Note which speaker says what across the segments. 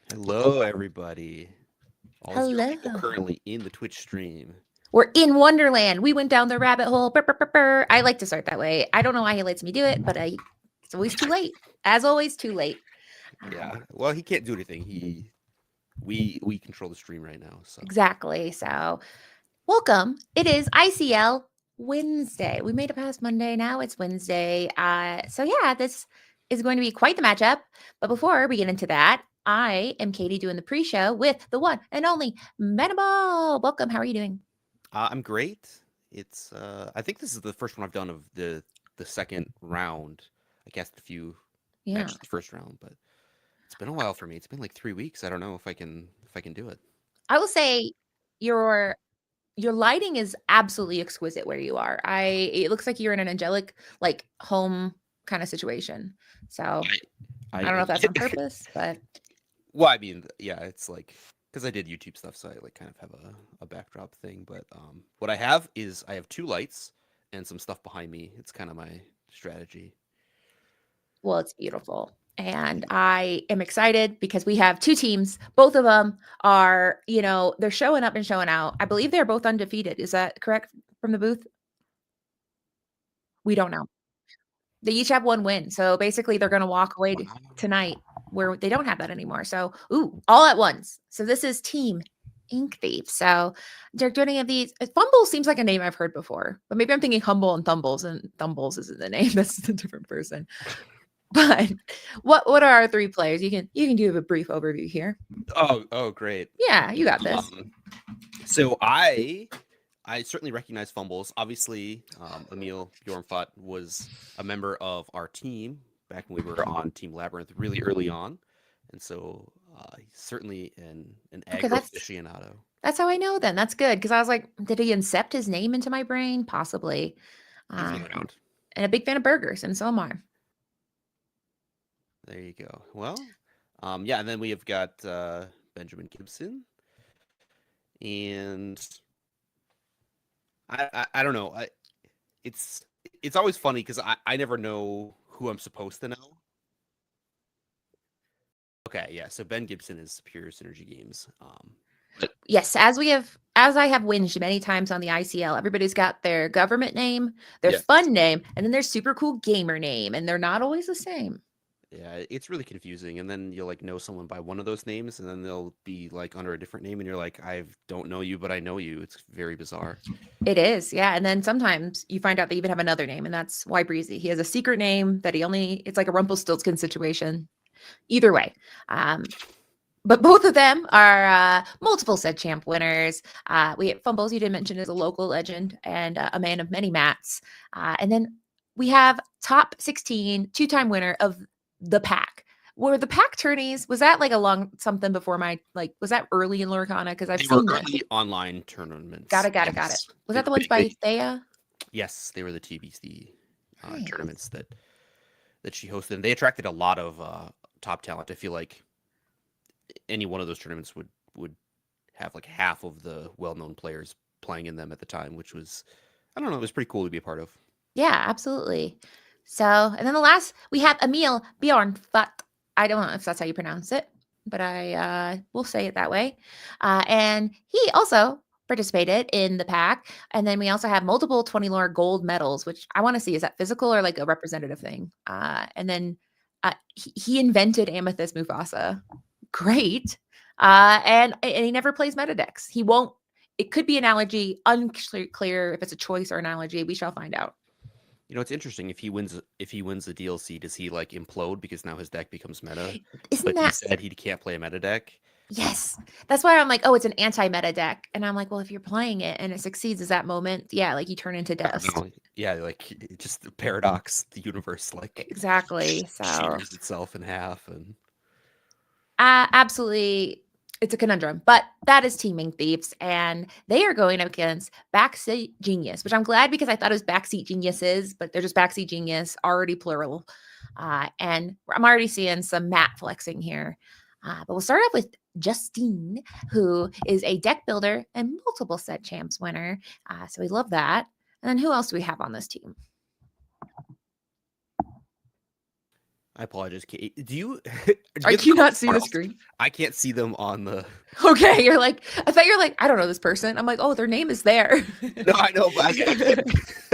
Speaker 1: Hello, everybody. All 0 people
Speaker 2: Hello.
Speaker 1: currently in the Twitch stream.
Speaker 2: We're in Wonderland. We went down the rabbit hole. Brr, brr, brr, brr. I like to start that way. I don't know why he lets me do it, but it's always too late. As always, too late.
Speaker 1: Yeah. Well, he can't do anything. We control the stream right now. So
Speaker 2: Exactly. So, welcome. It is ICL Wednesday. We made it past Monday. Now it's Wednesday. So yeah, this is going to be quite the matchup. But before we get into that, I am Katie doing the pre-show with the one and only Menable. Welcome. How are you doing?
Speaker 1: I'm great. It's I think this is the first one I've done of the second round. I cast a few
Speaker 2: Yeah.
Speaker 1: matches the first round, but it's been a while for me. It's been like 3 weeks. I don't know if I can do it.
Speaker 2: I will say your your lighting is absolutely exquisite where you are. It looks like you're in an angelic like home kind of situation. So
Speaker 1: I
Speaker 2: I don't know if that's on purpose, but
Speaker 1: well, I mean, yeah, it's like because I did YouTube stuff, so I like kind of have a backdrop thing. But what I have is I have two lights and some stuff behind me. It's kind of my strategy.
Speaker 2: well, it's beautiful. And I am excited because we have two teams. Both of them are, they're showing up and showing out. I believe they're both undefeated. Is that correct from the booth? We don't know. They each have one win. So basically, they're going to walk away
Speaker 1: Wow.
Speaker 2: tonight where they don't have that anymore. So, ooh, all at once. So this is Team Ink Thief. So, Derek, do any of these? Fumble seems like a name I've heard before, but maybe I'm thinking Humble and Thumbles, and Thumbles isn't the name. That's a different person. But what are our three players? You can do a brief overview here.
Speaker 1: Oh, great.
Speaker 2: Yeah, you got this.
Speaker 1: So I certainly recognize fumbles. Obviously, Emil Bjornfot was a member of our team back when we were on Team Labyrinth really early on, and so he's certainly an
Speaker 2: Okay,
Speaker 1: aggro aficionado.
Speaker 2: that's how I know then. That's good because I was like, did he incept his name into my brain? Possibly.
Speaker 1: He's
Speaker 2: Uh,
Speaker 1: been around.
Speaker 2: and a big fan of burgers, and so am I.
Speaker 1: There you go. Well, yeah, and then we have got Benjamin Gibson, and I don't know. It's it's always funny because I never know who I'm supposed to know. Okay, yeah. So Ben Gibson is Superior Synergy Games. But
Speaker 2: Yes, as I have whinged many times on the ICL, everybody's got their government name, their
Speaker 1: yes,
Speaker 2: fun name, and then their super cool gamer name, and they're not always the same.
Speaker 1: yeah, it's really confusing. And then you'll like know someone by one of those names, and then they'll be like under a different name, and you're like, I don't know you, but I know you. It's very bizarre.
Speaker 2: It is, yeah. And then sometimes you find out they even have another name, and that's Why Breezy. He has a secret name that it's like a Rumpelstiltskin situation. Either way. But both of them are multiple set champ winners. We Fumbles, you did mention, is a local legend and a man of many mats. And then we have top 16, two-time winner of the pack. Were the pack tourneys, was that like a long something before was that early in Lorcana? Because I've
Speaker 1: They were
Speaker 2: seen this.
Speaker 1: early online tournaments.
Speaker 2: Got it.
Speaker 1: Yes,
Speaker 2: Was that the ones by Thea?
Speaker 1: yes, they were the TBC
Speaker 2: Nice.
Speaker 1: tournaments that she hosted. And they attracted a lot of top talent. I feel like any one of those tournaments would have like half of the well-known players playing in them at the time, which was I don't know, it was pretty cool to be a part of.
Speaker 2: Yeah, absolutely. So, and then the last, we have Emil Bjornfot. I don't know if that's how you pronounce it, but I will say it that way. And he also participated in the pack. And then we also have multiple 20 lore gold medals, which I want to see. Is that physical or like a representative thing? And then he invented Amethyst Mufasa. Great. And he never plays meta decks. He won't. It could be an allergy, unclear if it's a choice or an allergy. We shall find out.
Speaker 1: You know, it's interesting if he wins the DLC, does he like implode because now his deck becomes meta?
Speaker 2: Isn't
Speaker 1: But he
Speaker 2: that
Speaker 1: said he can't play a meta deck.
Speaker 2: yes? That's why I'm like, oh, it's an anti-meta deck. And I'm like, well, if you're playing it and it succeeds at that moment, yeah, like you turn into
Speaker 1: I don't
Speaker 2: dust.
Speaker 1: know. Yeah, like just the paradox, the universe like
Speaker 2: Exactly. So
Speaker 1: shatters itself in half, and
Speaker 2: absolutely it's a conundrum. But that is Teaming Thieves, and they are going up against Backseat Genius, which I'm glad because I thought it was Backseat Geniuses, but they're just Backseat Genius, already plural. And I'm already seeing some mat flexing here. But we'll start off with Justine, who is a deck builder and multiple set champs winner. So we love that. And then who else do we have on this team?
Speaker 1: I apologize. Do you?
Speaker 2: I
Speaker 1: Get the
Speaker 2: cannot
Speaker 1: cards
Speaker 2: see
Speaker 1: far
Speaker 2: the
Speaker 1: off?
Speaker 2: screen.
Speaker 1: I can't see them on the.
Speaker 2: Okay, you're like, I thought you're like, I don't know this person. I'm like, oh, their name is there.
Speaker 1: No, I know, but I can't.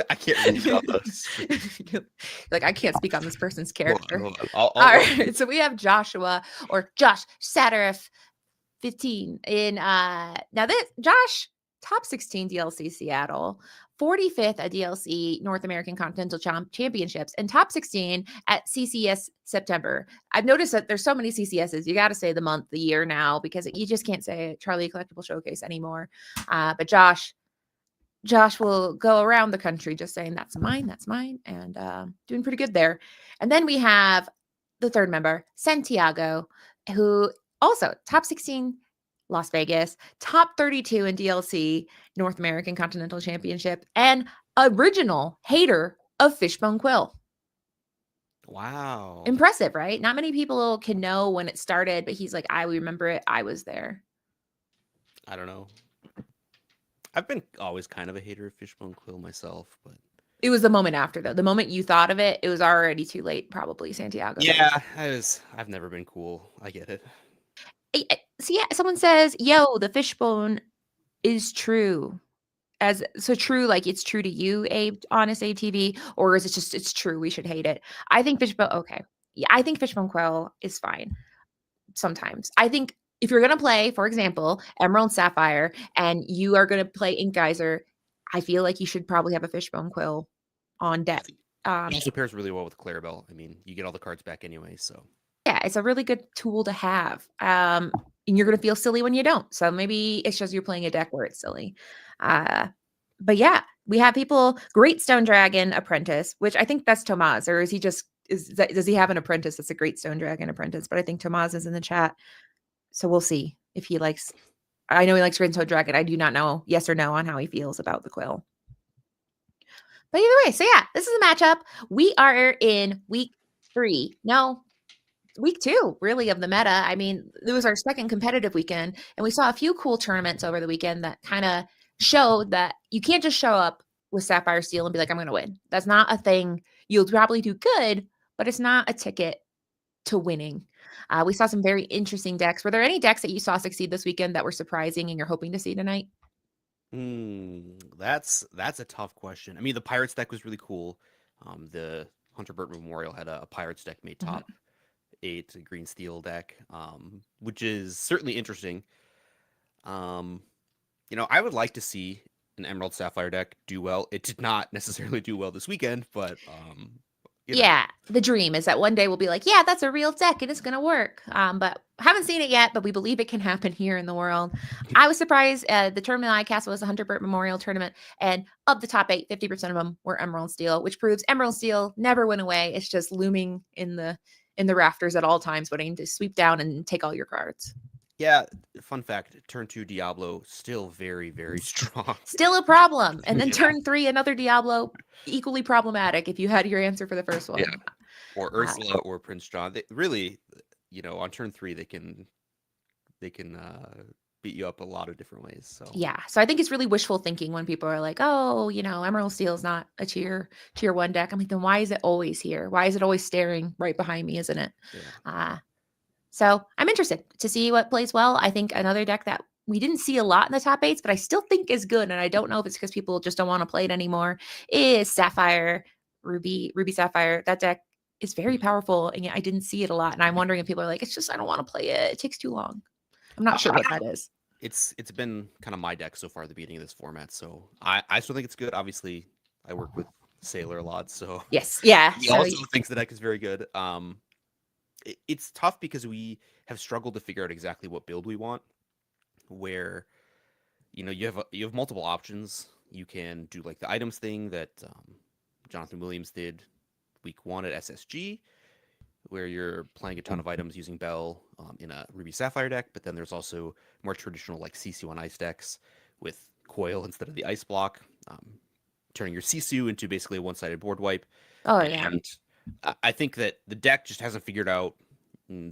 Speaker 1: I can't read it on the screen.
Speaker 2: Like, I can't speak on this person's
Speaker 1: Hold on,
Speaker 2: character.
Speaker 1: hold on.
Speaker 2: All right, so we have Joshua or Josh Satterif 15 in now this Josh top 16 DLC Seattle, 45th at DLC North American Continental Championships, and top 16 at CCS September. I've noticed that there's so many CCSs. You got to say the month, the year now, because you just can't say Charlie Collectible Showcase anymore. But Josh will go around the country just saying that's mine, and doing pretty good there. And then we have the third member, Santiago, who also top 16 Las Vegas, top 32 in DLC North American Continental Championship, and original hater of Fishbone Quill.
Speaker 1: Wow.
Speaker 2: Impressive, right? Not many people can know when it started, but he's like, I remember it. I was there.
Speaker 1: I don't know. I've been always kind of a hater of Fishbone Quill myself, but
Speaker 2: It was the moment after, though. The moment you thought of it, it was already too late, probably, Santiago.
Speaker 1: yeah, I've never been cool. I get it.
Speaker 2: See, someone says, yo, the fishbone is true. So true, like it's true to you, honest ATV, or is it just it's true? We should hate it. I think fishbone. Okay, yeah, I think Fishbone Quill is fine. Sometimes I think if you're gonna play, for example, Emerald Sapphire, and you are gonna play Ink Geyser, I feel like you should probably have a Fishbone Quill on deck.
Speaker 1: It also pairs really well with Clarabelle. I mean, you get all the cards back anyway, so
Speaker 2: Yeah, it's a really good tool to have. And you're gonna feel silly when you don't. So maybe it's just you're playing a deck where it's silly. But yeah, we have people. Great Stone Dragon apprentice, which I think that's Tomas, or is he just does he have an apprentice that's a Great Stone Dragon apprentice? But I think Tomas is in the chat, so we'll see if he likes. I know he likes Great Stone Dragon. I do not know yes or no on how he feels about the quill. But either way, so yeah, this is a matchup. We are in week 3. No, week 2, really, of the meta. I mean, it was our second competitive weekend, and we saw a few cool tournaments over the weekend that kind of showed that you can't just show up with Sapphire Steel and be like, I'm going to win. That's not a thing. You'll probably do good, but it's not a ticket to winning. We saw some very interesting decks. Were there any decks that you saw succeed this weekend that were surprising and you're hoping to see tonight?
Speaker 1: That's a tough question. I mean, the Pirates deck was really cool. The Hunter Burton Memorial had a Pirates deck made top 8 green steel deck, which is certainly interesting. I would like to see an Emerald Sapphire deck do well. It did not necessarily do well this weekend, but
Speaker 2: yeah, the dream is that one day we'll be like, yeah, that's a real deck and it's going to work. But haven't seen it yet, but we believe it can happen here in the world. I was surprised. The tournament I cast was the Hunter Burton Memorial Tournament, and of the top 8, 50% of them were Emerald Steel, which proves Emerald Steel never went away. It's just looming in the rafters at all times, waiting to sweep down and take all your cards.
Speaker 1: Yeah, fun fact, turn 2 Diablo, still very, very strong.
Speaker 2: Still a problem. And then turn 3, another Diablo, equally problematic if you had your answer for the first one.
Speaker 1: Yeah. Or Ursula or Prince John. They really, on turn 3, they can beat you up a lot of different ways. So
Speaker 2: yeah. So I think it's really wishful thinking when people are like, oh, Emerald Steel is not a tier 1 deck. I'm like, then why is it always here? Why is it always staring right behind me, isn't it? Yeah. So I'm interested to see what plays well. I think another deck that we didn't see a lot in the top 8s, but I still think is good, and I don't know if it's because people just don't want to play it anymore, is Sapphire, Ruby Sapphire. That deck is very powerful, and yet I didn't see it a lot. And I'm wondering if people are like, it's just, I don't want to play it. It takes too long. I'm not sure what that is.
Speaker 1: It's been kind of my deck so far at the beginning of this format, so I still think it's good. Obviously, I work with Sailor a lot, so
Speaker 2: yes, yeah.
Speaker 1: He also thinks the deck is very good. It's tough because we have struggled to figure out exactly what build we want. Where, you have multiple options. You can do like the items thing that Jonathan Williams did week 1 at SSG, where you're playing a ton of items using Bell in a Ruby Sapphire deck. But then there's also more traditional like CC1 ice decks with Coil instead of the ice block, turning your Sisu into basically a one-sided board wipe.
Speaker 2: Oh yeah.
Speaker 1: And I think that the deck just hasn't figured out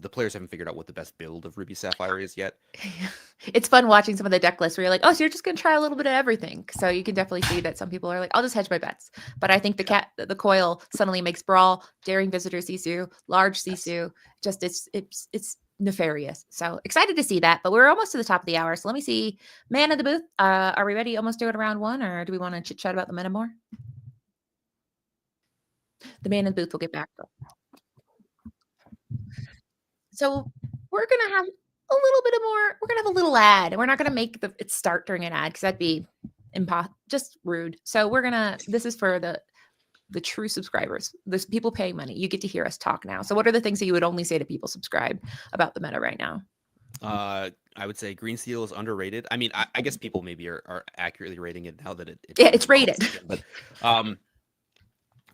Speaker 1: the players haven't figured out what the best build of Ruby Sapphire is yet.
Speaker 2: It's fun watching some of the deck lists where you're like, oh, so you're just going to try a little bit of everything. So you can definitely see that some people are like, I'll just hedge my bets. But I think the coil suddenly makes Brawl, Daring Visitor Sisu, Large Sisu. Just it's nefarious. So excited to see that. But we're almost to the top of the hour. So let me see. Man in the booth. Are we ready? Almost doing round one, or do we want to chit chat about the meta more? The man in the booth will get back though. So we're gonna have a little bit of more. We're gonna have a little ad, and we're not gonna make it start during an ad because that'd be just rude. So we're gonna. This is for the true subscribers. This people paying money. You get to hear us talk now. So what are the things that you would only say to people subscribe about the meta right now?
Speaker 1: I would say Green Steel is underrated. I mean, I guess people maybe are accurately rating it now that
Speaker 2: it's rated.
Speaker 1: But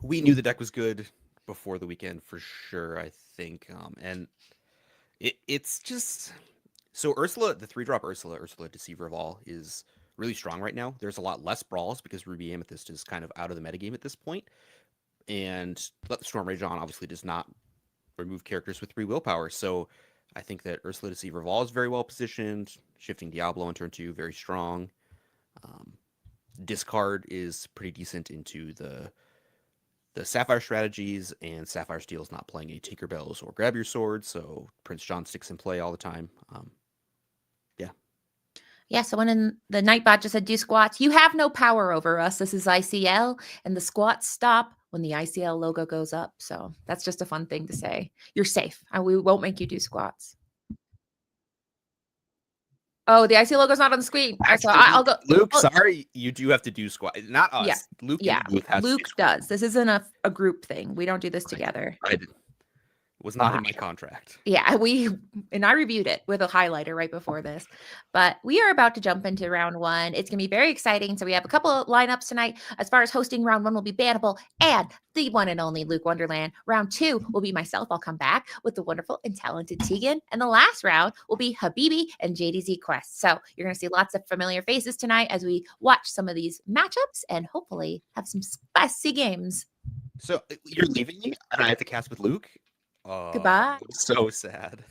Speaker 1: we knew the deck was good before the weekend for sure, I think. And it's just so Ursula, the 3-drop Ursula Deceiver of All is really strong right now. There's a lot less brawls because Ruby Amethyst is kind of out of the metagame at this point. And Let the Storm Rage On obviously does not remove characters with 3 willpower. So I think that Ursula Deceiver of All is very well positioned. Shifting Diablo in turn 2, very strong. Discard is pretty decent into the Sapphire strategies, and Sapphire Steel is not playing a Tinkerbells or Grab Your Sword, so Prince John sticks in play all the time.
Speaker 2: Yeah, someone in the Nightbot just said, do squats. You have no power over us. This is ICL, and the squats stop when the ICL logo goes up. So that's just a fun thing to say. You're safe. We won't make you do squats. Oh, the ICL logo's not on the screen.
Speaker 1: Actually,
Speaker 2: I'll go.
Speaker 1: Luke, sorry, you do have to do squat. Not us.
Speaker 2: Yeah.
Speaker 1: Luke,
Speaker 2: yeah. Luke does. This isn't a group thing. We don't do this together.
Speaker 1: It was not in my contract.
Speaker 2: Yeah, I reviewed it with a highlighter right before this. But we are about to jump into round one. It's going to be very exciting. So we have a couple of lineups tonight. As far as hosting, round one will be Bannable and the one and only Luke Wonderland. Round two will be myself. I'll come back with the wonderful and talented Tegan. And the last round will be Habibi and JDZ Quest. So you're going to see lots of familiar faces tonight as we watch some of these matchups and hopefully have some spicy games.
Speaker 1: So you're leaving me and I have to cast with Luke?
Speaker 2: Goodbye.
Speaker 1: So sad.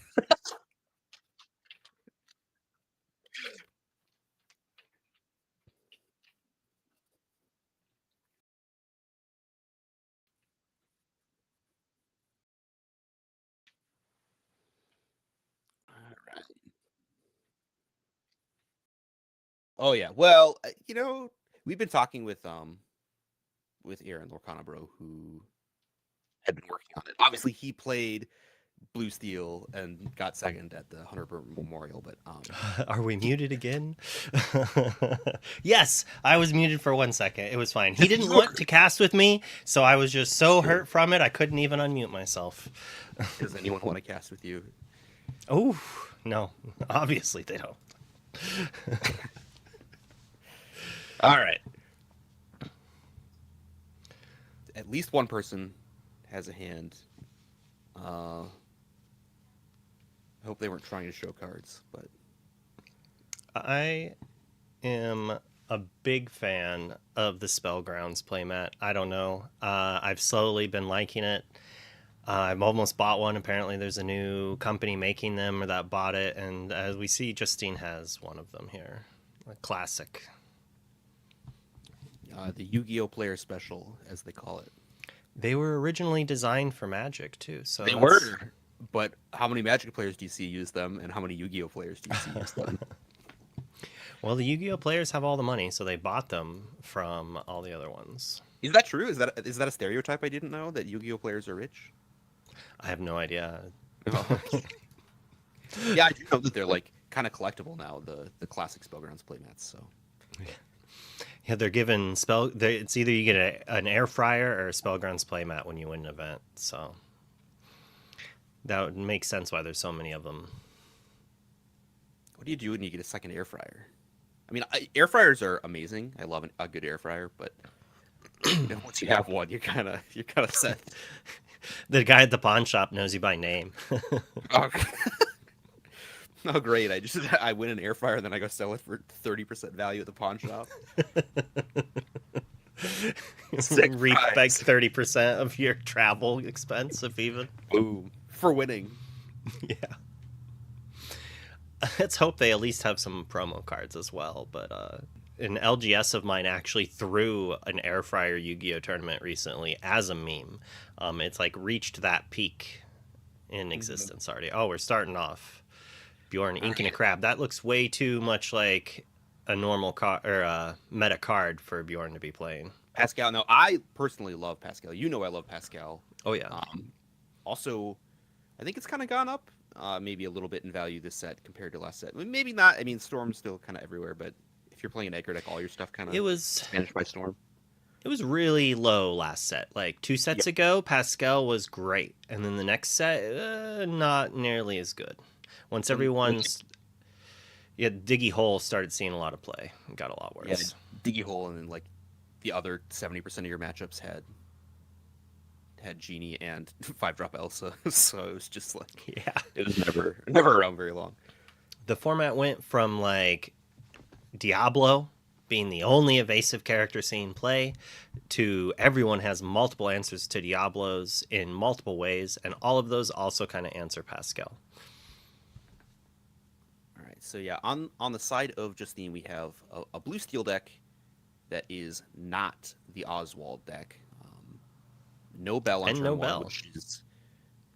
Speaker 1: Oh yeah. Well, we've been talking with Aaron Lorcana, bro, who had been working on it. Obviously, he played Blue Steel and got second at the Hunter Memorial, but
Speaker 3: are we muted again? Yes, I was muted for 1 second. It was fine. He didn't want to cast with me, so I was just so hurt from it I couldn't even unmute myself.
Speaker 1: Does anyone want to cast with you?
Speaker 3: Oh, no. Obviously they don't.
Speaker 1: All right. At least one person has a hand. I hope they weren't trying to show cards, but
Speaker 3: I am a big fan of the Spellgrounds playmat. I don't know. I've slowly been liking it. I've almost bought one. Apparently there's a new company making them or that bought it. And as we see, Justine has one of them here. A classic.
Speaker 1: The Yu-Gi-Oh! Player Special, as they call it.
Speaker 3: They were originally designed for Magic, too. So
Speaker 1: they were. But how many Magic players do you see use them, and how many Yu-Gi-Oh! Players do you see use them?
Speaker 3: Well, the Yu-Gi-Oh! Players have all the money, so they bought them from all the other ones.
Speaker 1: Is that true? Is that a stereotype I didn't know, that Yu-Gi-Oh! Players are rich?
Speaker 3: I have no idea.
Speaker 1: Oh. Yeah, I do know that they're kind of collectible now, the classic Spellgrounds playmats. So
Speaker 3: yeah, they're given it's either you get an air fryer or a Spellgrounds playmat when you win an event. So that would make sense why there's so many of them.
Speaker 1: What do you do when you get a second air fryer? I mean, air fryers are amazing. I love a good air fryer, but once you have one, you're kind of set.
Speaker 3: The guy at the pawn shop knows you by name.
Speaker 1: Oh, great! I win an air fryer, then I go sell it for 30% value at the pawn shop.
Speaker 3: Reap back 30% of your travel expense, if even.
Speaker 1: Boom. For winning.
Speaker 3: Yeah. Let's hope they at least have some promo cards as well. But an LGS of mine actually threw an air fryer Yu-Gi-Oh tournament recently as a meme. It's like reached that peak in existence already. Oh, we're starting off. Bjorn inking a crab. That looks way too much like a normal card or a meta card for Bjorn to be playing.
Speaker 1: Pascal. No, I personally love Pascal. You know I love Pascal.
Speaker 3: Oh yeah.
Speaker 1: Also, I think it's kind of gone up, maybe a little bit in value this set compared to last set. Maybe not. I mean, Storm's still kind of everywhere, but if you're playing an aggro deck, all your stuff kind of managed by Storm.
Speaker 3: It was really low last set. Like 2 sets ago, Pascal was great, and then the next set, not nearly as good. Once everyone's Diggy Hole started seeing a lot of play, it got a lot worse.
Speaker 1: Yeah, Diggy Hole, and then like the other 70% of your matchups had Genie and 5-drop Elsa, so it was just like it was never around very long.
Speaker 3: The format went from like Diablo being the only evasive character seeing play to everyone has multiple answers to Diablos in multiple ways, and all of those also kind of answer Pascal.
Speaker 1: All right, so yeah, on the side of Justine, we have a blue steel deck that is not the Oswald deck. No Bell on
Speaker 3: and
Speaker 1: turn
Speaker 3: no
Speaker 1: one,
Speaker 3: Bell
Speaker 1: which is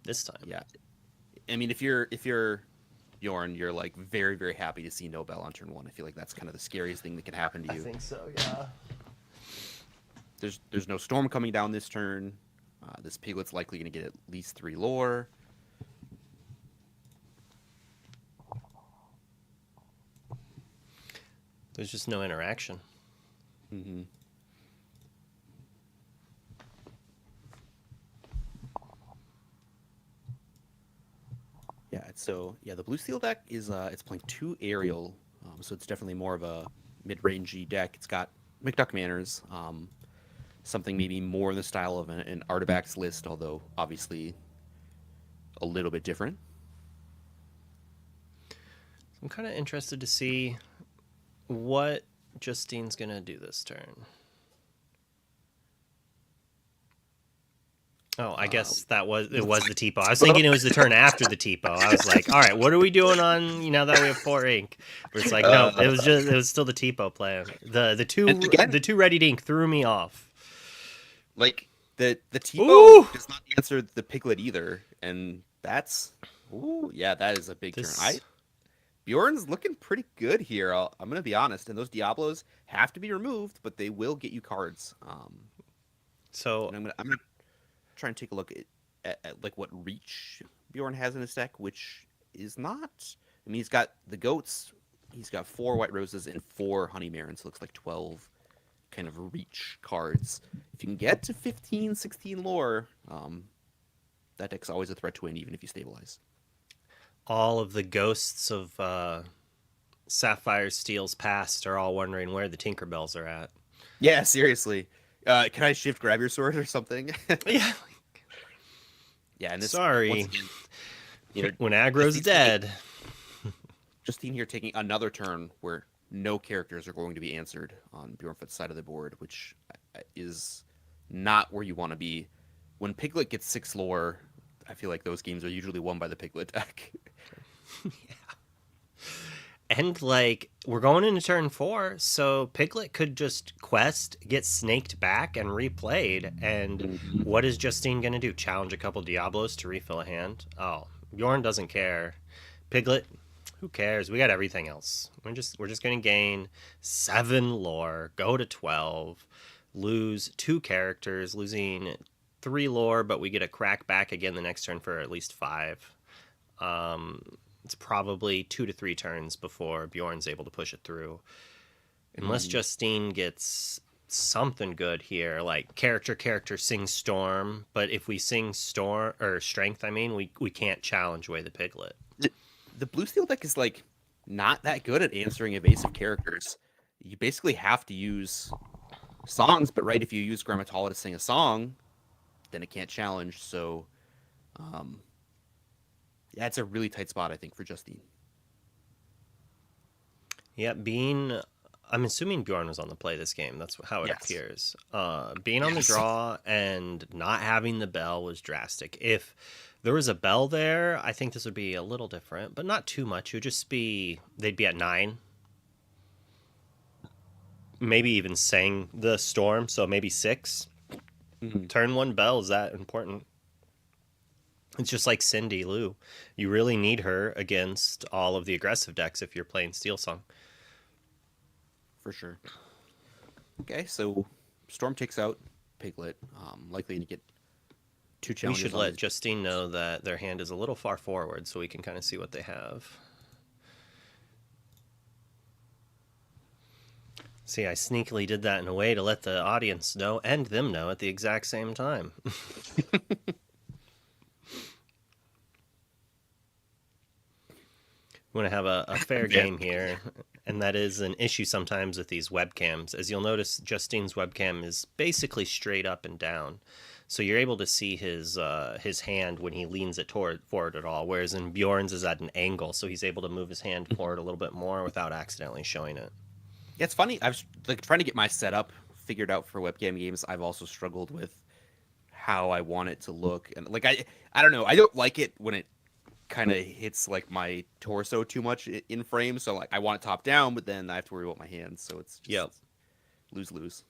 Speaker 3: this time.
Speaker 1: Yeah, I mean, if you're Bjorn, you're like very, very happy to see no Bell on turn one. I feel like that's kind of the scariest thing that can happen to you.
Speaker 3: I think so, yeah.
Speaker 1: There's no Storm coming down this turn. This Piglet's likely going to get at least 3 lore.
Speaker 3: There's just no interaction.
Speaker 1: Mm-hmm. Yeah, so the blue steel deck is it's playing 2 aerial, so it's definitely more of a mid-rangey deck. It's got McDuck Manners, something maybe more in the style of an artifacts list, although obviously a little bit different.
Speaker 3: I'm kind of interested to see what Justine's gonna do this turn. Oh, I guess it was the Tipo. I was thinking it was the turn after the Tipo. I was like, all right, what are we doing on now that we have 4 ink? But it's like, no, it was still the Tipo plan. The two ready ink threw me off.
Speaker 1: Like the Tipo does not answer the Piglet either, and that is a big turn. Bjorn's looking pretty good here. I'm gonna be honest, and those Diablos have to be removed, but they will get you cards. So I'm gonna try and take a look at like what reach Bjorn has in his deck, which is not. I mean, he's got the goats. He's got 4 white roses and 4 honey marons. So it looks like 12 kind of reach cards. If you can get to 15, 16 lore, that deck's always a threat to win, even if you stabilize.
Speaker 3: All of the ghosts of Sapphire Steel's past are all wondering where the Tinkerbells are at.
Speaker 1: Yeah, seriously. Can I shift grab your sword or something?
Speaker 3: Yeah.
Speaker 1: Yeah, and this,
Speaker 3: sorry.
Speaker 1: Again,
Speaker 3: when aggro's dead.
Speaker 1: Justine here taking another turn where no characters are going to be answered on Bjornfoot's side of the board, which is not where you want to be. When Piglet gets 6 lore, I feel like those games are usually won by the Piglet deck.
Speaker 3: Yeah. And, like, we're going into turn 4, so Piglet could just quest, get snaked back, and replayed. And what is Justine going to do? Challenge a couple Diablos to refill a hand? Oh, Bjorn doesn't care. Piglet, who cares? We got everything else. We're just going to gain 7 lore, go to 12, lose 2 characters, losing 3 lore, but we get a crack back again the next turn for at least 5. It's probably 2 to 3 turns before Bjorn's able to push it through. Unless Justine gets something good here, like character sing Storm, but if we sing Storm or Strength, we can't challenge away the Piglet.
Speaker 1: The blue steel deck is like not that good at answering evasive characters. You basically have to use songs, but if you use Grammatala to sing a song, then it can't challenge. So yeah, it's a really tight spot, I think, for Justine.
Speaker 3: Yeah, I'm assuming Bjorn was on the play this game. That's how it appears. Being on the draw and not having the bell was drastic. If There was a bell there. I think this would be a little different, but not too much. It would just be, they'd be at 9. Maybe even sang the storm, so maybe 6. Turn 1 bell is that important. It's just like Cindy Lou. You really need her against all of the aggressive decks if you're playing Steel Song.
Speaker 1: For sure. Okay, so Storm takes out Piglet. Likely to get 2
Speaker 3: We
Speaker 1: challenges.
Speaker 3: should let Justine know that their hand is a little far forward so we can kind of see what they have. See, I sneakily did that in a way to let the audience know and them know at the exact same time. We want to have a fair game here, and that is an issue sometimes with these webcams. As you'll notice, Justine's webcam is basically straight up and down, so you're able to see his hand when he leans it forward at all, whereas in Bjorn's is at an angle, so he's able to move his hand forward a little bit more without accidentally showing it.
Speaker 1: Yeah, it's funny. I was like trying to get my setup figured out for webcam games. I've also struggled with how I want it to look, and like I don't know. I don't like it when it kind of hits like my torso too much in frame. So like I want it top down, but then I have to worry about my hands. So it's just lose.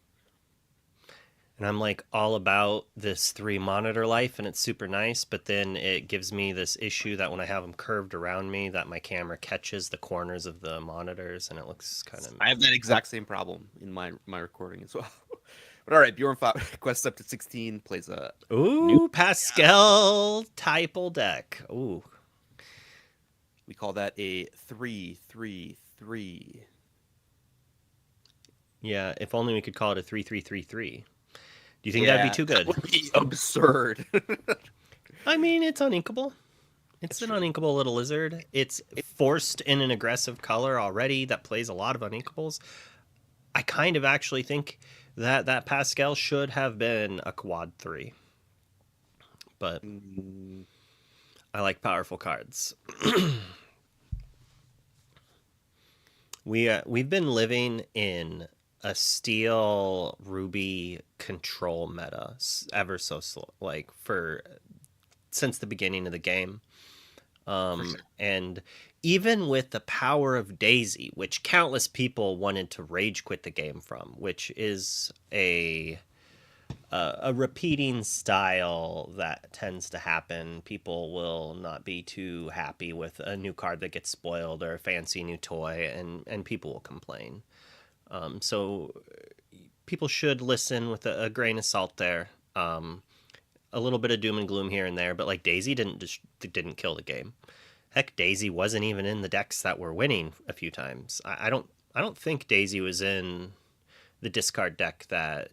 Speaker 3: And I'm like all about this 3 monitor life, and it's super nice, but then it gives me this issue that when I have them curved around me, that my camera catches the corners of the monitors, and it looks kind of...
Speaker 1: I have that exact same problem in my recording as well. But all right, Bjorn fought quests up to 16, plays a
Speaker 3: new Pascal typal deck. Ooh.
Speaker 1: We call that a 3-3-3.
Speaker 3: Yeah, if only we could call it a 3-3-3-3. Do you think that'd be too good?
Speaker 1: That would be absurd.
Speaker 3: I mean, it's uninkable. It's an uninkable little lizard. It's forced in an aggressive color already that plays a lot of uninkables. I kind of actually think that Pascal should have been a quad 3. But I like powerful cards. We've been living in a steel ruby control meta ever so slow, like since the beginning of the game. Sure. And even with the power of Daisy, which countless people wanted to rage quit the game from, which is a repeating style that tends to happen. People will not be too happy with a new card that gets spoiled or a fancy new toy, and people will complain. So people should listen with a grain of salt there. A little bit of doom and gloom here and there, but like Daisy didn't kill the game. Heck, Daisy wasn't even in the decks that were winning a few times. I don't think Daisy was in the discard deck that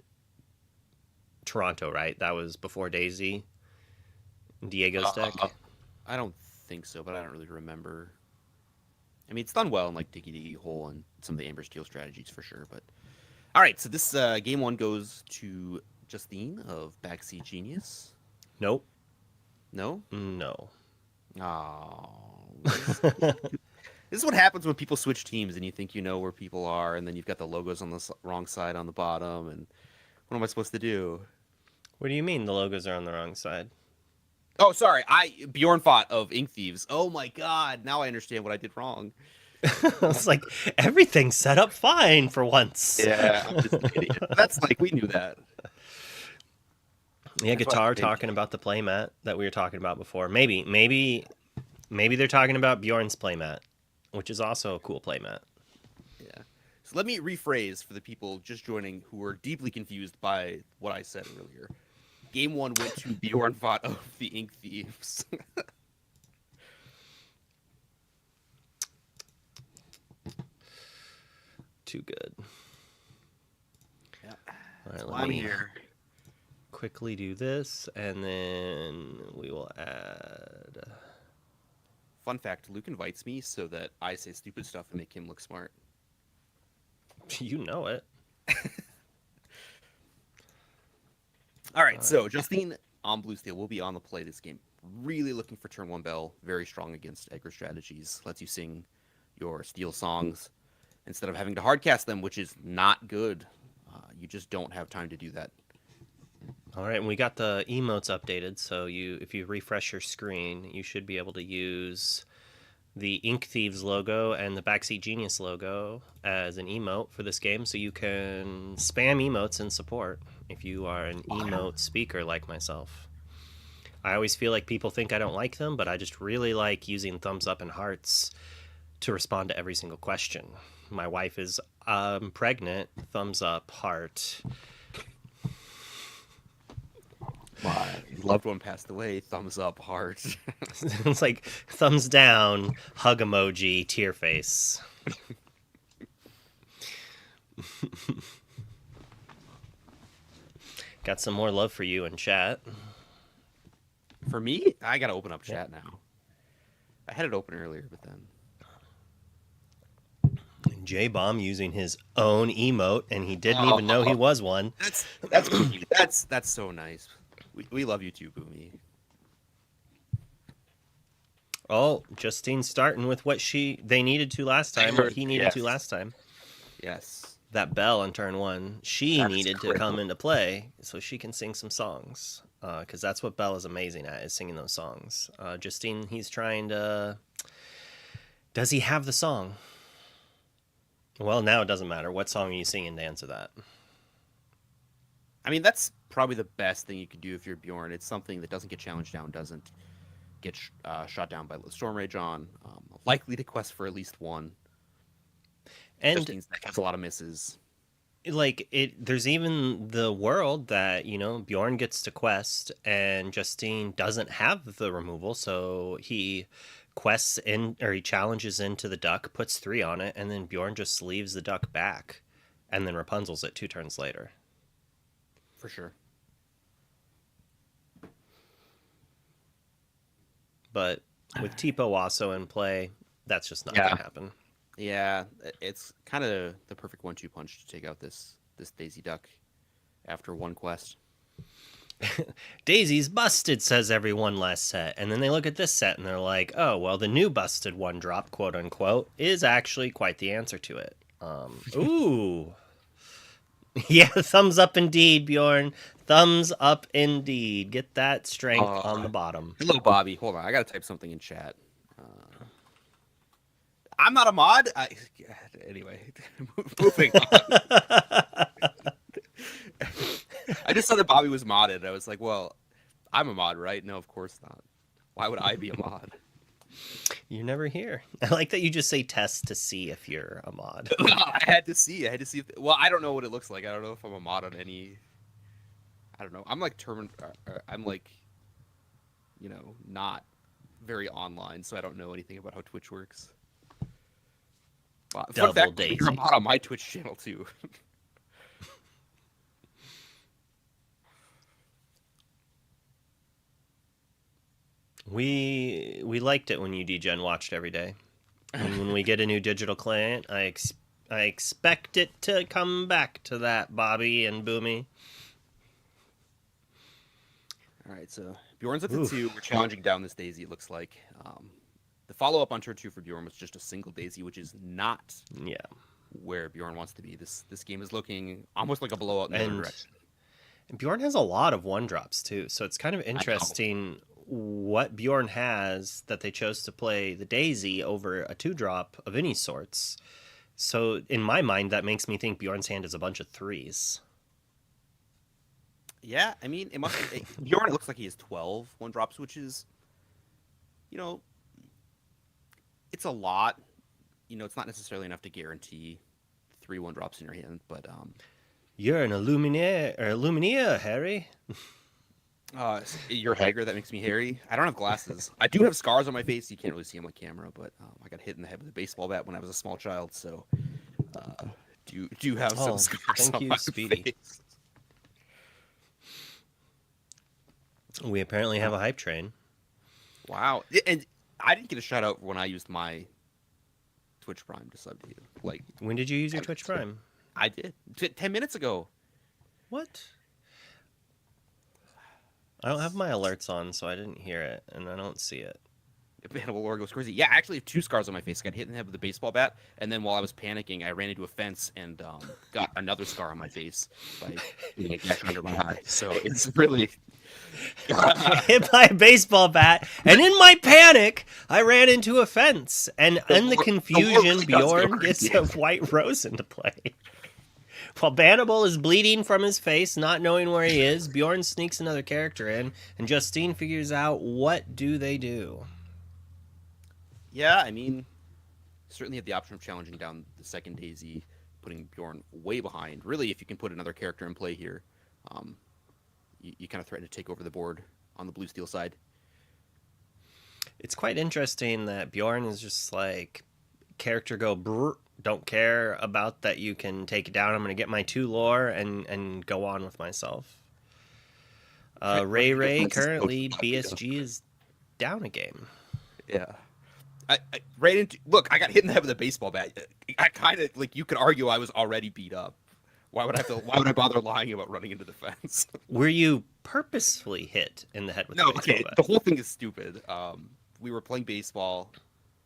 Speaker 3: Toronto, right? That was before Daisy. Diego's deck.
Speaker 1: I don't think so, but I don't really remember. I mean, it's done well in like Diggy Hole and some of the Amber Steel strategies for sure. But all right, so this game 1 goes to Justine of BackSeat Genius.
Speaker 3: Nope.
Speaker 1: No.
Speaker 3: No.
Speaker 1: Oh. This is what happens when people switch teams and you think you know where people are, and then you've got the logos on the wrong side on the bottom, and what am I supposed to do?
Speaker 3: What do you mean the logos are on the wrong side?
Speaker 1: Oh, sorry. Bjorn fought of Ink Thieves. Oh my god, now I understand what I did wrong.
Speaker 3: It's like everything's set up fine for once.
Speaker 1: Yeah, I'm just an idiot. That's like we knew that.
Speaker 3: Yeah, Guitar talking about the playmat that we were talking about before. Maybe they're talking about Bjorn's playmat, which is also a cool playmat.
Speaker 1: Yeah. So let me rephrase for the people just joining who were deeply confused by what I said earlier. Game 1 went to Bjorn fought of the Ink Thieves.
Speaker 3: Too good.
Speaker 1: Yeah.
Speaker 3: All right,
Speaker 1: let me
Speaker 3: quickly do this, and then we will add...
Speaker 1: Fun fact, Luke invites me so that I say stupid stuff and make him look smart.
Speaker 3: You know it.
Speaker 1: All right, so Justine on Blue Steel will be on the play this game. Really looking for turn 1 bell. Very strong against aggro strategies. Lets you sing your Steel songs instead of having to hardcast them, which is not good. You just don't have time to do that.
Speaker 3: All right, and we got the emotes updated, so if you refresh your screen, you should be able to use the Ink Thieves logo and the BackSeat Genius logo as an emote for this game, so you can spam emotes in support if you are an emote speaker like myself. I always feel like people think I don't like them, but I just really like using thumbs up and hearts to respond to every single question. My wife is pregnant, thumbs up, heart.
Speaker 1: My loved one passed away, thumbs up, heart.
Speaker 3: It's like thumbs down, hug emoji, tear face. Got some more love for you in chat.
Speaker 1: For me, I gotta open up chat now. I had it open earlier, but then
Speaker 3: J-Bomb using his own emote, and he didn't even know he was one.
Speaker 1: that's Boomy. That's so nice. We love you too, Boomy.
Speaker 3: Oh, Justine starting with what they needed to last time, what he needed to last time.
Speaker 1: Yes.
Speaker 3: That bell on turn 1, she needed to come into play so she can sing some songs. Because that's what Bell is amazing at, is singing those songs. Justine, he's trying to... Does he have the song? Well, now it doesn't matter. What song are you singing to answer that?
Speaker 1: I mean, that's probably the best thing you could do if you're Bjorn. It's something that doesn't get challenged down, doesn't get shot down by Storm Rage on. Likely to quest for at least one.
Speaker 3: And
Speaker 1: Justine's deck has a lot of misses.
Speaker 3: Like there's even the world that Bjorn gets to quest, and Justine doesn't have the removal, so he quests in, or he challenges into the duck, puts 3 on it, and then Bjorn just leaves the duck back, and then Rapunzel's it 2 turns later.
Speaker 1: For sure.
Speaker 3: But with Tipo Wasso in play, that's just not going to happen.
Speaker 1: Yeah, it's kind of the perfect 1-2 punch to take out this Daisy Duck after one quest.
Speaker 3: Daisy's busted, says everyone last set. And then they look at this set and they're like, oh, well, the new busted 1-drop, quote unquote, is actually quite the answer to it. Ooh. Yeah, thumbs up indeed, Bjorn. Thumbs up indeed. Get that strength on the bottom.
Speaker 1: Hello, Bobby. Hold on, I gotta type something in chat. I'm not a mod. Anyway, moving on. I just saw that Bobby was modded. I was like, well, I'm a mod, right? No, of course not. Why would I be a mod?
Speaker 3: You're never here. I like that you just say test to see if you're a mod.
Speaker 1: I had to see. Well, I don't know what it looks like. I don't know if I'm a mod on any. I don't know. I'm like I'm like, not very online, so I don't know anything about how Twitch works.
Speaker 3: Double
Speaker 1: fun fact,
Speaker 3: Daisy.
Speaker 1: you're a mod on my Twitch channel too.
Speaker 3: We liked it when you degen watched every day. And when we get a new digital client, I expect it to come back to that, Bobby and Boomy.
Speaker 1: All right, so Bjorn's up to 2. We're challenging down this Daisy, it looks like. The follow-up on turn 2 for Bjorn was just a single Daisy, which is not where Bjorn wants to be. This game is looking almost like a blowout in the other direction.
Speaker 3: And Bjorn has a lot of 1-drops, too, so it's kind of interesting what Bjorn has that they chose to play the Daisy over a 2-drop of any sorts. So in my mind, that makes me think Bjorn's hand is a bunch of 3s.
Speaker 1: Yeah, I mean, it must be. Bjorn, it looks like he has 12 1-drops, which is, it's a lot. It's not necessarily enough to guarantee 3 1-drops in your hand, but
Speaker 3: you're an Illumineer, Harry.
Speaker 1: You're Hager. That makes me hairy. I don't have glasses. I do have scars on my face. You can't really see them on camera, but I got hit in the head with a baseball bat when I was a small child, so do have some scars on my face.
Speaker 3: We apparently have a hype train.
Speaker 1: Wow. And I didn't get a shout out when I used my Twitch Prime to sub to you. Like,
Speaker 3: when did you use your Twitch Prime?
Speaker 1: I did. 10 minutes ago.
Speaker 3: What? I don't have my alerts on, so I didn't hear it, and I don't see it.
Speaker 1: Hannibal Lore goes crazy. Yeah, I actually have 2 scars on my face. I got hit in the head with a baseball bat, and then while I was panicking, I ran into a fence and got another scar on my face by getting a gash under my eye. So it's really
Speaker 3: Hit by a baseball bat, and in my panic, I ran into a fence. And in the confusion,
Speaker 1: really does go
Speaker 3: Bjorn gets
Speaker 1: crazy.
Speaker 3: a white rose into play. While Hannibal is bleeding from his face, not knowing where he is, Bjorn sneaks another character in, and Justine figures out what do they do.
Speaker 1: Yeah, I mean, certainly have the option of challenging down the second Daisy, putting Bjorn way behind. Really, if you can put another character in play here, you kind of threaten to take over the board on the blue steel side.
Speaker 3: It's quite interesting that Bjorn is just like, character go brr, don't care about that you can take it down. I'm going to get my 2 lore and go on with myself. Ray currently BSG is down a game.
Speaker 1: Yeah. I ran into look. I got hit in the head with a baseball bat. I kind of like you could argue I was already beat up. Why would I bother lying about running into the fence?
Speaker 3: Were you purposefully hit in the head with a baseball
Speaker 1: Okay.
Speaker 3: bat?
Speaker 1: The whole thing is stupid. We were playing baseball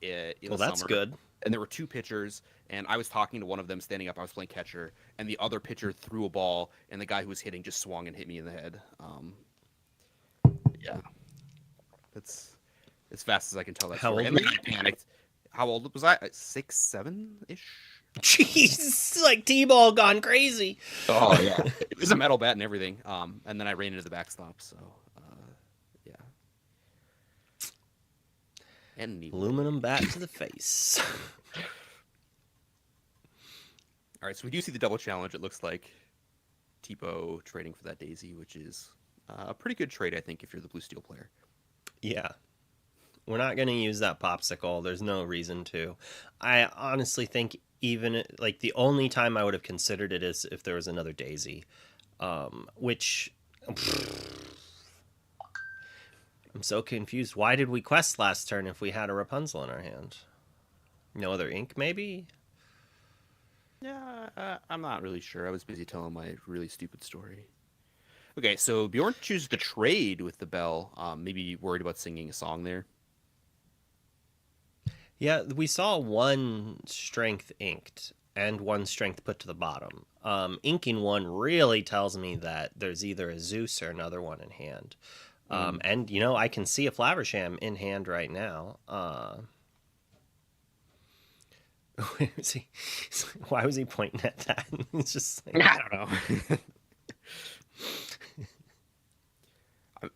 Speaker 1: in the
Speaker 3: That's
Speaker 1: summer,
Speaker 3: good.
Speaker 1: and there were 2 pitchers, and I was talking to one of them standing up. I was playing catcher, and the other pitcher threw a ball, and the guy who was hitting just swung and hit me in the head. Yeah, that's as fast as I can tell that
Speaker 3: How
Speaker 1: story.
Speaker 3: old
Speaker 1: And then I panicked. How old was I? 6, 7 ish.
Speaker 3: Jeez, like T-ball gone crazy.
Speaker 1: Oh yeah, it was a metal bat and everything. And then I ran into the backstop. So, yeah. And knee.
Speaker 3: Aluminum bat to the face.
Speaker 1: All right, so we do see the double challenge. It looks like Tipo trading for that Daisy, which is a pretty good trade, I think, if you're the blue steel player.
Speaker 3: Yeah. We're not going to use that popsicle. There's no reason to. I honestly think even like the only time I would have considered it is if there was another Daisy, which I'm so confused. Why did we quest last turn if we had a Rapunzel in our hand? No other ink, maybe?
Speaker 1: Yeah, I'm not really sure. I was busy telling my really stupid story. Okay, so Bjorn chooses to trade with the bell. Maybe worried about singing a song there.
Speaker 3: Yeah, we saw 1 strength inked and 1 strength put to the bottom. Inking 1 really tells me that there's either a Zeus or another one in hand. And, you know, I can see a Flaversham in hand right now. Why was he pointing at that? It's just like,
Speaker 1: I don't know.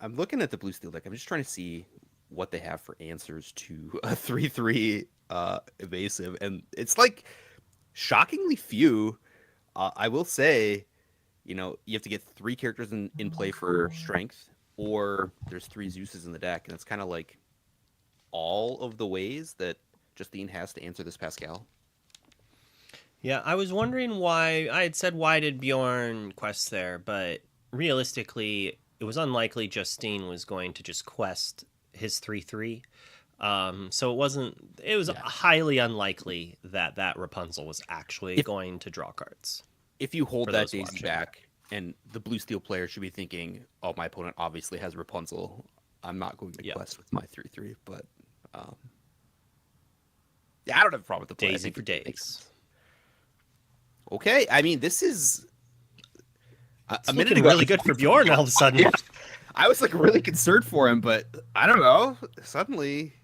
Speaker 1: I'm looking at the blue steel deck. I'm just trying to see what they have for answers to a 3/3 evasive, and it's like shockingly few. I will say, you have to get 3 characters in play for strength, or there's 3 Zeuses in the deck, and it's kind of like all of the ways that Justine has to answer this Pascal.
Speaker 3: Yeah, I was wondering why. I had said, why did Bjorn quest there? But realistically, it was unlikely Justine was going to just quest his 3/3. So it was highly unlikely that Rapunzel was actually going to draw cards.
Speaker 1: If you hold that Daisy
Speaker 3: watching
Speaker 1: back, and the blue steel player should be thinking, oh, my opponent obviously has Rapunzel, I'm not going to quest with my 3/3. But yeah, I don't have a problem with the play.
Speaker 3: Daisy for days.
Speaker 1: Okay, I mean, this is
Speaker 3: a minute ago, really good for Bjorn all of a sudden.
Speaker 1: Yeah. I was like really concerned for him, but I don't know. Suddenly,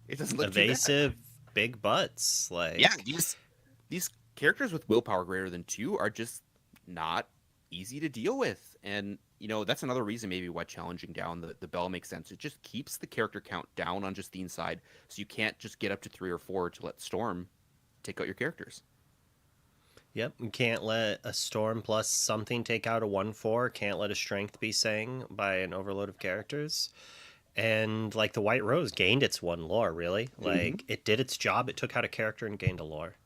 Speaker 1: it doesn't look
Speaker 3: evasive, big butts. Like,
Speaker 1: yeah, these characters with willpower greater than 2 are just not easy to deal with, and that's another reason maybe why challenging down the bell makes sense. It just keeps the character count down on Justine's side, so you can't just get up to 3 or 4 to let Storm take out your characters.
Speaker 3: Yep, you can't let a Storm plus something take out a 1/4. Can't let a Strength be sang by an overload of characters. And like the White Rose gained its 1 lore, really. Like it did its job. It took out a character and gained a lore.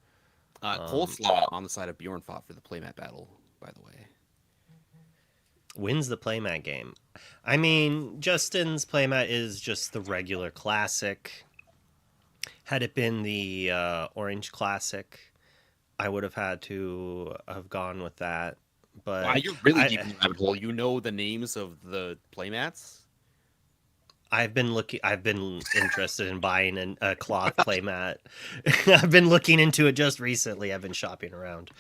Speaker 1: Coleslaw on the side of Bjorn fought for the playmat battle, by the way.
Speaker 3: Wins the playmat game. I mean, Justin's playmat is just the regular classic. Had it been the Orange Classic, I would have had to have gone with that. But
Speaker 1: wow, you're really deep in the rabbit hole. You know the names of the playmats?
Speaker 3: I've been interested in buying a cloth playmat. I've been looking into it just recently. I've been shopping around.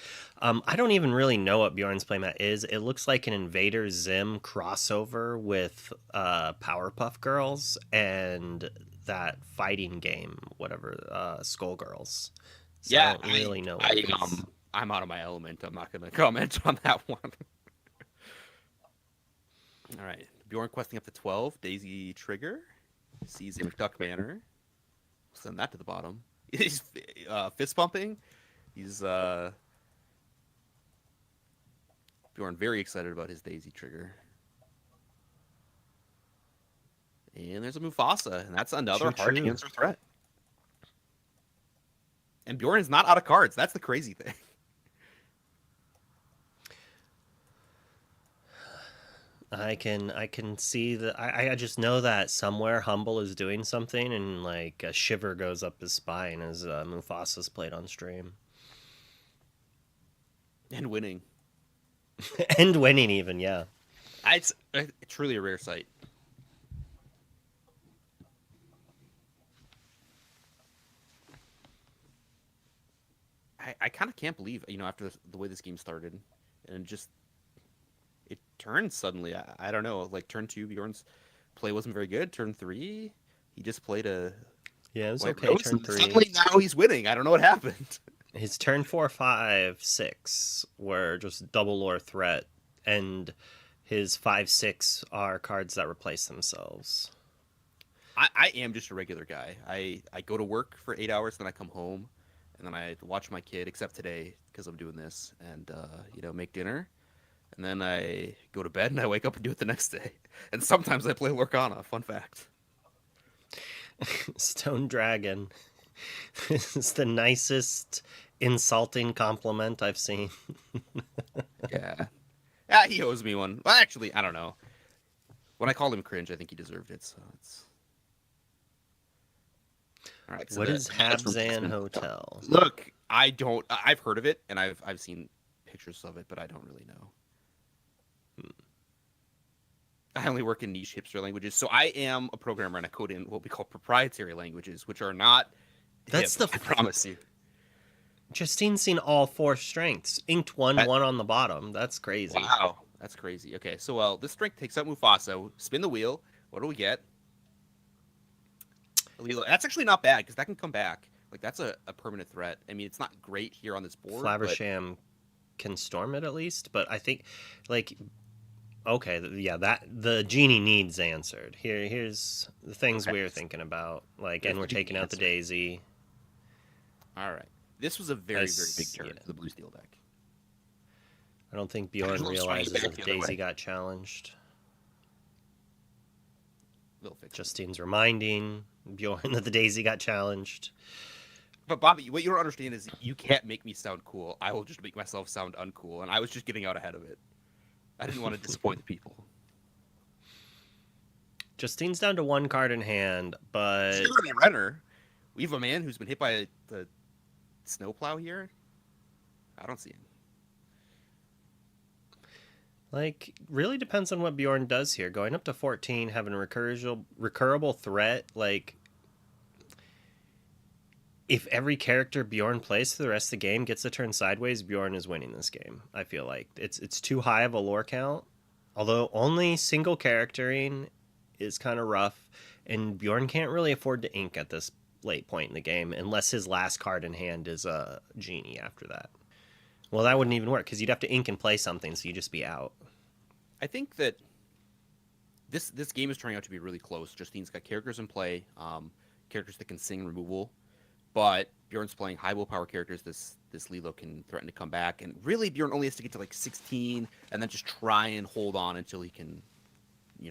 Speaker 3: I don't even really know what Bjorn's playmat is. It looks like an Invader Zim crossover with Powerpuff Girls and that fighting game, whatever, Skullgirls. So
Speaker 1: Yeah,
Speaker 3: I don't really know what it is.
Speaker 1: I'm out of my element. I'm not going to comment on that one. All right. Bjorn questing up to 12. Daisy Trigger. Sees in Duck Manor. Send that to the bottom. He's fist pumping. He's Bjorn very excited about his Daisy Trigger. And there's a Mufasa, and that's another hard to answer threat. And Bjorn is not out of cards. That's the crazy thing.
Speaker 3: I can see that. I just know that somewhere Humble is doing something, and like a shiver goes up his spine as Mufasa's played on stream.
Speaker 1: And winning.
Speaker 3: And winning even, yeah.
Speaker 1: It's truly a rare sight. I kind of can't believe, after the way this game started, and just it turned suddenly. I don't know, like turn 2, Bjorn's play wasn't very good. Turn 3, he just played a
Speaker 3: it was
Speaker 1: White
Speaker 3: okay.
Speaker 1: Rose,
Speaker 3: Turn 3.
Speaker 1: Suddenly now he's winning. I don't know what happened.
Speaker 3: His turn 4, 5, 6 were just double lore threat, and his 5, 6 are cards that replace themselves.
Speaker 1: I am just a regular guy. I go to work for 8 hours, then I come home, and then I watch my kid, except today because I'm doing this, and make dinner, and then I go to bed and I wake up and do it the next day. And sometimes I play Lorcana. Fun fact.
Speaker 3: Stone Dragon. This is the nicest insulting compliment I've seen.
Speaker 1: Yeah. He owes me one. Well, actually, I don't know. When I called him cringe, I think he deserved it. So it's all right. So
Speaker 3: what is Habzan Hotel?
Speaker 1: Look, I don't. I've heard of it, and I've seen pictures of it, but I don't really know. I only work in niche hipster languages, so I am a programmer and I code in what we call proprietary languages, which are not.
Speaker 3: That's
Speaker 1: hip, I promise you.
Speaker 3: Justine's seen all 4 strengths. Inked one on the bottom. That's crazy.
Speaker 1: Wow, that's crazy. Okay, so this strength takes out Mufasa. Spin the wheel. What do we get? That's actually not bad because that can come back. Like that's a permanent threat. I mean, it's not great here on this board.
Speaker 3: Flaversham can storm it at least, but I think like. Okay, yeah, that the genie needs answered. Here's the things we're thinking about, like, and we're taking out the Daisy.
Speaker 1: All right, this was a very big turn for the blue steel deck.
Speaker 3: I don't think Bjorn realizes that the Daisy got challenged. Justine's reminding Bjorn that the Daisy got challenged.
Speaker 1: But Bobby, what you don't understand is you can't make me sound cool. I will just make myself sound uncool, and I was just getting out ahead of it. I didn't want to disappoint people.
Speaker 3: Justine's down to 1 card in hand, but...
Speaker 1: Renner. We have a man who's been hit by the snowplow here. I don't see him.
Speaker 3: Like, really depends on what Bjorn does here. Going up to 14, having a recurable threat, like... If every character Bjorn plays for the rest of the game gets a turn sideways, Bjorn is winning this game. I feel like it's too high of a lore count. Although only single charactering is kind of rough, and Bjorn can't really afford to ink at this late point in the game unless his last card in hand is a genie after that. Well, that wouldn't even work because you'd have to ink and play something, so you'd just be out.
Speaker 1: I think that this game is turning out to be really close. Justine's got characters in play, characters that can sing removal. But Bjorn's playing high willpower characters. This Lilo can threaten to come back, and really Bjorn only has to get to like 16, and then just try and hold on until he can,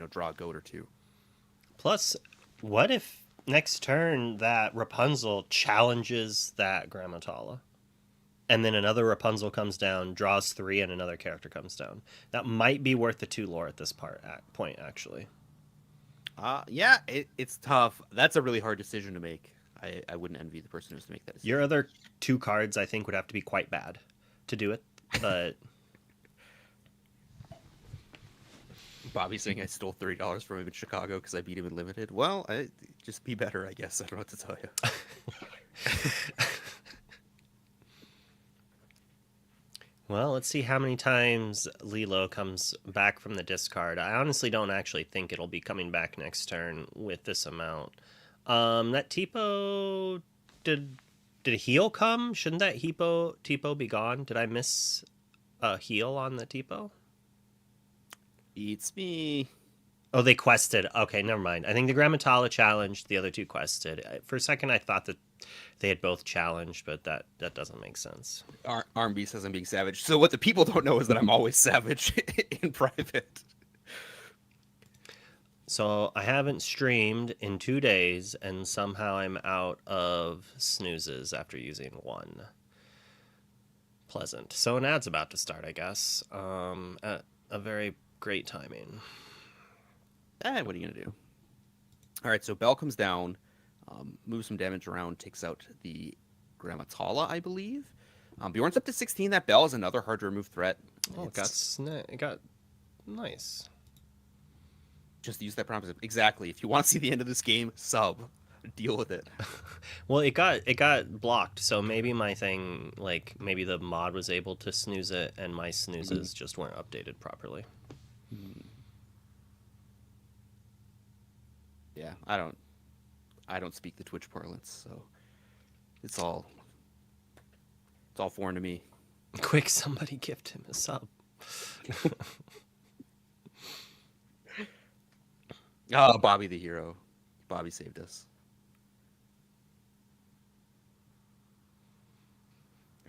Speaker 1: draw a goat or two.
Speaker 3: Plus, what if next turn that Rapunzel challenges that Grammatala, and then another Rapunzel comes down, draws 3, and another character comes down? That might be worth the 2 lore at this point, actually.
Speaker 1: Yeah, it's tough. That's a really hard decision to make. I wouldn't envy the person who's to make that decision.
Speaker 3: Your other 2 cards, I think, would have to be quite bad to do it, but
Speaker 1: Bobby saying I stole $30 from him in Chicago because I beat him in limited. Well, just be better, I guess. I don't know what to tell you.
Speaker 3: Well, let's see how many times Lilo comes back from the discard. I honestly don't actually think it'll be coming back next turn with this amount. That Tipo, did a heal come? Shouldn't that Tipo be gone? Did I miss a heal on the Tipo?
Speaker 1: It's me.
Speaker 3: Oh, they quested. Okay, never mind. I think the Grammatala challenged, the other two quested. For a second, I thought that they had both challenged, but that doesn't make sense.
Speaker 1: RMB says I'm being savage. So what the people don't know is that I'm always savage in private.
Speaker 3: So I haven't streamed in 2 days, and somehow I'm out of snoozes after using one. Pleasant. So an ad's about to start, I guess. At a very great timing.
Speaker 1: What are you gonna do? All right, so Bell comes down, moves some damage around, takes out the Grammatala, I believe. Bjorn's up to 16. That Bell is another hard to remove threat.
Speaker 3: Oh, it got nice.
Speaker 1: Just use that prompt. Exactly. If you want to see the end of this game, sub. Deal with it.
Speaker 3: Well, it got blocked, so maybe my thing, like maybe the mod was able to snooze it, and my snoozes just weren't updated properly.
Speaker 1: Yeah, I don't speak the Twitch parlance, so it's all foreign to me.
Speaker 3: Quick, somebody gift him a sub.
Speaker 1: Oh, Bobby the hero. Bobby saved us.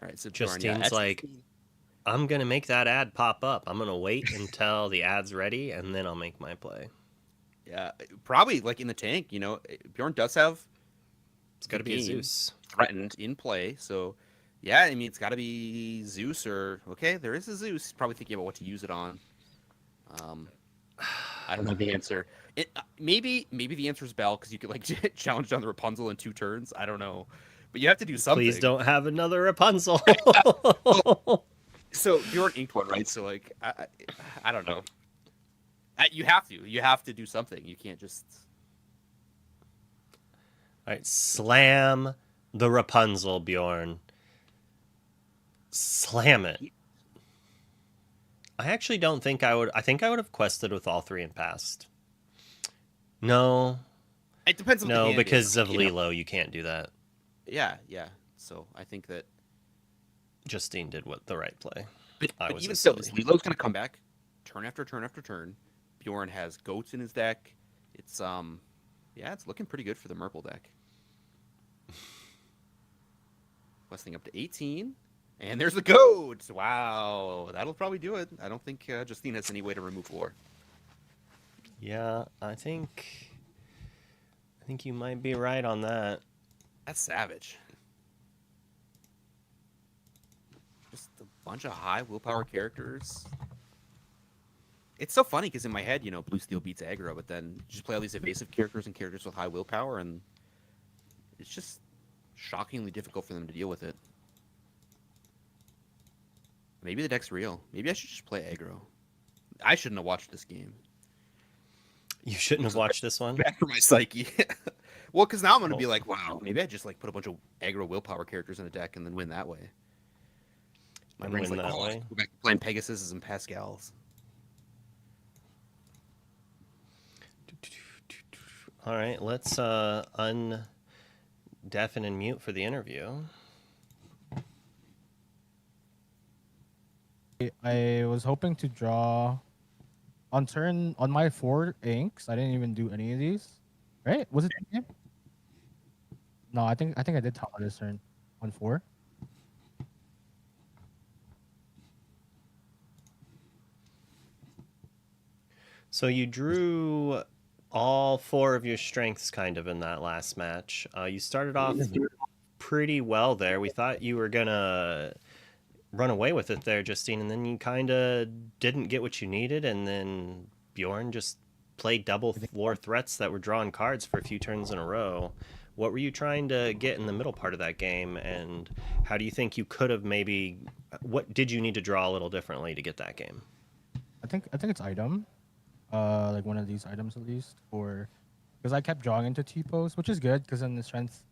Speaker 1: All right, so
Speaker 3: Justine's like, I'm going to make that ad pop up. I'm going to wait until the ad's ready, and then I'll make my play.
Speaker 1: Yeah, probably like in the tank, Bjorn does have...
Speaker 3: It's got to be a Zeus.
Speaker 1: Threatened in play, so... Yeah, I mean, it's got to be Zeus or... Okay, there is a Zeus. He's probably thinking about what to use it on. I don't know the answer. Maybe the answer is Bell, because you could, like, challenge down the Rapunzel in 2 turns. I don't know. But you have to do something.
Speaker 3: Please don't have another Rapunzel.
Speaker 1: So, Bjorn inked one, right? So, like, I don't know. You have to do something. You can't just...
Speaker 3: All right, slam the Rapunzel, Bjorn. Slam it. I actually don't think I would... I think I would have quested with all 3 and passed. No.
Speaker 1: It depends on the hand
Speaker 3: because
Speaker 1: is,
Speaker 3: of Lilo, you can't do that.
Speaker 1: Yeah. So, I think that...
Speaker 3: Justine did the right play.
Speaker 1: But even so, Lilo's going to come back turn after turn after turn. Bjorn has goats in his deck. It's it's looking pretty good for the Merple deck. Questing up to 18. And there's the goats! Wow. That'll probably do it. I don't think Justine has any way to remove lore.
Speaker 3: Yeah, I think you might be right on that.
Speaker 1: That's savage. Just a bunch of high willpower characters. It's so funny because in my head, Blue Steel beats aggro, but then you just play all these evasive characters and characters with high willpower, and it's just shockingly difficult for them to deal with it. Maybe the deck's real. Maybe I should just play aggro. I shouldn't have watched this game.
Speaker 3: You shouldn't have watched this one?
Speaker 1: Bad for my psyche. Well, because now I'm going to be like, wow, maybe I just like put a bunch of aggro willpower characters in a deck and then win that way. My brain's like, go back to playing Pegasuses and Pascals.
Speaker 3: All right, let's undeafen and mute for the interview.
Speaker 4: I was hoping to draw on my 4 inks. I didn't even do any of these. Right? Was it the game? No, I think I did top of this turn on 4.
Speaker 3: So you drew all 4 of your strengths kind of in that last match. You started off pretty well there. We thought you were gonna run away with it there, Justine, and then you kind of didn't get what you needed, and then Bjorn just played double floor threats that were drawing cards for a few turns in a row. What were you trying to get in the middle part of that game, and how do you think you could have what did you need to draw a little differently to get that game?
Speaker 4: I think it's item. like one of these items at least, or because I kept drawing into T-pose, which is good because then the strength.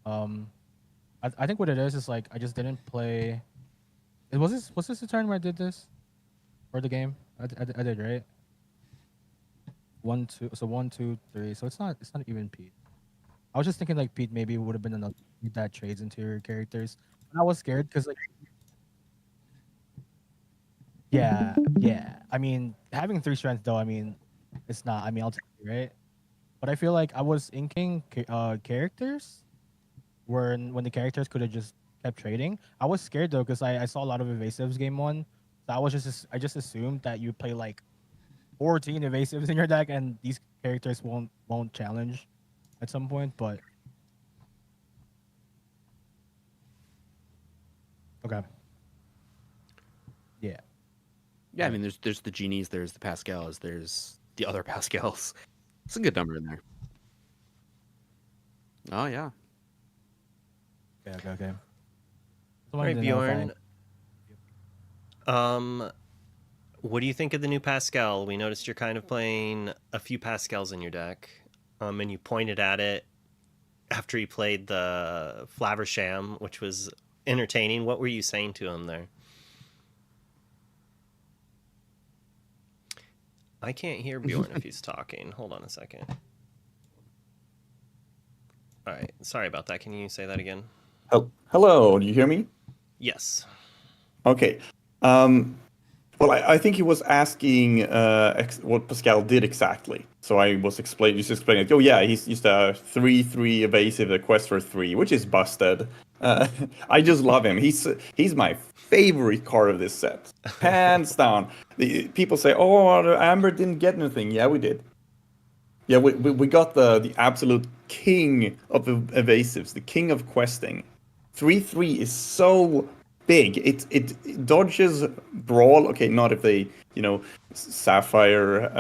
Speaker 4: I think what it is like I just didn't play. Was this the turn where I did this for the game? I did right. 1 2, so 1 2 3. So it's not even Pete. I was just thinking like Pete maybe would have been another Pete that trades into your characters. And I was scared because like yeah. I mean having 3 strength though. I mean it's not. I mean I'll take it, right. But I feel like I was inking characters when the characters could have just kept trading. I was scared though because I saw a lot of evasives game 1. So I just assumed that you play like 14 evasives in your deck and these characters won't challenge at some point. But okay, yeah.
Speaker 1: Yeah, I
Speaker 4: Right.
Speaker 1: mean, there's the genies, there's the Pascals, there's the other Pascals. It's a good number in there. Oh yeah.
Speaker 4: Okay.
Speaker 3: All right, Bjorn. What do you think of the new Pascal? We noticed you're kind of playing a few Pascals in your deck, and you pointed at it after you played the Flaversham, which was entertaining. What were you saying to him there? I can't hear Bjorn if he's talking. Hold on a second. All right, sorry about that. Can you say that again?
Speaker 5: Hello, do you hear me?
Speaker 3: Yes.
Speaker 5: Okay. Well, I think he was asking what Pascal did exactly. So I was just explaining. Oh yeah, he's used a 3/3 evasive, a quest for 3, which is busted. I just love him. He's my favorite card of this set, hands down. People say, "Oh, the Amber didn't get anything." Yeah, we did. Yeah, we got the absolute king of evasives, the king of questing. 3/3 is so big. It dodges brawl. Okay, not if they sapphire,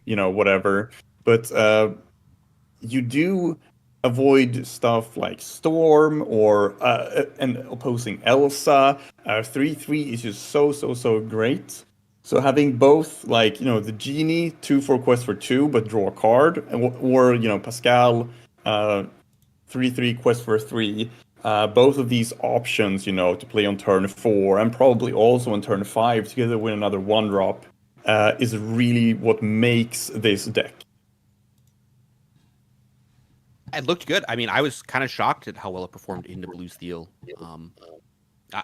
Speaker 5: whatever. But you do avoid stuff like Storm or an opposing Elsa. 3/3 is just so great. So having both, like, the genie 2 for quest for 2, but draw a card, or Pascal 3/3 quest for 3. Both of these options, to play on turn 4 and probably also on turn 5 together with another 1-drop, is really what makes this deck.
Speaker 1: It looked good. I mean, I was kind of shocked at how well it performed into blue steel.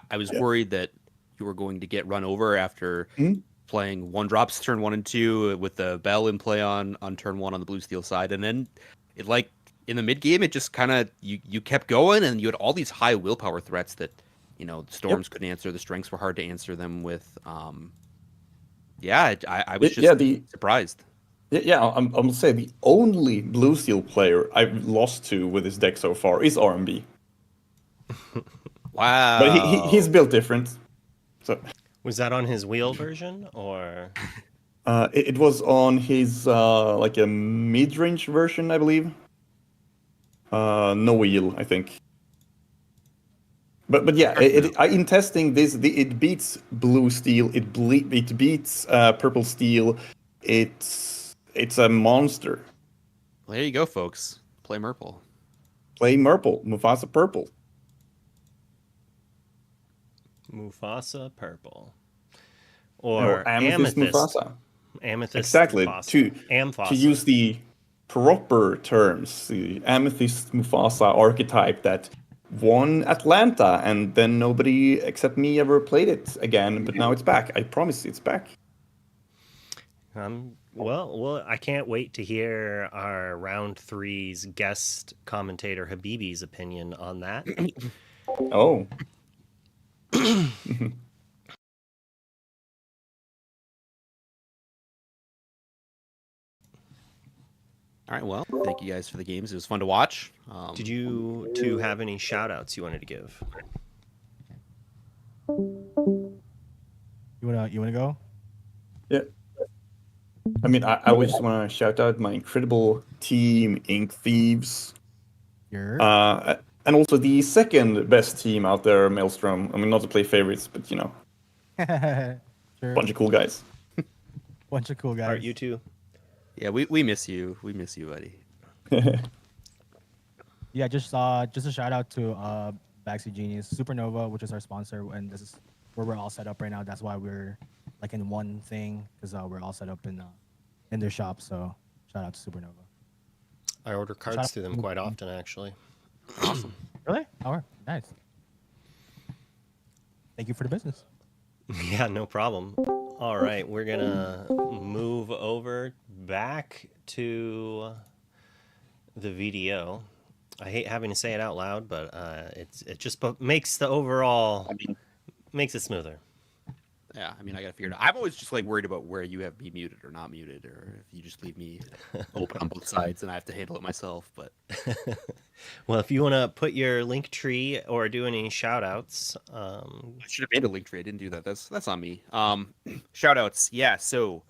Speaker 1: I was worried that you were going to get run over after playing 1-drops turn 1 and 2 with the bell in play on turn 1 on the blue steel side, and then it, like, in the mid game, it just kind of you kept going, and you had all these high willpower threats that the storms couldn't answer. The strengths were hard to answer them with. I was just surprised.
Speaker 5: Yeah, I'm gonna say the only blue steel player I've lost to with this deck so far is RMB.
Speaker 1: Wow.
Speaker 5: But he's built different. So
Speaker 3: Was that on his wheel version or?
Speaker 5: it was on his like a mid-range version, I believe. No wheel, I think. But yeah, in testing this, it beats blue steel. It beats purple steel. It's a monster.
Speaker 1: Well, there you go, folks. Play Merple.
Speaker 5: Play Merple, Mufasa purple.
Speaker 3: Mufasa purple. Or
Speaker 5: Amethyst Mufasa.
Speaker 3: Amethyst
Speaker 5: Exactly.
Speaker 3: Mufasa.
Speaker 5: To use the proper terms, the Amethyst Mufasa archetype that won Atlanta, and then nobody except me ever played it again. But now it's back. I promise it's back.
Speaker 3: Well, I can't wait to hear our round 3's guest commentator Habibi's opinion on that.
Speaker 5: Oh.
Speaker 1: All right, well, thank you guys for the games. It was fun to watch.
Speaker 3: Did you two have any shout outs you wanted to give?
Speaker 4: You wanna go?
Speaker 5: Yeah. I mean, I would just want to shout out my incredible team, Ink Thieves.
Speaker 4: Yeah.
Speaker 5: And also the second best team out there, Maelstrom. I mean, not to play favorites, but
Speaker 4: Sure.
Speaker 5: bunch of cool guys.
Speaker 4: Bunch of cool guys.
Speaker 3: Art, you too.
Speaker 1: Yeah, we miss you. We miss you, buddy.
Speaker 4: Yeah, just a shout out to BackSeat Genius Supernova, which is our sponsor, and this is where we're all set up right now. That's why we're like in one thing, because we're all set up in their shop. So shout out to Supernova.
Speaker 3: I order
Speaker 4: Shout out
Speaker 3: cards through them
Speaker 4: to-
Speaker 3: quite often, actually.
Speaker 1: Awesome.
Speaker 4: Really? Oh, nice. Thank you for the business.
Speaker 3: Yeah, no problem. All right, we're gonna move over back to the VDO. I hate having to say it out loud, but it just makes the overall makes it smoother.
Speaker 1: Yeah, I mean, I gotta figure it out. I'm always just like worried about where you have me muted or not muted, or if you just leave me open on both sides and I have to handle it myself. But
Speaker 3: Well, if you want to put your link tree or do any shout outs,
Speaker 1: I should have made a link tree. I didn't do that. That's on me. Shout outs. Yeah. So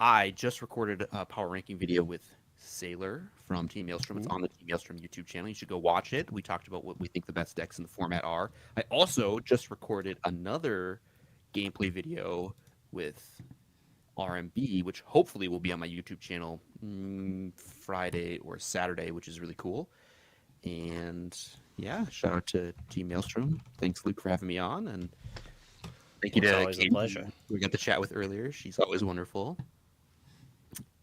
Speaker 1: I just recorded a power ranking video with Sailor from Team Maelstrom. It's on the Team Maelstrom YouTube channel. You should go watch it. We talked about what we think the best decks in the format are. I also just recorded another gameplay video with RMB, which hopefully will be on my YouTube channel Friday or Saturday, which is really cool. And yeah, shout out to Team Maelstrom. Thanks, Luke, for having me on, and thank you
Speaker 3: It's
Speaker 1: to
Speaker 3: always a
Speaker 1: Katie,
Speaker 3: pleasure.
Speaker 1: we got to chat with earlier. She's always wonderful.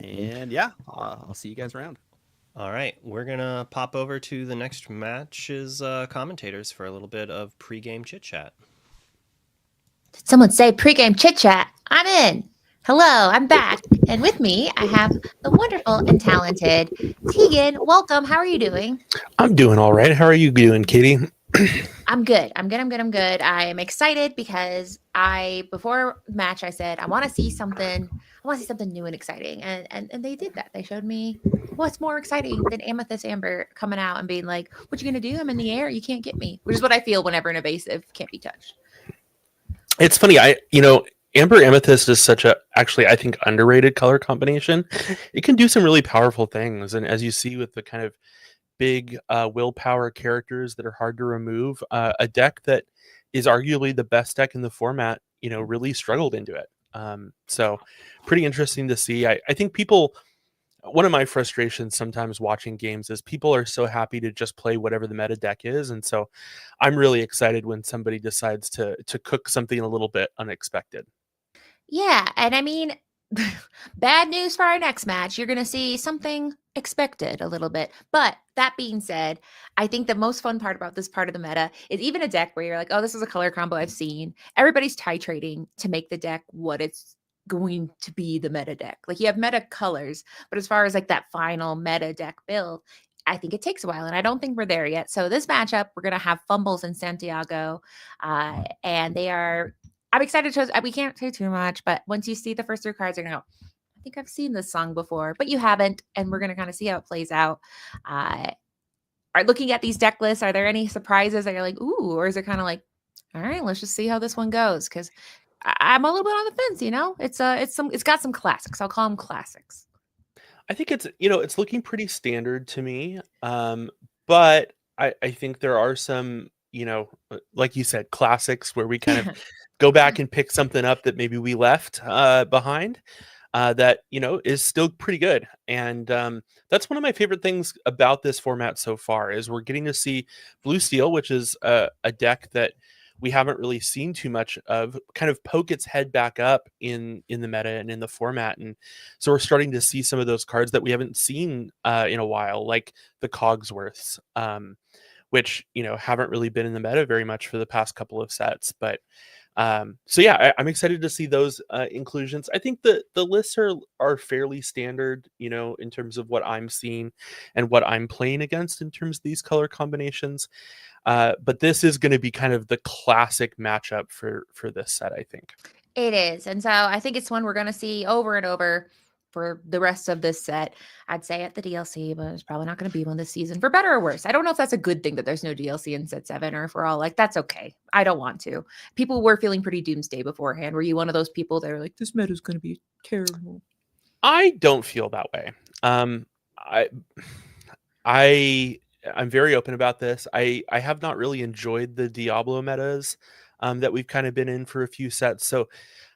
Speaker 1: And yeah, I'll see you guys around.
Speaker 3: All right, we're gonna pop over to the next match's commentators for a little bit of pregame chit chat.
Speaker 2: Did someone say pregame chit chat? I'm in. Hello, I'm back. And with me, I have the wonderful and talented Tegan. Welcome. How are you doing?
Speaker 6: I'm doing all right. How are you doing, Katie?
Speaker 2: I'm good. I'm good. I am excited because before match I said I want to see something. I want to see something new and exciting, and they did that. They showed me what's more exciting than Amethyst Amber coming out and being like, "What you gonna do? I'm in the air. You can't get me." Which is what I feel whenever an evasive can't be touched.
Speaker 6: It's funny. Amber Amethyst is such a, actually, I think, underrated color combination. It can do some really powerful things. And as you see with the kind of big willpower characters that are hard to remove, a deck that is arguably the best deck in the format, really struggled into it. So pretty interesting to see. I think one of my frustrations sometimes watching games is people are so happy to just play whatever the meta deck is. And so I'm really excited when somebody decides to cook something a little bit unexpected.
Speaker 2: Yeah, and I mean, bad news for our next match. You're going to see something expected a little bit. But that being said, I think the most fun part about this part of the meta is even a deck where you're like, oh, this is a color combo I've seen. Everybody's titrating to make the deck what it's going to be the meta deck. Like you have meta colors, but as far as like that final meta deck build, I think it takes a while, and I don't think we're there yet. So this matchup, we're going to have Fumbles in Santiago, and they are... I'm excited to... We can't say too much, but once you see the first 3 cards, you're going to go, I think I've seen this song before, but you haven't, and we're going to kind of see how it plays out. Are looking at these deck lists, are there any surprises that you're like, ooh, or is it kind of like, all right, let's just see how this one goes? Because I'm a little bit on the fence, it's got some classics. I'll call them classics.
Speaker 6: I think it's looking pretty standard to me. But I think there are some, like you said, classics where we kind of go back and pick something up that maybe we left behind that, is still pretty good. And that's one of my favorite things about this format so far is we're getting to see Blue Steel, which is a deck that we haven't really seen too much of, kind of poke its head back up in the meta and in the format. And so we're starting to see some of those cards that we haven't seen in a while, like the Cogsworths, which, haven't really been in the meta very much for the past couple of sets. But so yeah, I'm excited to see those inclusions. I think the lists are fairly standard, in terms of what I'm seeing and what I'm playing against in terms of these color combinations. But this is going to be kind of the classic matchup for this set, I think.
Speaker 2: It is. And so I think it's one we're going to see over and over for the rest of this set. I'd say at the DLC, but it's probably not going to be one this season, for better or worse. I don't know if that's a good thing that there's no DLC in set 7, or if we're all like, that's okay. I don't want to. People were feeling pretty doomsday beforehand. Were you one of those people that are like, this meta is going to be terrible?
Speaker 6: I don't feel that way. I'm very open about this. I have not really enjoyed the Diablo metas that we've kind of been in for a few sets. So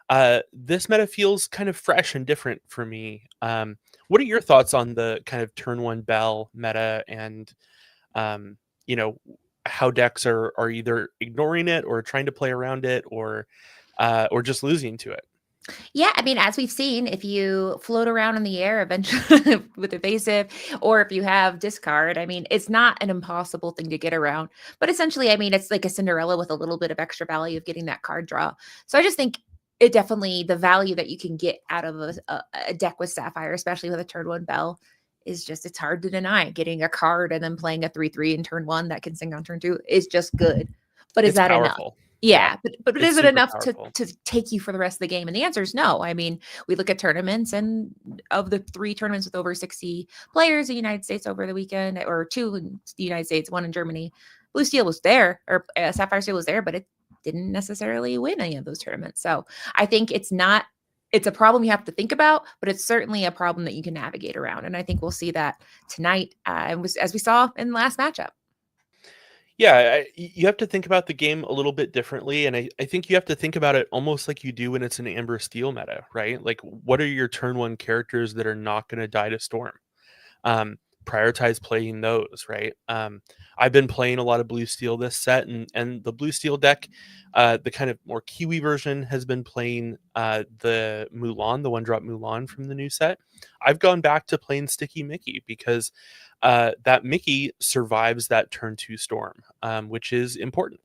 Speaker 6: this meta feels kind of fresh and different for me. What are your thoughts on the kind of turn one bell meta, and you know, how decks are either ignoring it or trying to play around it, or just losing to it?
Speaker 2: Yeah, I mean, as we've seen, if you float around in the air eventually with evasive, or if you have discard, I mean, it's not an impossible thing to get around. But essentially, I mean, it's like a Cinderella with a little bit of extra value of getting that card draw. So I just think it definitely, the value that you can get out of a deck with Sapphire, especially with a turn one bell, is just, it's hard to deny. Getting a card and then playing a 3/3 in turn one that can sing on turn two is just good. But is
Speaker 6: It's
Speaker 2: that enough?
Speaker 6: powerful.
Speaker 2: Yeah, but
Speaker 6: It's
Speaker 2: is it
Speaker 6: super
Speaker 2: enough
Speaker 6: powerful.
Speaker 2: to take you for the rest of the game? And the answer is no. I mean, we look at tournaments, and of the 3 tournaments with over 60 players in the United States over the weekend, or 2 in the United States, 1 in Germany, Blue Steel was there, or Sapphire Steel was there, but it didn't necessarily win any of those tournaments. So I think it's a problem you have to think about, but it's certainly a problem that you can navigate around. And I think we'll see that tonight, as we saw in the last matchup.
Speaker 6: Yeah, you have to think about the game a little bit differently, and I think you have to think about it almost like you do when it's an Amber Steel meta, right? Like, what are your turn one characters that are not going to die to Storm? Prioritize playing those, right? I've been playing a lot of Blue Steel this set, and the Blue Steel deck, the kind of more Kiwi version, has been playing the Mulan, the 1-drop Mulan from the new set. I've gone back to playing Sticky Mickey because that Mickey survives that turn 2 Storm, which is important.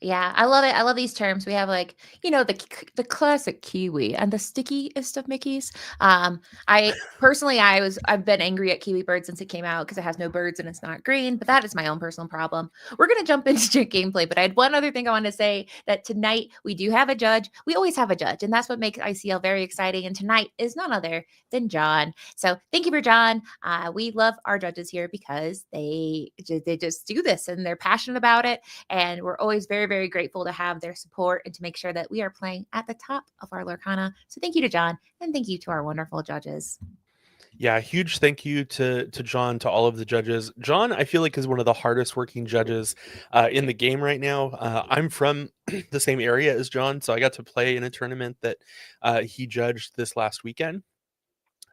Speaker 2: Yeah, I love it. I love these terms. We have, like, the classic Kiwi and the stickiest of Mickeys. I personally, I've been angry at Kiwi Bird since it came out because it has no birds and it's not green, but that is my own personal problem. We're gonna jump into gameplay, but I had one other thing I wanted to say, that tonight we do have a judge. We always have a judge, and that's what makes ICL very exciting. And tonight is none other than John. So thank you for John. We love our judges here because they just do this and they're passionate about it. And we're always very, very grateful to have their support and to make sure that we are playing at the top of our Lorcana. So thank you to John, and thank you to our wonderful judges.
Speaker 6: Yeah, huge thank you to John, to all of the judges. John, I feel like, is one of the hardest working judges in the game right now. I'm from the same area as John, so I got to play in a tournament that he judged this last weekend.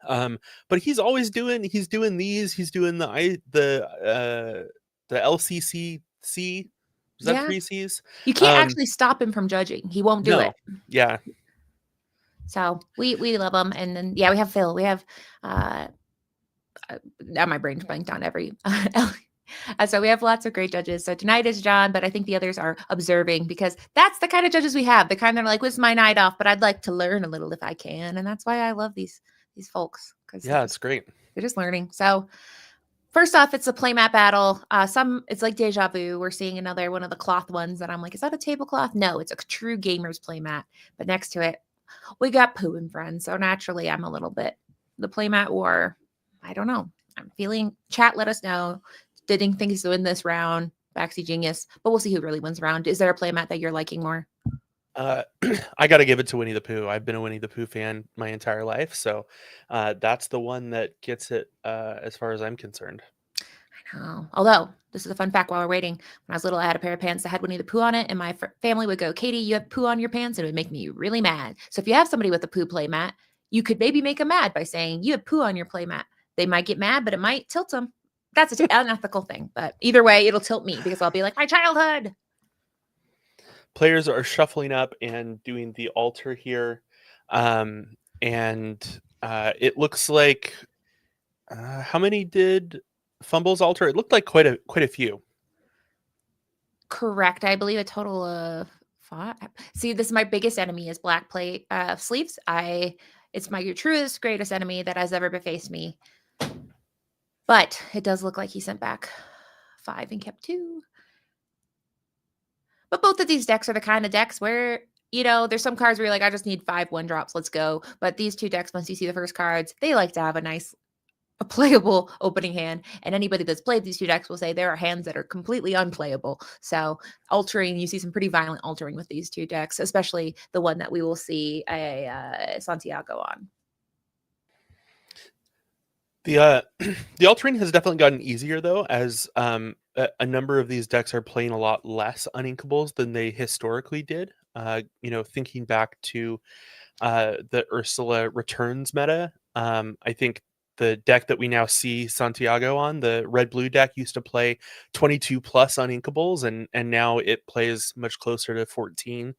Speaker 6: But he's always doing these. He's doing the LCCC. Is that
Speaker 2: Yeah.
Speaker 6: 3 C's?
Speaker 2: You can't actually stop him from judging. He won't do it.
Speaker 6: Yeah.
Speaker 2: So we love him. And then, yeah, we have Phil. We have now my brain's blanked on every so we have lots of great judges. So tonight is John, but I think the others are observing, because that's the kind of judges we have. The kind that are like, "What's my night off? But I'd like to learn a little if I can." And that's why I love these folks, because
Speaker 6: Yeah, it's great.
Speaker 2: they're just learning. So first off, it's a playmat battle. It's like deja vu. We're seeing another one of the cloth ones that I'm like, is that a tablecloth? No, it's a true gamer's playmat. But next to it, we got Pooh and Friends. So naturally, I'm a little bit, the playmat war, I don't know. I'm feeling, chat, let us know. Didn't think he's win this round. BackSeat genius. But we'll see who really wins the round. Is there a playmat that you're liking more?
Speaker 6: I got to give it to Winnie the Pooh. I've been a Winnie the Pooh fan my entire life, so that's the one that gets it as far as I'm concerned.
Speaker 2: I know. Although, this is a fun fact while we're waiting. When I was little, I had a pair of pants that had Winnie the Pooh on it, and my family would go, "Katie, you have Pooh on your pants," and it would make me really mad. So if you have somebody with a Pooh playmat, you could maybe make them mad by saying, "You have Pooh on your playmat." They might get mad, but it might tilt them. That's an unethical thing. But either way, it'll tilt me, because I'll be like, my childhood.
Speaker 6: Players are shuffling up and doing the altar here. And it looks like, how many did Fumbles altar? It looked like quite a few.
Speaker 2: Correct. I believe a total of 5. See, this is my biggest enemy, is black plate sleeves. It's my truest, greatest enemy that has ever faced me. But it does look like he sent back 5 and kept 2. But both of these decks are the kind of decks where, there's some cards where you're like, I just need 5 1-drops, let's go. But these 2 decks, once you see the first cards, they like to have a playable opening hand. And anybody that's played these 2 decks will say there are hands that are completely unplayable. So altering, you see some pretty violent altering with these 2 decks, especially the one that we will see a Santiago on.
Speaker 6: The altering has definitely gotten easier, though, as a number of these decks are playing a lot less uninkables than they historically did. thinking back to the Ursula Returns meta, I think the deck that we now see Santiago on, the red-blue deck, used to play 22 plus on Inkables, and now it plays much closer to 14.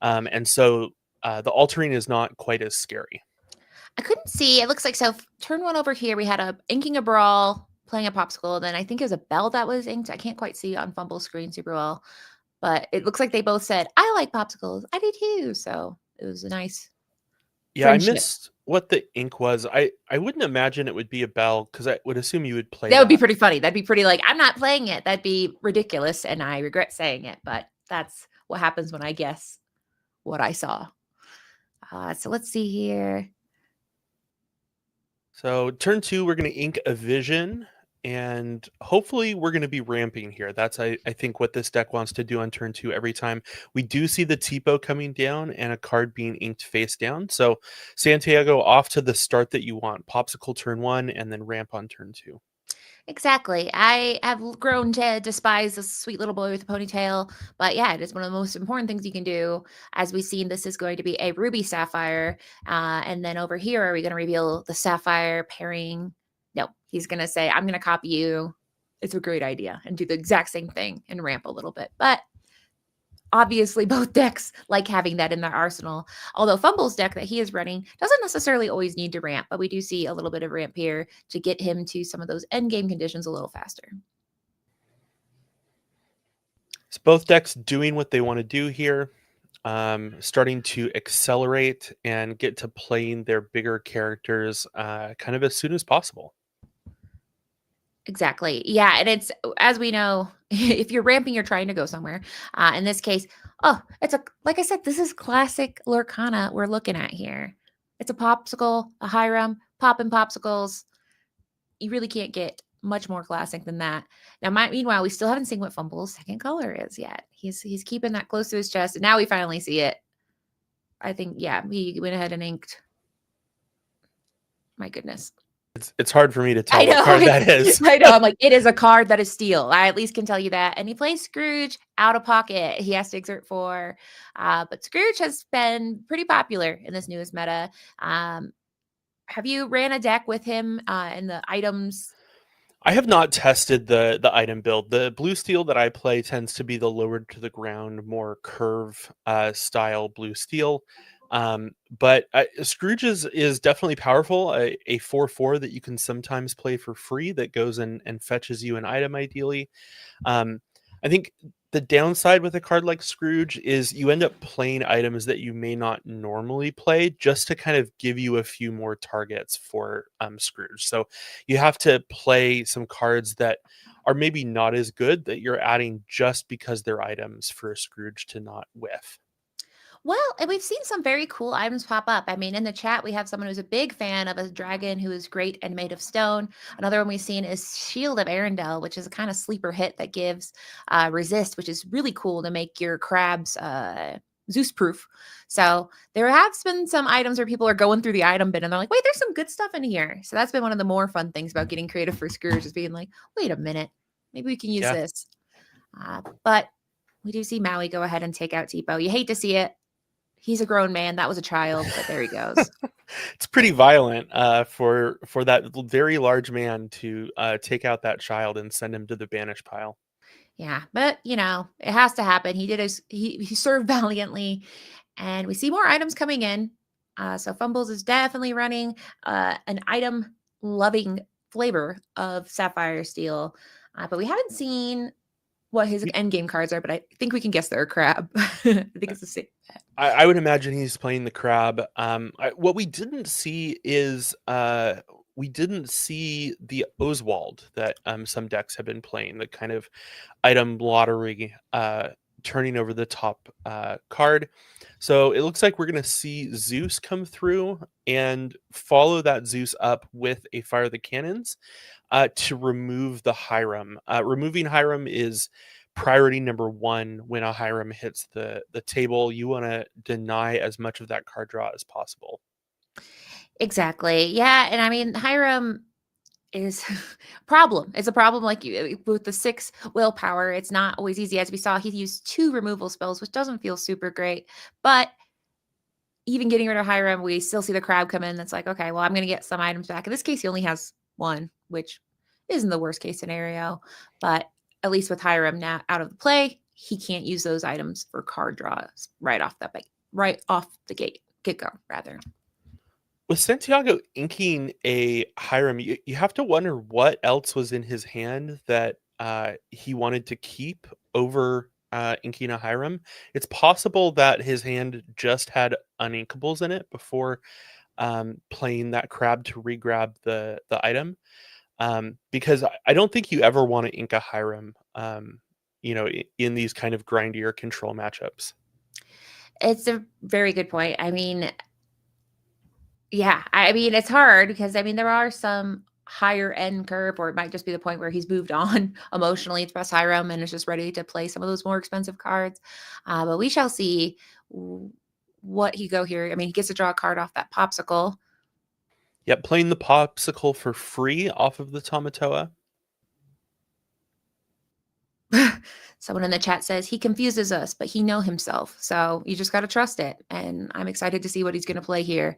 Speaker 6: And so the altering is not quite as scary.
Speaker 2: I couldn't see. It looks like so. Turn one over here. We had a inking a brawl, playing a popsicle. Then I think it was a bell that was inked. I can't quite see on Fumble's screen super well, but it looks like they both said, "I like popsicles. I do too." So it was a nice
Speaker 6: Yeah,
Speaker 2: friendship.
Speaker 6: I missed what the ink was. I wouldn't imagine it would be a bell, because I would assume you would play
Speaker 2: That would be pretty funny. That'd be pretty like, I'm not playing it. That'd be ridiculous, and I regret saying it, but that's what happens when I guess what I saw. So let's see here.
Speaker 6: So turn 2, we're going to ink a vision, and hopefully we're going to be ramping here. That's I think what this deck wants to do on turn 2 every time. We do see the Tipo coming down and a card being inked face down. So Santiago, off to the start that you want. Popsicle turn 1 and then ramp on turn 2.
Speaker 2: Exactly. I have grown to despise this sweet little boy with a ponytail, but yeah, it is one of the most important things you can do. As we've seen, this is going to be a ruby sapphire, and then over here, are we going to reveal the sapphire pairing? No, he's going to say, "I'm going to copy you. It's a great idea," and do the exact same thing and ramp a little bit. But obviously, both decks like having that in their arsenal. Although Fumble's deck that he is running doesn't necessarily always need to ramp, but we do see a little bit of ramp here to get him to some of those end game conditions a little faster.
Speaker 6: So both decks doing what they want to do here, starting to accelerate and get to playing their bigger characters kind of as soon as possible.
Speaker 2: Exactly. Yeah. And it's, as we know, if you're ramping, you're trying to go somewhere. In this case, like I said, this is classic Lorcana we're looking at here. It's a popsicle, a Hiram, popping popsicles. You really can't get much more classic than that. Now, meanwhile, we still haven't seen what Fumble's second color is yet. He's keeping that close to his chest, and now we finally see it. I think, yeah, he went ahead and inked. My goodness.
Speaker 6: It's hard for me to tell
Speaker 2: I know,
Speaker 6: what card that is.
Speaker 2: I know. I'm like, it is a card that is steel. I at least can tell you that. And he plays Scrooge out of pocket. He has to exert 4. But Scrooge has been pretty popular in this newest meta. Have you ran a deck with him in the items?
Speaker 6: I have not tested the item build. The blue steel that I play tends to be the lowered to the ground, more curve style blue steel. But Scrooge is definitely powerful. A 4/4 that you can sometimes play for free that goes and fetches you an item ideally. I think the downside with a card like Scrooge is you end up playing items that you may not normally play, just to kind of give you a few more targets for Scrooge. So you have to play some cards that are maybe not as good that you're adding just because they're items for a Scrooge to not whiff.
Speaker 2: Well, and we've seen some very cool items pop up. I mean, in the chat, we have someone who's a big fan of a dragon who is great and made of stone. Another one we've seen is Shield of Arendelle, which is a kind of sleeper hit that gives resist, which is really cool to make your crabs Zeus proof. So there have been some items where people are going through the item bin and they're like, wait, there's some good stuff in here. So that's been one of the more fun things about getting creative for Scrooge, is being like, wait a minute, maybe we can use this. But we do see Maui go ahead and take out Tipo. You hate to see it. He's a grown man. That was a child, but there he goes.
Speaker 6: It's pretty violent for that very large man to take out that child and send him to the banish pile.
Speaker 2: Yeah, but it has to happen. He served valiantly, and we see more items coming in. So Fumbles is definitely running an item loving flavor of Sapphire Steel, but we haven't seen what his end game cards are, but I think we can guess they're a crab. I think it's the same.
Speaker 6: I would imagine he's playing the crab. What we didn't see is we didn't see the Oswald that some decks have been playing, the kind of item lottery turning over the top card. So it looks like we're going to see Zeus come through and follow that Zeus up with a Fire the Cannons to remove the Hiram. Removing Hiram is priority number 1 when a Hiram hits the table. You want to deny as much of that card draw as possible.
Speaker 2: Exactly. Yeah. And I mean, Hiram, is problem. It's a problem like with the 6 willpower. It's not always easy. As we saw, he used 2 removal spells, which doesn't feel super great. But even getting rid of Hiram, we still see the crab come in. That's like, okay, well, I'm going to get some items back. In this case, he only has 1, which isn't the worst case scenario. But at least with Hiram now out of the play, he can't use those items for card draws right off the get go rather.
Speaker 6: With Santiago inking a Hiram, you have to wonder what else was in his hand that he wanted to keep over inking a Hiram. It's possible that his hand just had uninkables in it before playing that crab to regrab the item. Because I don't think you ever want to ink a Hiram, in these kind of grindier control matchups.
Speaker 2: It's a very good point. I mean, yeah, I mean, it's hard because I mean, there are some higher end curve, or it might just be the point where he's moved on emotionally to press Hiram and is just ready to play some of those more expensive cards. But we shall see what he go here. I mean, he gets to draw a card off that popsicle.
Speaker 6: Yep, playing the popsicle for free off of the Tamatoa.
Speaker 2: Someone in the chat says he confuses us, but he know himself. So you just got to trust it. And I'm excited to see what he's going to play here.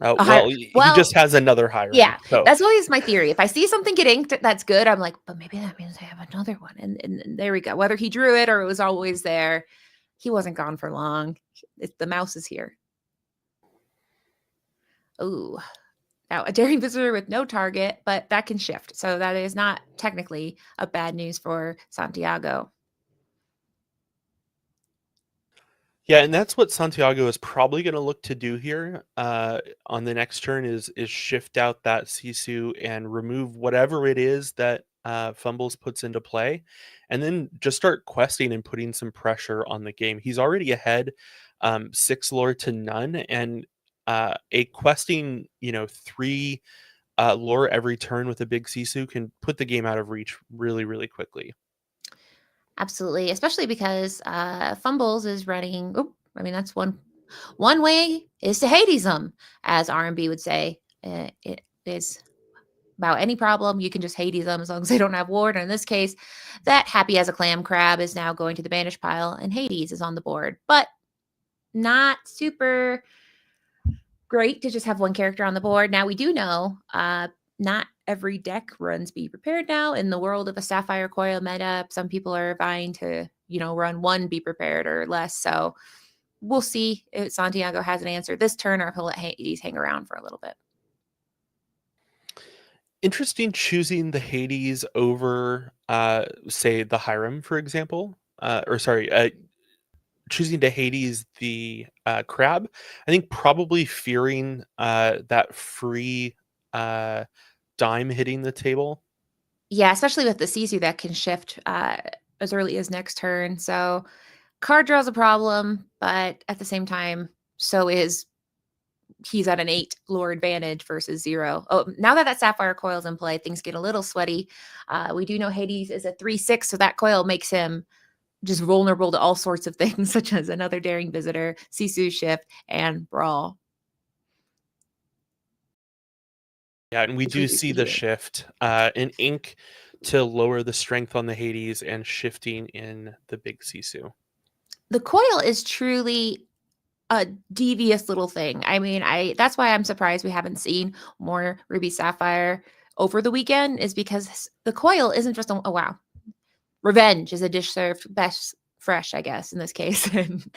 Speaker 6: He just has another Hiram.
Speaker 2: Yeah,
Speaker 6: so.
Speaker 2: that's always my theory. If I see something get inked that's good, I'm like, but maybe that means I have another one. And there we go. Whether he drew it or it was always there, he wasn't gone for long. The mouse is here. Ooh. Now, a daring visitor with no target, but that can shift. So that is not technically a bad news for Santiago.
Speaker 6: Yeah, and that's what Santiago is probably going to look to do here on the next turn is shift out that Sisu and remove whatever it is that Fumbles puts into play, and then just start questing and putting some pressure on the game. He's already ahead 6 lore to none, and a questing 3 lore every turn with a big Sisu can put the game out of reach really, really quickly.
Speaker 2: Absolutely, especially because Fumbles is running. Oh, I mean, that's one way is to Hades them, as R&B would say. It is about any problem you can just Hades them as long as they don't have ward. And in this case, that happy as a clam crab is now going to the banish pile, and Hades is on the board, but not super great to just have one character on the board. Now we do know not every deck runs Be Prepared now. In the world of a Sapphire Coil meta, some people are vying to, run 1 Be Prepared or less. So we'll see if Santiago has an answer this turn or if he'll let Hades hang around for a little bit.
Speaker 6: Interesting choosing the Hades over, say, the Hiram, for example. Choosing to Hades the crab. I think probably fearing that free dime hitting the table.
Speaker 2: Yeah, especially with the Sisu that can shift as early as next turn. So card draw is a problem, but at the same time, so is he's at an 8 lore advantage versus 0. Oh, now that Sapphire Coil's in play, things get a little sweaty. We do know Hades is a 3/6, so that coil makes him just vulnerable to all sorts of things, such as another daring visitor, Sisu shift, and brawl.
Speaker 6: Yeah, and we do see the shift in ink to lower the strength on the Hades and shifting in the big Sisu.
Speaker 2: The coil is truly a devious little thing. I mean, that's why I'm surprised we haven't seen more Ruby Sapphire over the weekend, is because the coil isn't just oh wow. Revenge is a dish served best fresh, I guess, in this case. And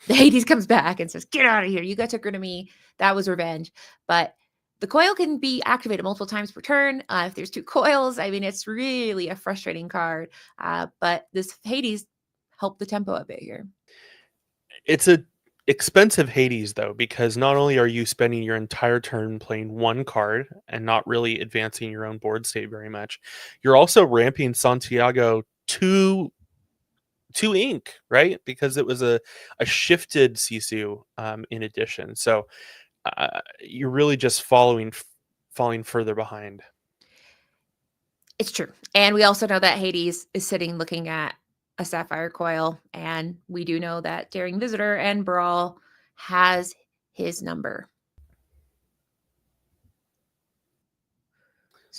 Speaker 2: the Hades comes back and says, "Get out of here. You guys took her to me. That was revenge." But the coil can be activated multiple times per turn. If there's 2 coils, I mean, it's really a frustrating card. But this Hades helped the tempo a bit here.
Speaker 6: It's a expensive Hades, though, because not only are you spending your entire turn playing 1 card and not really advancing your own board state very much, you're also ramping Santiago to ink, right? Because it was a shifted Sisu in addition. So you're really just falling further behind.
Speaker 2: It's true. And we also know that Hades is sitting looking at a Sapphire Coil, and we do know that Daring Visitor and Brawl has his number.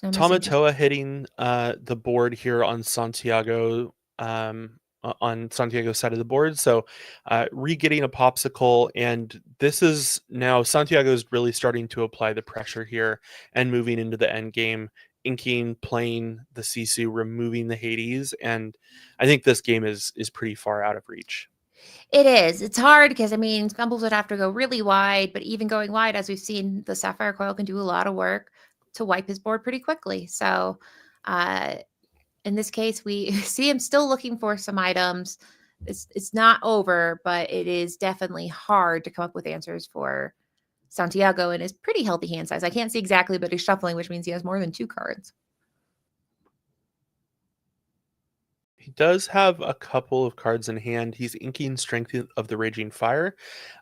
Speaker 2: So no missing just-
Speaker 6: Tamatoa hitting the board here on Santiago, on Santiago's side of the board. So re-getting a popsicle, and this is now Santiago's really starting to apply the pressure here and moving into the end game, inking, playing the Sisu, removing the Hades, and I think this game is pretty far out of reach.
Speaker 2: It is. It's hard because, I mean, Fumbles would have to go really wide, but even going wide, as we've seen, the Sapphire Coil can do a lot of work to wipe his board pretty quickly. So in this case, we see him still looking for some items. It's not over, but it is definitely hard to come up with answers for Santiago in his pretty healthy hand size. I can't see exactly, but he's shuffling, which means he has more than 2 cards.
Speaker 6: He does have a couple of cards in hand. He's inking Strength of the Raging Fire.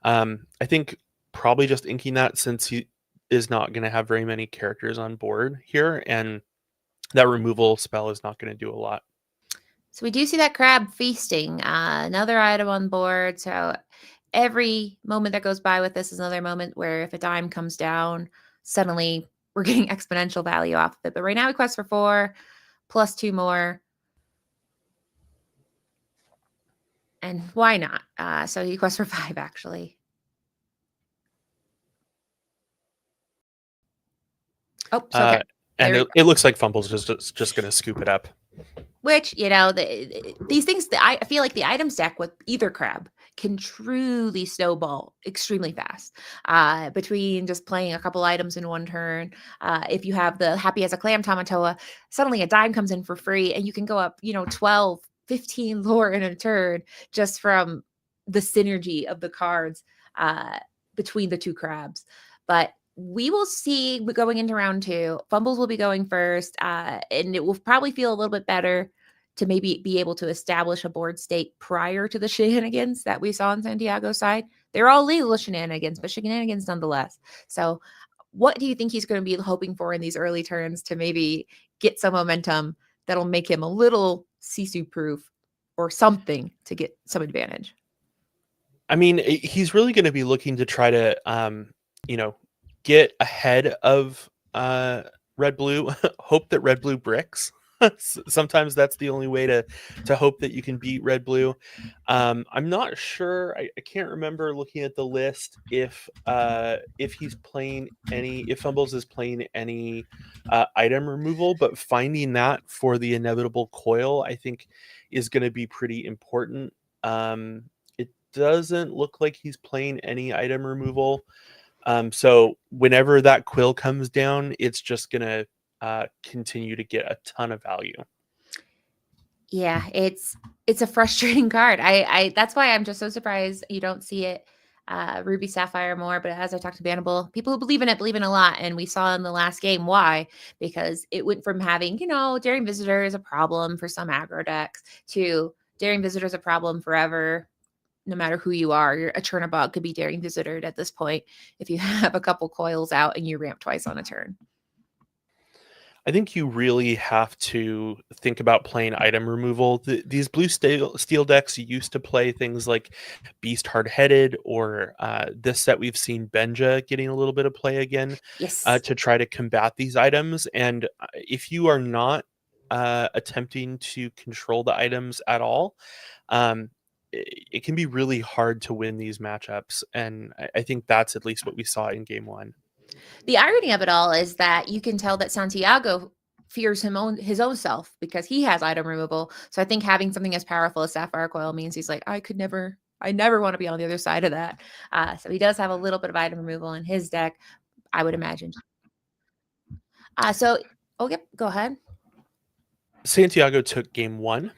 Speaker 6: I think probably just inking that, since he is not going to have very many characters on board here, and that removal spell is not going to do a lot.
Speaker 2: So we do see that crab feasting, another item on board. So every moment that goes by with this is another moment where if a dime comes down, suddenly we're getting exponential value off of it. But right now we quest for 4 plus 2 more. And why not? So he quests for 5, actually. Oh, so okay.
Speaker 6: And
Speaker 2: There-
Speaker 6: it looks like Fumbles is just going to scoop it up.
Speaker 2: Which, you know, these things, I feel like the items deck with either crab can truly snowball extremely fast. Between just playing a couple items in one turn, if you have the Happy as a Clam Tamatoa, suddenly a dime comes in for free and you can go up, 12, 15 lore in a turn just from the synergy of the cards between the 2 crabs. But we will see going into round 2. Fumbles will be going first, and it will probably feel a little bit better to maybe be able to establish a board state prior to the shenanigans that we saw on Santiago's side. They're all legal shenanigans, but shenanigans nonetheless. So what do you think he's going to be hoping for in these early turns to maybe get some momentum that'll make him a little Sisu-proof or something to get some advantage?
Speaker 6: I mean, he's really going to be looking to try to, get ahead of red blue. Hope that red blue bricks. Sometimes that's the only way to hope that you can beat red blue. I'm not sure. I can't remember looking at the list if he's playing any, if Fumbles is playing any item removal, but finding that for the inevitable coil, I think, is going to be pretty important. It doesn't look like he's playing any item removal. So whenever that quill comes down, it's just going to continue to get a ton of value.
Speaker 2: Yeah, it's a frustrating card. I that's why I'm just so surprised you don't see it Ruby Sapphire more. But as I talked to Bannable, people who believe in it a lot. And we saw in the last game why, because it went from having, Daring Visitor is a problem for some aggro decks to Daring Visitor is a problem forever. No matter who you are, a Chernabog could be Daring Visitor at this point if you have a couple coils out and you ramp twice on a turn.
Speaker 6: I think you really have to think about playing item removal. These blue steel decks used to play things like Beast Hard-Headed, or this set we've seen Benja getting a little bit of play again.
Speaker 2: Yes.
Speaker 6: To try to combat these items. And if you are not attempting to control the items at all, it can be really hard to win these matchups. And I think that's at least what we saw in game 1.
Speaker 2: The irony of it all is that you can tell that Santiago fears his own self because he has item removal. So I think having something as powerful as Sapphire Coil means he's like, I never want to be on the other side of that. So he does have a little bit of item removal in his deck, I would imagine. Yep, go ahead.
Speaker 6: Santiago took game 1.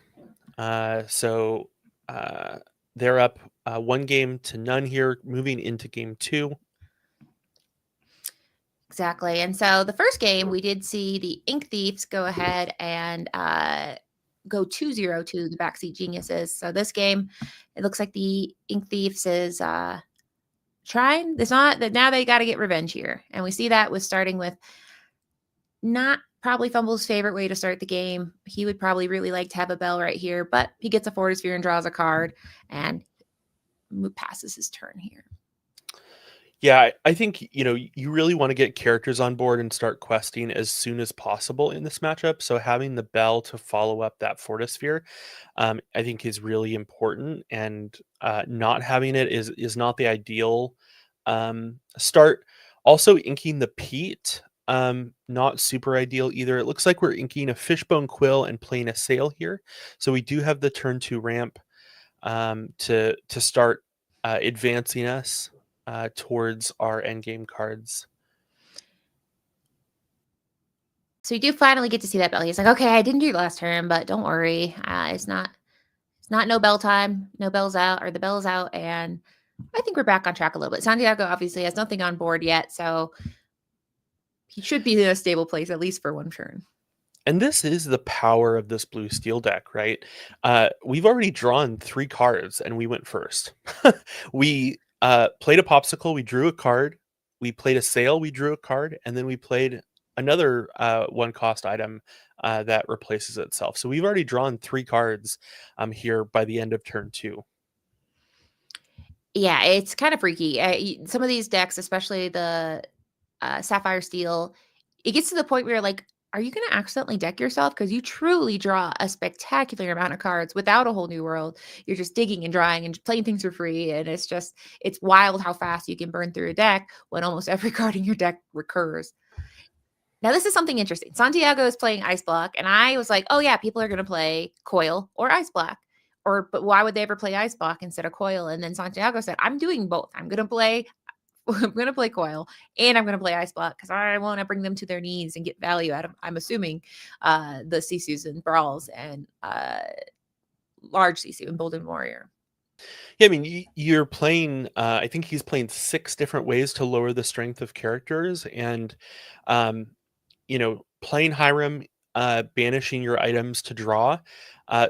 Speaker 6: They're up 1-0 here, moving into game 2.
Speaker 2: Exactly. And so the first game, we did see the Ink Thieves go ahead and go 2-0 to the BackSeat Geniuses. So this game, it looks like the Ink Thieves is trying. It's not that now they got to get revenge here. And we see that with starting with not probably Fumble's favorite way to start the game. He would probably really like to have a bell right here, but he gets a Forward Sphere and draws a card and passes his turn here.
Speaker 6: Yeah, I think, you really want to get characters on board and start questing as soon as possible in this matchup. So having the bell to follow up that Fortisphere, I think is really important. And not having it is not the ideal start. Also, inking the Pete, not super ideal either. It looks like we're inking a Fishbone Quill and playing a Sail here. So we do have the turn 2 ramp to start advancing us towards our endgame cards.
Speaker 2: So you do finally get to see that bell. He's like, okay, I didn't do it last turn, but don't worry. It's not no bell time. No bell's out, or the bell's out, and I think we're back on track a little bit. Santiago obviously has nothing on board yet, so he should be in a stable place at least for one turn.
Speaker 6: And this is the power of this blue steel deck, right? We've already drawn 3 cards and we went first. We played a popsicle, we drew a card. We played a sail, we drew a card, and then we played another 1 cost item that replaces itself. So we've already drawn 3 cards here by the end of turn 2.
Speaker 2: Yeah, it's kind of freaky. Some of these decks, especially the Sapphire Steel, it gets to the point where you're like, are you going to accidentally deck yourself? Because you truly draw a spectacular amount of cards without a whole new world. You're just digging and drawing and playing things for free. And it's wild how fast you can burn through a deck when almost every card in your deck recurs. Now, this is something interesting. Santiago is playing Ice Block, and I was like, oh, yeah, people are going to play Coil or Ice Block. But why would they ever play Ice Block instead of Coil? And then Santiago said, I'm doing both. I'm going to play Coil and I'm going to play Ice Block because I want to bring them to their knees and get value out of, I'm assuming, the Sisus and Brawls and large Sisu and Bolden Warrior.
Speaker 6: Yeah, I mean, you're playing, I think he's playing 6 different ways to lower the strength of characters. And, playing Hiram, banishing your items to draw.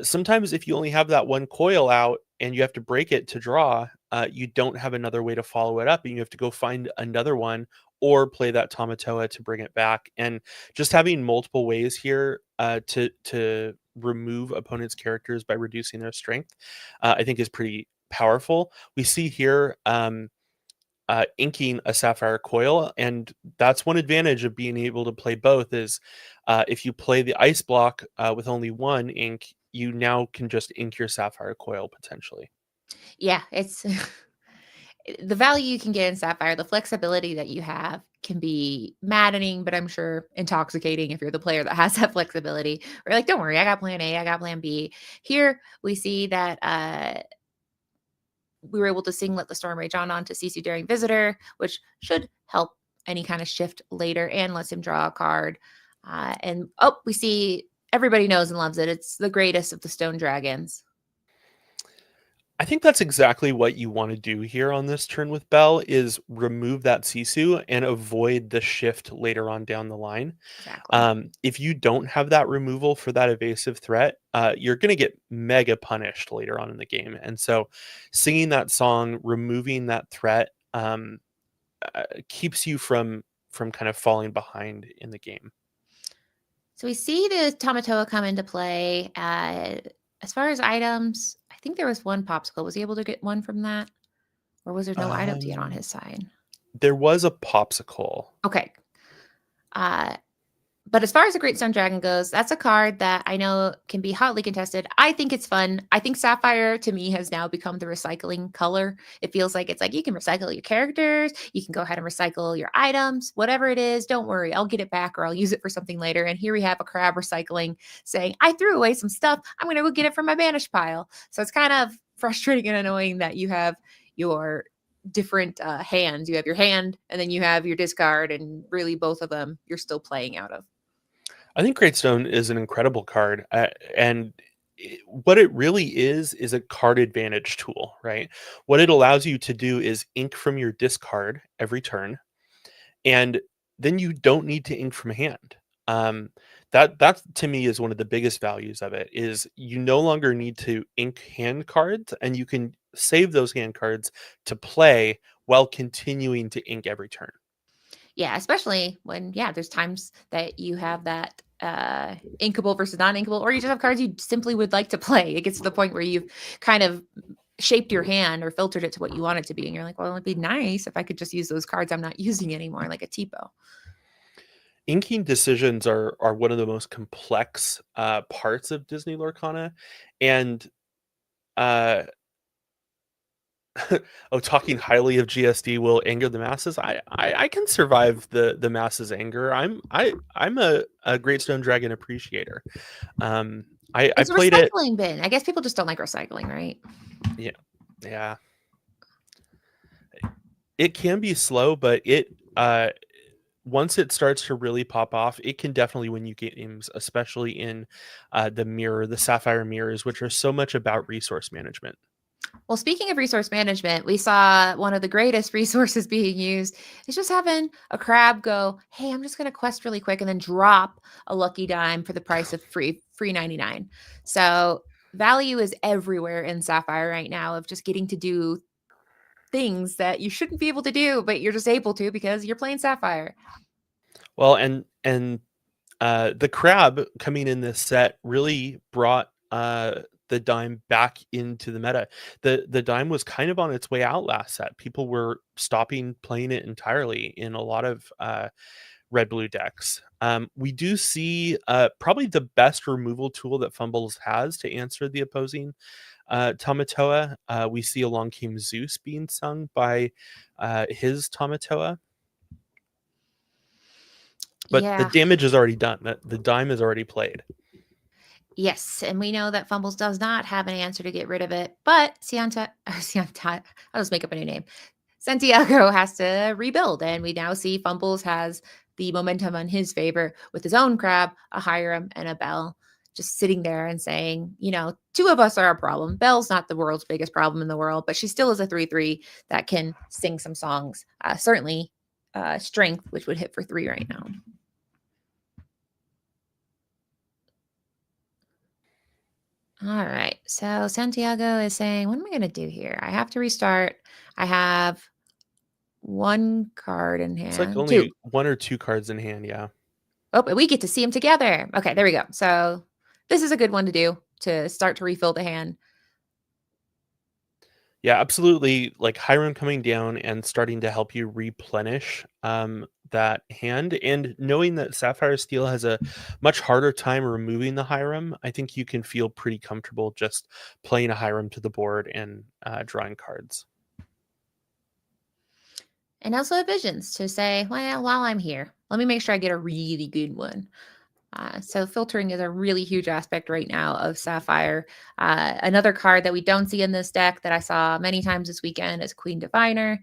Speaker 6: Sometimes if you only have that 1 coil out and you have to break it to draw, you don't have another way to follow it up, and you have to go find another one or play that Tamatoa to bring it back. And just having multiple ways here to remove opponents' characters by reducing their strength, I think is pretty powerful. We see here inking a Sapphire Coil, and that's one advantage of being able to play both is if you play the Ice Block with only 1 ink, you now can just ink your Sapphire Coil potentially.
Speaker 2: Yeah, it's the value you can get in Sapphire, the flexibility that you have can be maddening, but I'm sure intoxicating if you're the player that has that flexibility. We're like, don't worry, I got plan A, I got plan B. Here we see that we were able to sing Let the Storm Rage On to Sisu during Visitor, which should help any kind of shift later and lets him draw a card. We see everybody knows and loves it. It's the greatest of the Stone Dragons.
Speaker 6: I think that's exactly what you want to do here on this turn with Bell is remove that Sisu and avoid the shift later on down the line.
Speaker 2: Exactly.
Speaker 6: If you don't have that removal for that evasive threat, you're going to get mega punished later on in the game. And so singing that song, removing that threat keeps you from kind of falling behind in the game.
Speaker 2: So we see the Tamatoa come into play. As far as items, I think there was 1 popsicle. Was he able to get 1 from that? Or was there no items yet on his side?
Speaker 6: There was a popsicle.
Speaker 2: Okay. But as far as the Great Stone Dragon goes, that's a card that I know can be hotly contested. I think it's fun. I think Sapphire, to me, has now become the recycling color. It feels like it's like you can recycle your characters. You can go ahead and recycle your items. Whatever it is, don't worry. I'll get it back or I'll use it for something later. And here we have a crab recycling saying, I threw away some stuff. I'm going to go get it from my banished pile. So it's kind of frustrating and annoying that you have your different hands. You have your hand and then you have your discard, and really both of them you're still playing out of.
Speaker 6: I think Great Stone is an incredible card, and what it really is a card advantage tool, right? What it allows you to do is ink from your discard every turn, and then you don't need to ink from hand. That to me is one of the biggest values of it is you no longer need to ink hand cards, and you can save those hand cards to play while continuing to ink every turn.
Speaker 2: Yeah, especially when, there's times that you have that inkable versus non-inkable, or you just have cards you simply would like to play. It gets to the point where you've kind of shaped your hand or filtered it to what you want it to be. And you're like, well, it'd be nice if I could just use those cards I'm not using anymore, like a Tipo.
Speaker 6: Inking decisions are one of the most complex parts of Disney Lorcana, and talking highly of GSD will anger the masses. I can survive the masses' anger. I'm a Great Stone Dragon appreciator. I
Speaker 2: It's a
Speaker 6: played it.
Speaker 2: recycling bin. I guess people just don't like recycling, right?
Speaker 6: Yeah. It can be slow, but it once it starts to really pop off, it can definitely win you games, especially in the Sapphire mirrors, which are so much about resource management.
Speaker 2: Well, speaking of resource management, we saw one of the greatest resources being used is just having a crab go, hey, I'm just going to quest really quick and then drop a lucky dime for the price of free 99. So value is everywhere in Sapphire right now of just getting to do things that you shouldn't be able to do, but you're just able to because you're playing Sapphire.
Speaker 6: Well, and the crab coming in this set really brought the dime back into the meta. The dime was kind of on its way out last set. People were stopping playing it entirely in a lot of red-blue decks. We do see probably the best removal tool that Fumbles has to answer the opposing Tamatoa. We see Along Came Zeus being sung by his Tamatoa. But the damage is already done. The dime is already played.
Speaker 2: Yes, and we know that Fumbles does not have an answer to get rid of it, but I'll just make up a new name. Santiago has to rebuild, and we now see Fumbles has the momentum in his favor with his own crab, a Hiram, and a Bell, just sitting there and saying, two of us are a problem. Belle's not the world's biggest problem in the world, but she still is a 3/3 that can sing some songs. Certainly Strength, which would hit for 3 right now. All right. So Santiago is saying, what am I going to do here? I have to restart. I have 1 card in hand.
Speaker 6: It's like only 1 or 2 cards in hand. Yeah.
Speaker 2: Oh, but we get to see them together. Okay, there we go. So this is a good one to do to start to refill the hand.
Speaker 6: Yeah, absolutely. Like Hiram coming down and starting to help you replenish that hand, and knowing that Sapphire Steel has a much harder time removing the Hiram, I think you can feel pretty comfortable just playing a Hiram to the board and drawing cards.
Speaker 2: And also visions to say, well, while I'm here, let me make sure I get a really good one. So filtering is a really huge aspect right now of Sapphire. Another card that we don't see in this deck that I saw many times this weekend is Queen Diviner.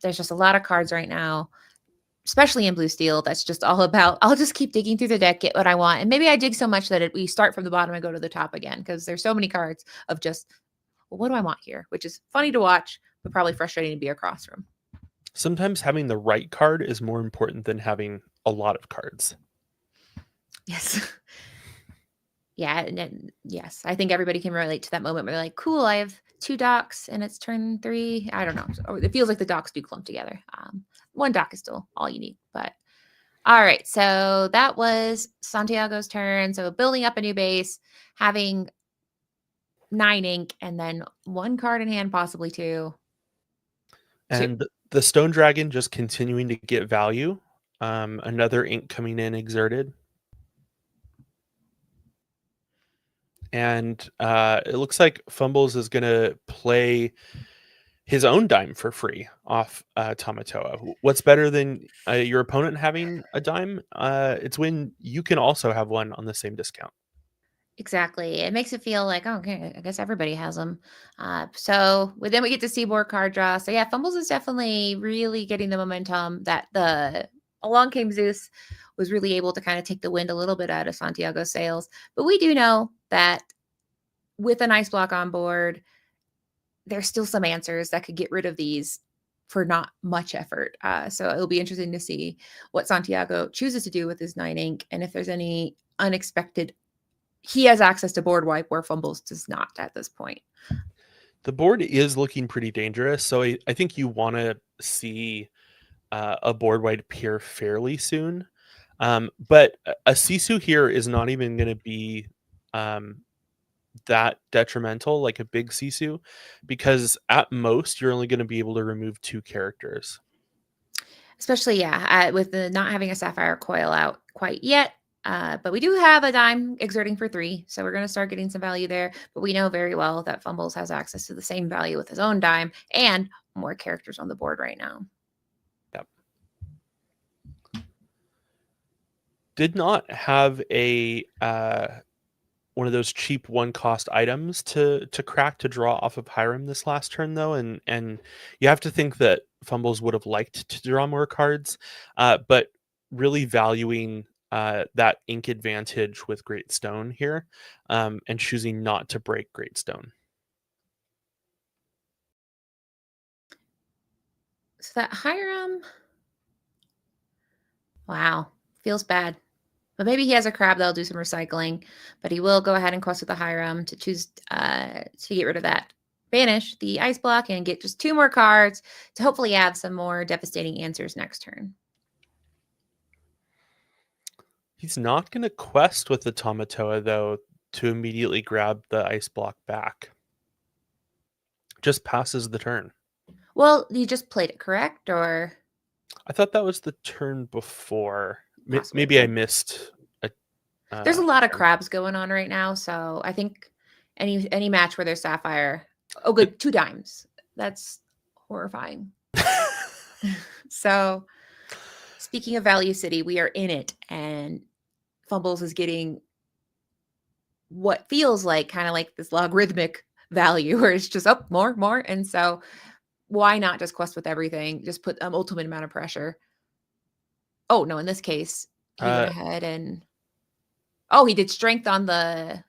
Speaker 2: There's just a lot of cards right now, especially in Blue Steel, that's just all about, I'll just keep digging through the deck, get what I want. And maybe I dig so much that we start from the bottom and go to the top again, because there's so many cards of just, well, what do I want here? Which is funny to watch, but probably frustrating to be across from.
Speaker 6: Sometimes having the right card is more important than having a lot of cards.
Speaker 2: Yes. Yeah. And yes, I think everybody can relate to that moment where they're like, cool, I have 2 docks and it's turn 3. I don't know. Or it feels like the docks do clump together. 1 dock is still all you need. But all right. So that was Santiago's turn. So building up a new base, having 9 ink, and then 1 card in hand, possibly 2.
Speaker 6: And the Stone Dragon just continuing to get value. Another ink coming in exerted. And it looks like Fumbles is going to play his own dime for free off Tamatoa. What's better than your opponent having a dime? It's when you can also have one on the same discount.
Speaker 2: Exactly. It makes it feel like, oh, okay, I guess everybody has them. So then we get to see more card draw. So yeah, Fumbles is definitely really getting the momentum that the Along Came Zeus was really able to kind of take the wind a little bit out of Santiago's sails. But we do know that with an ice block on board, there's still some answers that could get rid of these for not much effort. So it'll be interesting to see what Santiago chooses to do with his 9 ink, and if there's any unexpected. He has access to board wipe where Fumbles does not at this point.
Speaker 6: The board is looking pretty dangerous, so I think you want to see a board wipe appear fairly soon. But a Sisu here is not even going to be that detrimental like a big Sisu, because at most you're only going to be able to remove 2 characters.
Speaker 2: Especially, yeah, with the not having a sapphire coil out quite yet. But we do have a dime exerting for 3, so we're going to start getting some value there. But we know very well that Fumbles has access to the same value with his own dime and more characters on the board right now.
Speaker 6: Yep. Did not have a one of those cheap 1-cost items to crack to draw off of Hiram this last turn though, and you have to think that Fumbles would have liked to draw more cards, but really valuing that ink advantage with Great Stone here, and choosing not to break Great Stone.
Speaker 2: So that Hiram, wow, feels bad. But maybe he has a crab that'll do some recycling. But he will go ahead and quest with the Hiram to choose to get rid of that. Banish the ice block and get just 2 more cards to hopefully have some more devastating answers next turn.
Speaker 6: He's not going to quest with the Tamatoa though to immediately grab the ice block back. Just passes the turn.
Speaker 2: Well, you just played it correct, or
Speaker 6: I thought that was the turn before.
Speaker 2: Possibly.
Speaker 6: Maybe I missed.
Speaker 2: There's a lot of crabs going on right now, so I think any match where there's sapphire, oh good, 2 dimes. That's horrifying. So, speaking of Value City, we are in it, and Fumbles is getting what feels like kind of like this logarithmic value, where it's just up more, and so why not just quest with everything? Just put ultimate amount of pressure. Oh no, in this case, he went ahead and he did strength on the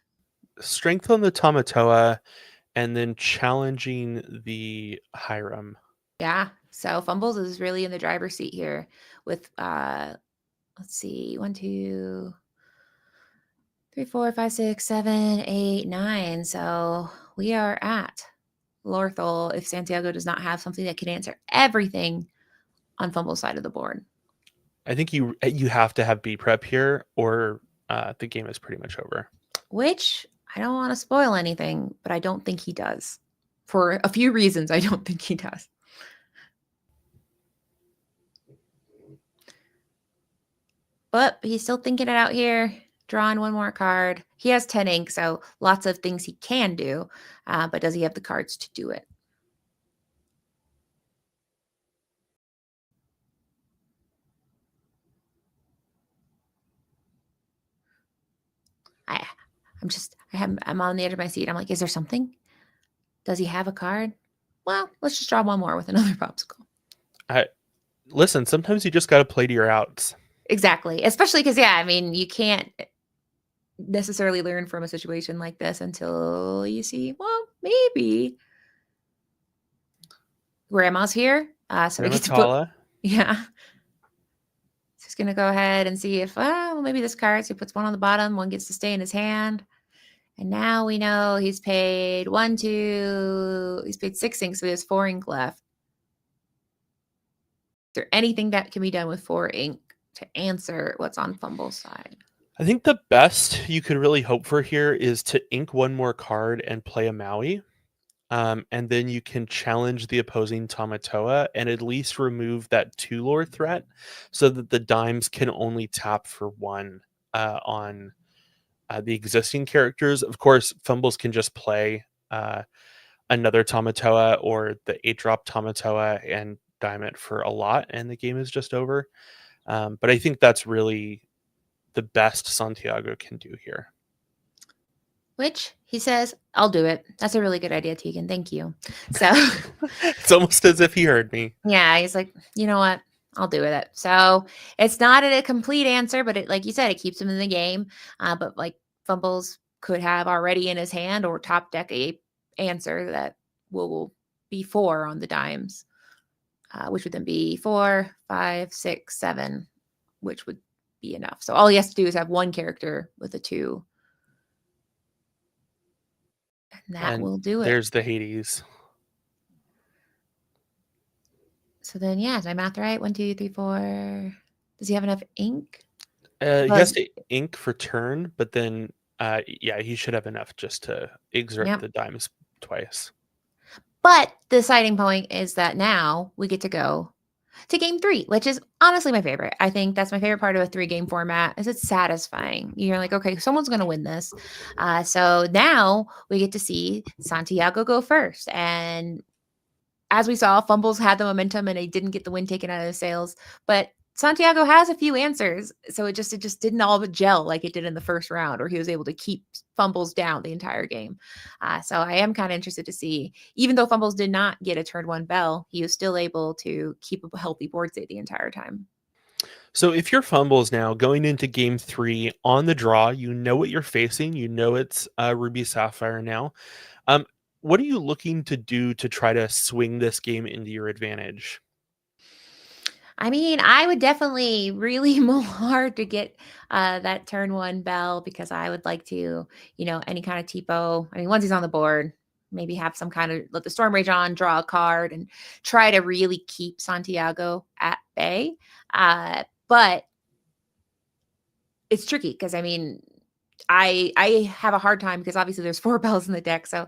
Speaker 6: Tamatoa, and then challenging the Hiram.
Speaker 2: Yeah. So Fumbles is really in the driver's seat here with let's see, 1, 2, 3, 4, 5, 6, 7, 8, 9. So we are at Lorthal if Santiago does not have something that can answer everything on Fumble's side of the board.
Speaker 6: I think you have to have B prep here, or the game is pretty much over.
Speaker 2: Which I don't want to spoil anything, but I don't think he does. For a few reasons, I don't think he does. But he's still thinking it out here, drawing 1 more card. He has 10 ink, so lots of things he can do. But does he have the cards to do it? I'm on the edge of my seat. I'm like, is there something? Does he have a card? Well, let's just draw 1 more with another popsicle.
Speaker 6: Listen, sometimes you just got to play to your outs.
Speaker 2: Exactly. Especially because, yeah, I mean, you can't necessarily learn from a situation like this until you see, well, maybe Grandma's here. So we get to put, yeah. So he's going to go ahead and see if, well, maybe this card, so he puts 1 on the bottom, 1 gets to stay in his hand. And now we know he's paid 1, 2, he's paid 6 ink, so he has 4 ink left. Is there anything that can be done with 4 ink to answer what's on Fumble's side?
Speaker 6: I think the best you could really hope for here is to ink 1 more card and play a Maui. And then you can challenge the opposing Tamatoa and at least remove that 2-lore threat so that the dimes can only tap for 1 on the existing characters. Of course, Fumbles can just play another Tamatoa or the 8-drop Tamatoa and dime it for a lot, and the game is just over. But I think that's really the best Santiago can do here.
Speaker 2: Which he says, I'll do it. That's a really good idea, Tegan. Thank you. So
Speaker 6: it's almost as if he heard me.
Speaker 2: Yeah, he's like, you know what? I'll do it. So it's not a complete answer, but it, like you said, it keeps him in the game. But like Fumbles could have already in his hand or top deck a answer that will be 4 on the dimes, which would then be 4, 5, 6, 7, which would be enough. So all he has to do is have 1 character with a 2. And that will do it.
Speaker 6: There's the Hades.
Speaker 2: So then, yeah, did I math right? 1, 2, 3, 4. Does he have enough ink?
Speaker 6: He has to ink for turn, but then yeah, he should have enough just to exert
Speaker 2: Yep.
Speaker 6: the dimes twice.
Speaker 2: But the exciting point is that now we get to go to game 3, which is honestly my favorite. I think that's my favorite part of a 3-game format is it's satisfying. You're like, okay, someone's going to win this. So now we get to see Santiago go first. And as we saw, Fumbles had the momentum and they didn't get the win taken out of the sails. But Santiago has a few answers. So it just didn't all gel like it did in the first round, or he was able to keep Fumbles down the entire game. So I am kind of interested to see, even though Fumbles did not get a turn 1 bell, he was still able to keep a healthy board state the entire time.
Speaker 6: So if you're Fumbles now going into game 3 on the draw, you know what you're facing. You know it's Ruby Sapphire now. What are you looking to do to try to swing this game into your advantage?
Speaker 2: I mean, I would definitely really mull hard to get that turn 1 bell because I would like to, any kind of TPO. I mean, once he's on the board, maybe have some kind of let the Storm Rage on, draw a card, and try to really keep Santiago at bay. But it's tricky because I mean, I have a hard time because obviously there's 4 bells in the deck, so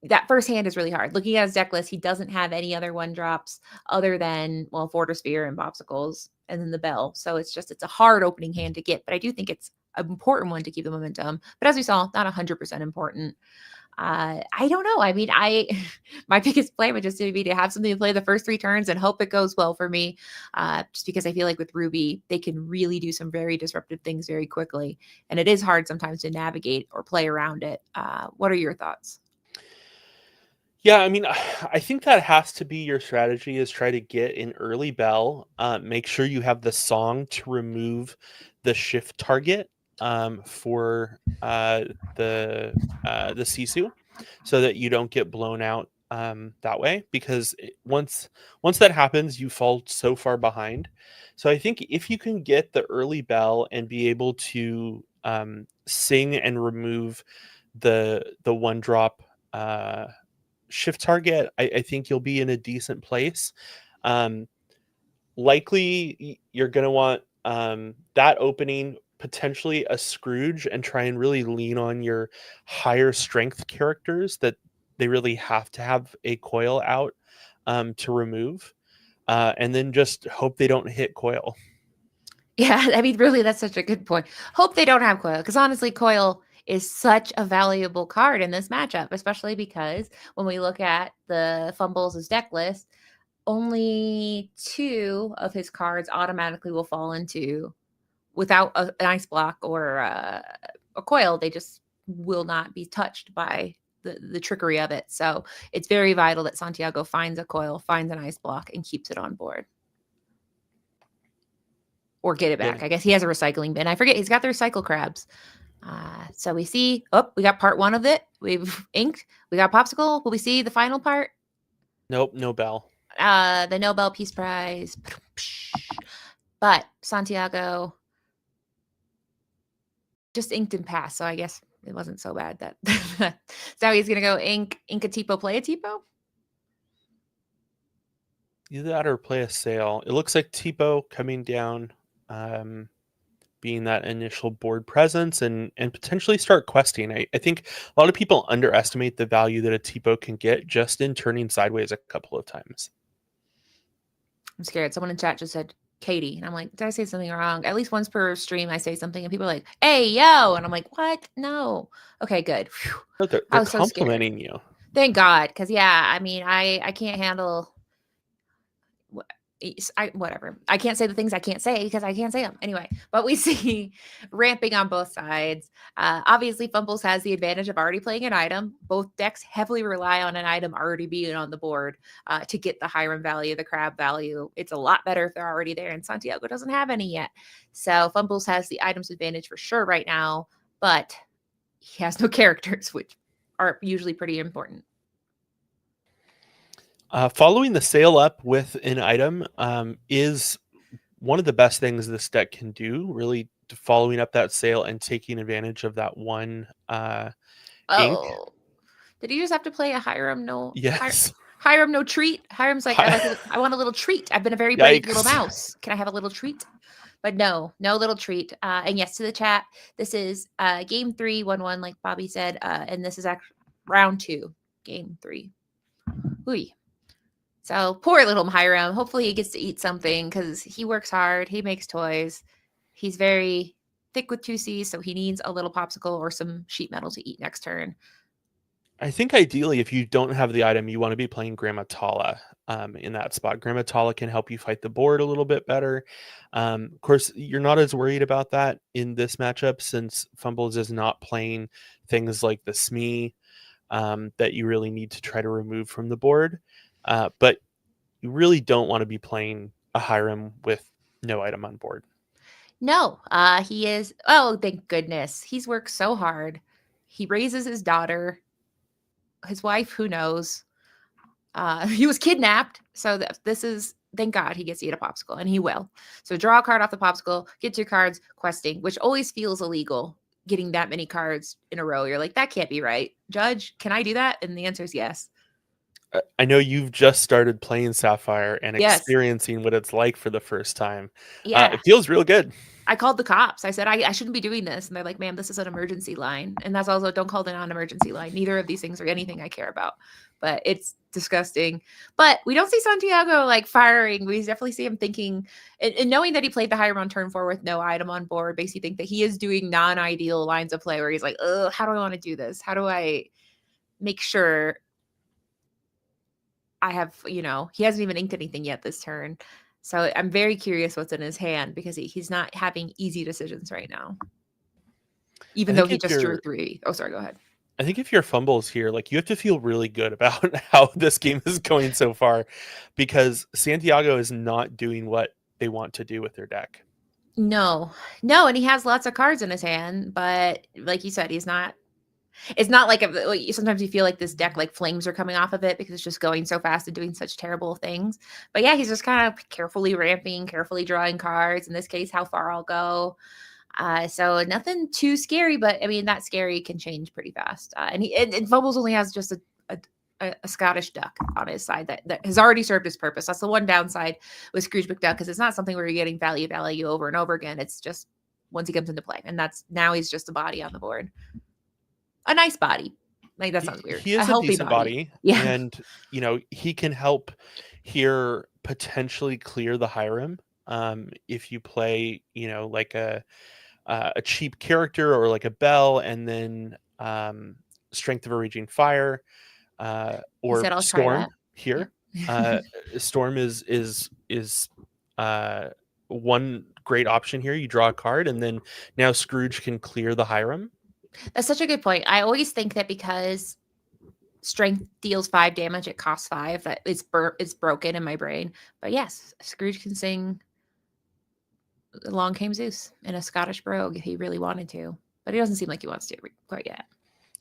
Speaker 2: that first hand is really hard. Looking at his deck list, he doesn't have any other 1-drops other than, Fortress Sphere and Popsicles and then the bell. So it's a hard opening hand to get, but I do think it's an important one to keep the momentum. But as we saw, not 100% important. I don't know. I mean, my biggest play would just be to have something to play the first 3 turns and hope it goes well for me. Just because I feel like with Ruby, they can really do some very disruptive things very quickly. And it is hard sometimes to navigate or play around it. What are your thoughts?
Speaker 6: Yeah, I mean, I think that has to be your strategy is try to get an early bell. Make sure you have the song to remove the shift target for the Sisu so that you don't get blown out that way. Because once that happens, you fall so far behind. So I think if you can get the early bell and be able to sing and remove the 1-drop shift target, I think you'll be in a decent place. Likely you're going to want that opening, potentially a Scrooge, and try and really lean on your higher strength characters that they really have to have a coil out to remove, and then just hope they don't hit coil.
Speaker 2: Yeah, I mean, really, that's such a good point. Hope they don't have coil, because honestly, coil is such a valuable card in this matchup, especially because when we look at the Fumbles' deck list, only 2 of his cards automatically will fall into without an ice block or a coil. They just will not be touched by the trickery of it. So it's very vital that Santiago finds a coil, finds an ice block, and keeps it on board. Or get it back.
Speaker 6: Yeah.
Speaker 2: I guess he has a recycling bin. I forget. He's got the recycle crabs. So we see, we got part 1 of it. We've inked. We got Popsicle. Will we see the final part?
Speaker 6: Nope, no bell.
Speaker 2: The Nobel Peace Prize. But Santiago just inked and passed. So I guess it wasn't so bad that so now he's going to go ink a Tipo, play a Tipo.
Speaker 6: Either that or play a sail. It looks like Tipo coming down, being that initial board presence and potentially start questing. I think a lot of people underestimate the value that a Tipo can get just in turning sideways a couple of times.
Speaker 2: I'm scared. Someone in chat just said Katie, and I'm like, did I say something wrong? At least once per stream, I say something, and people are like, "Hey, yo," and I'm like, "What? No." Okay, good. Whew.
Speaker 6: No, they're
Speaker 2: I was so scared.
Speaker 6: complimenting you.
Speaker 2: Thank God, because yeah, I mean, I can't handle. Whatever. I can't say the things I can't say because I can't say them anyway. But we see ramping on both sides. Obviously, Fumbles has the advantage of already playing an item. Both decks heavily rely on an item already being on the board to get the Hiram value, the crab value. It's a lot better if they're already there, and Santiago doesn't have any yet. So Fumbles has the items advantage for sure right now, but he has no characters, which are usually pretty important.
Speaker 6: Following the sail up with an item is one of the best things this deck can do, really following up that sail and taking advantage of that 1 ink.
Speaker 2: Did you just have to play a Hiram no?
Speaker 6: Yes.
Speaker 2: Hiram no treat. Hiram's like, I want a little treat. I've been a very brave little
Speaker 6: Yikes.
Speaker 2: mouse. Can I have a little treat? But no little treat. And yes, to the chat, this is game 3, 1-1, like Bobby said. And this is actually round 2, game 3. Ooh. So poor little Hiram. Hopefully he gets to eat something because he works hard. He makes toys. He's very thick with 2 C's, so he needs a little popsicle or some sheet metal to eat next turn.
Speaker 6: I think ideally, if you don't have the item, you want to be playing Grandma Tala in that spot. Grandma Tala can help you fight the board a little bit better. Of course, you're not as worried about that in this matchup since Fumbles is not playing things like the Smee that you really need to try to remove from the board. But you really don't want to be playing a Hiram with no item on board.
Speaker 2: No, he is. Oh, thank goodness. He's worked so hard. He raises his daughter. His wife, who knows? He was kidnapped. So this is, thank God he gets to eat a popsicle, and he will. So draw a card off the popsicle, get 2 cards, questing, which always feels illegal, getting that many cards in a row. You're like, that can't be right. Judge, can I do that? And the answer is yes.
Speaker 6: I know you've just started playing Sapphire and
Speaker 2: Yes.
Speaker 6: experiencing what it's like for the first time.
Speaker 2: Yeah.
Speaker 6: It feels real good.
Speaker 2: I called the cops. I said, I shouldn't be doing this. And they're like, ma'am, this is an emergency line. And that's also, don't call the non-emergency line. Neither of these things are anything I care about. But it's disgusting. But we don't see Santiago like firing. We definitely see him thinking, and knowing that he played the Hiram on turn 4 with no item on board, makes you think that he is doing non-ideal lines of play where he's like, oh, how do I want to do this? How do I make sure I have, he hasn't even inked anything yet this turn. So I'm very curious what's in his hand because he's not having easy decisions right now. Even though he just drew 3. Oh, sorry, go ahead.
Speaker 6: I think if you're Fumbles here, like you have to feel really good about how this game is going so far because Santiago is not doing what they want to do with their deck.
Speaker 2: No, and he has lots of cards in his hand, but like you said, he's not. It's not like sometimes you feel like this deck, like flames are coming off of it because it's just going so fast and doing such terrible things. But yeah, he's just kind of carefully ramping, carefully drawing cards. In this case, how far I'll go. So nothing too scary, but I mean, that scary can change pretty fast. And Fumbles only has just a Scottish duck on his side that has already served his purpose. That's the one downside with Scrooge McDuck, because it's not something where you're getting value over and over again. It's just once he comes into play, and now he's just a body on the board. A nice body. Like, that sounds weird.
Speaker 6: He is
Speaker 2: a healthy
Speaker 6: decent body.
Speaker 2: Yeah.
Speaker 6: And, he can help here potentially clear the Hiram. If you play, like a cheap character or like a Bell and then Strength of a Raging Fire or Storm here. Yeah. Storm is one great option here. You draw a card and then now Scrooge can clear the Hiram.
Speaker 2: That's such a good point. I always think that because Strength deals 5 damage, it costs 5. That it's broken in my brain. But yes, Scrooge can sing Along Came Zeus in a Scottish brogue if he really wanted to. But he doesn't seem like he wants to quite yet.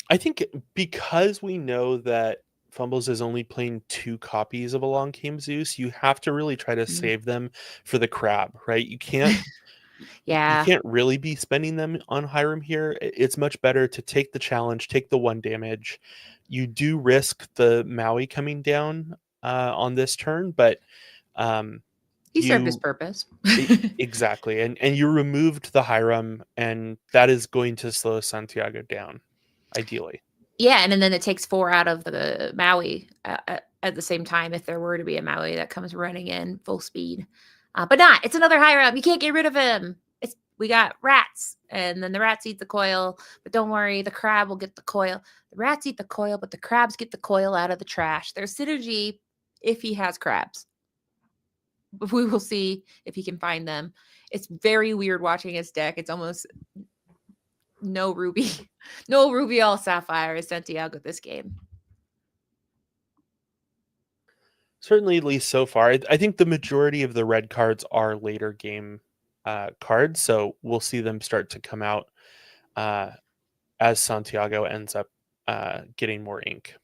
Speaker 6: I think because we know that Fumbles is only playing 2 copies of Along Came Zeus, you have to really try to save them for the crab, right? You can't
Speaker 2: Yeah.
Speaker 6: You can't really be spending them on Hiram here. It's much better to take the challenge, take the 1 damage. You do risk the Maui coming down on this turn, but
Speaker 2: he served his purpose.
Speaker 6: Exactly. And you removed the Hiram, and that is going to slow Santiago down, ideally.
Speaker 2: Yeah, and then it takes 4 out of the Maui at the same time if there were to be a Maui that comes running in full speed. But not. It's another Hiram. You can't get rid of him. We got rats, and then the rats eat the coil. But don't worry, the crab will get the coil. The rats eat the coil, but the crabs get the coil out of the trash. There's synergy if he has crabs. But we will see if he can find them. It's very weird watching his deck. It's almost no Ruby. No Ruby, all Sapphire is Santiago this game.
Speaker 6: Certainly, at least so far. I think the majority of the red cards are later game cards, so we'll see them start to come out as Santiago ends up getting more ink.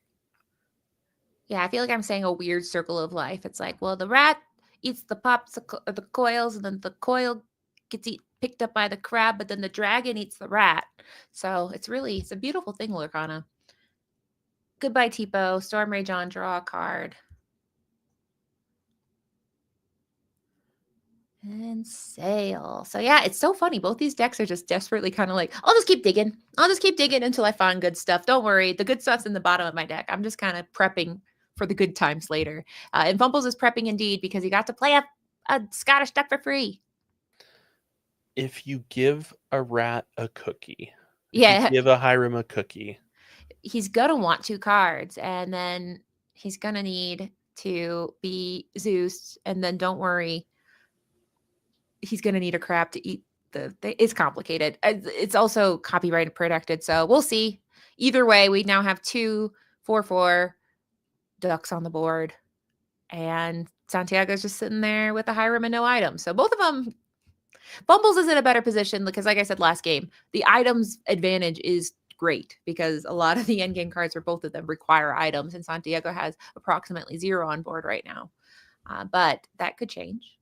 Speaker 2: Yeah, I feel like I'm saying a weird circle of life. It's like, well, the rat eats the the coils, and then the coil gets picked up by the crab, but then the dragon eats the rat. So it's a beautiful thing, Lorcana. Goodbye, Tipo. Storm Rage on, draw a card. And sail. So yeah, it's so funny. Both these decks are just desperately kind of like, I'll just keep digging. I'll just keep digging until I find good stuff. Don't worry. The good stuff's in the bottom of my deck. I'm just kind of prepping for the good times later. And Fumbles is prepping indeed because he got to play a Scottish deck for free.
Speaker 6: If you give a rat a cookie,
Speaker 2: Yeah.
Speaker 6: if you give a Hiram a cookie,
Speaker 2: He's going to want 2 cards, and then he's going to need to be Zeus. And then don't worry, he's going to need a crab to eat. It's complicated. It's also copyright protected, so we'll see. Either way, we now have 2 4/4 ducks on the board, and Santiago's just sitting there with a Hiram and no items. So both of them, Fumbles is in a better position because, like I said last game, the items advantage is great because a lot of the end game cards for both of them require items, and Santiago has approximately 0 on board right now. But that could change.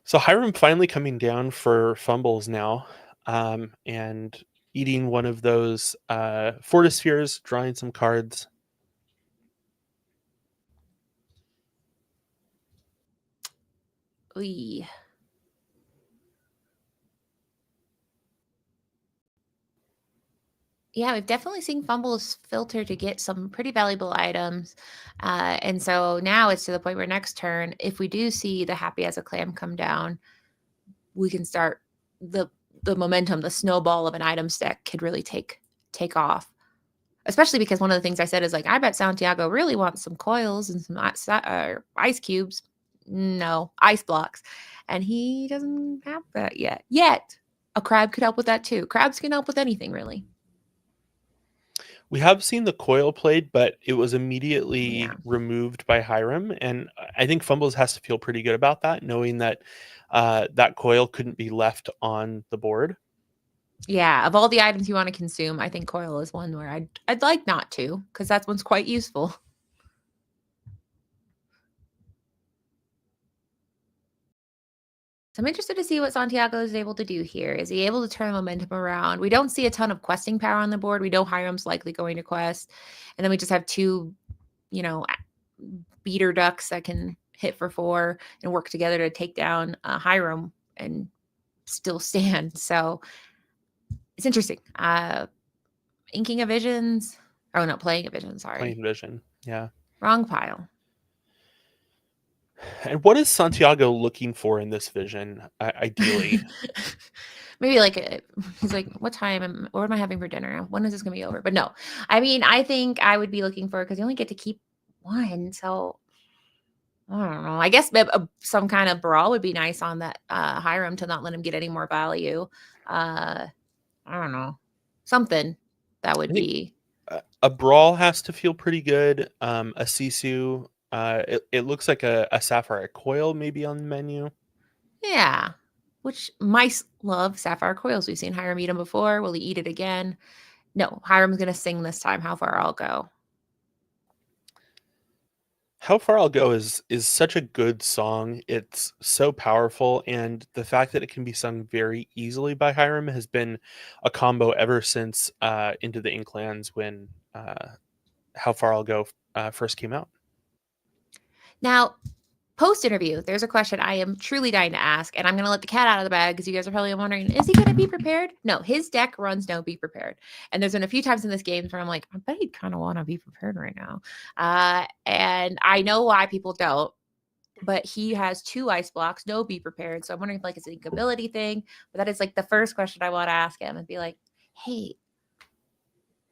Speaker 6: so Hiram finally coming down for Fumbles now, and eating one of those Fortispheres, drawing some cards.
Speaker 2: Oy. Yeah, we've definitely seen Fumbles filter to get some pretty valuable items. And so now it's to the point where next turn, if we do see the Happy as a Clam come down, we can start the momentum, the snowball of an item stack could really take off. Especially because one of the things I said is like, I bet Santiago really wants some coils and some ice cubes. No, ice blocks. And he doesn't have that yet. A crab could help with that too. Crabs can help with anything, really.
Speaker 6: We have seen the coil played, but it was immediately
Speaker 2: Yeah.
Speaker 6: removed by Hiram, and I think Fumbles has to feel pretty good about that, knowing that that coil couldn't be left on the board.
Speaker 2: Yeah, of all the items you want to consume, I think coil is one where I'd like not to, because that one's quite useful. So I'm interested to see what Santiago is able to do here. Is he able to turn momentum around? We don't see a ton of questing power on the board. We know Hiram's likely going to quest. And then we just have 2, beater ducks that can hit for 4 and work together to take down Hiram and still stand. So it's interesting. Inking of Visions. Oh, no, Playing of Visions. Sorry.
Speaker 6: Playing Vision, yeah.
Speaker 2: Wrong pile.
Speaker 6: And what is Santiago looking for in this vision, ideally?
Speaker 2: Maybe like he's like, what am I having for dinner? When is this gonna be over? But no, I mean, I think I would be looking for, because you only get to keep 1, so I don't know. I guess some kind of brawl would be nice on that Hiram to not let him get any more value. I don't know, something that would be.
Speaker 6: A brawl has to feel pretty good. A Sisu. It looks like a Sapphire Coil maybe on the menu.
Speaker 2: Yeah, which mice love Sapphire Coils. We've seen Hiram eat them before. Will he eat it again? No, Hiram's going to sing this time, How Far I'll Go.
Speaker 6: How Far I'll Go is such a good song. It's so powerful, and the fact that it can be sung very easily by Hiram has been a combo ever since Into the Inklands, when How Far I'll Go first came out.
Speaker 2: Now, post-interview, there's a question I am truly dying to ask, and I'm going to let the cat out of the bag because you guys are probably wondering, is he going to be prepared? No, his deck runs no be prepared. And there's been a few times in this game where I'm like, I bet he'd kind of want to be prepared right now. And I know why people don't, but he has 2 ice blocks, no be prepared. So I'm wondering if like it's an ability thing. But that is like the first question I want to ask him and be like, hey,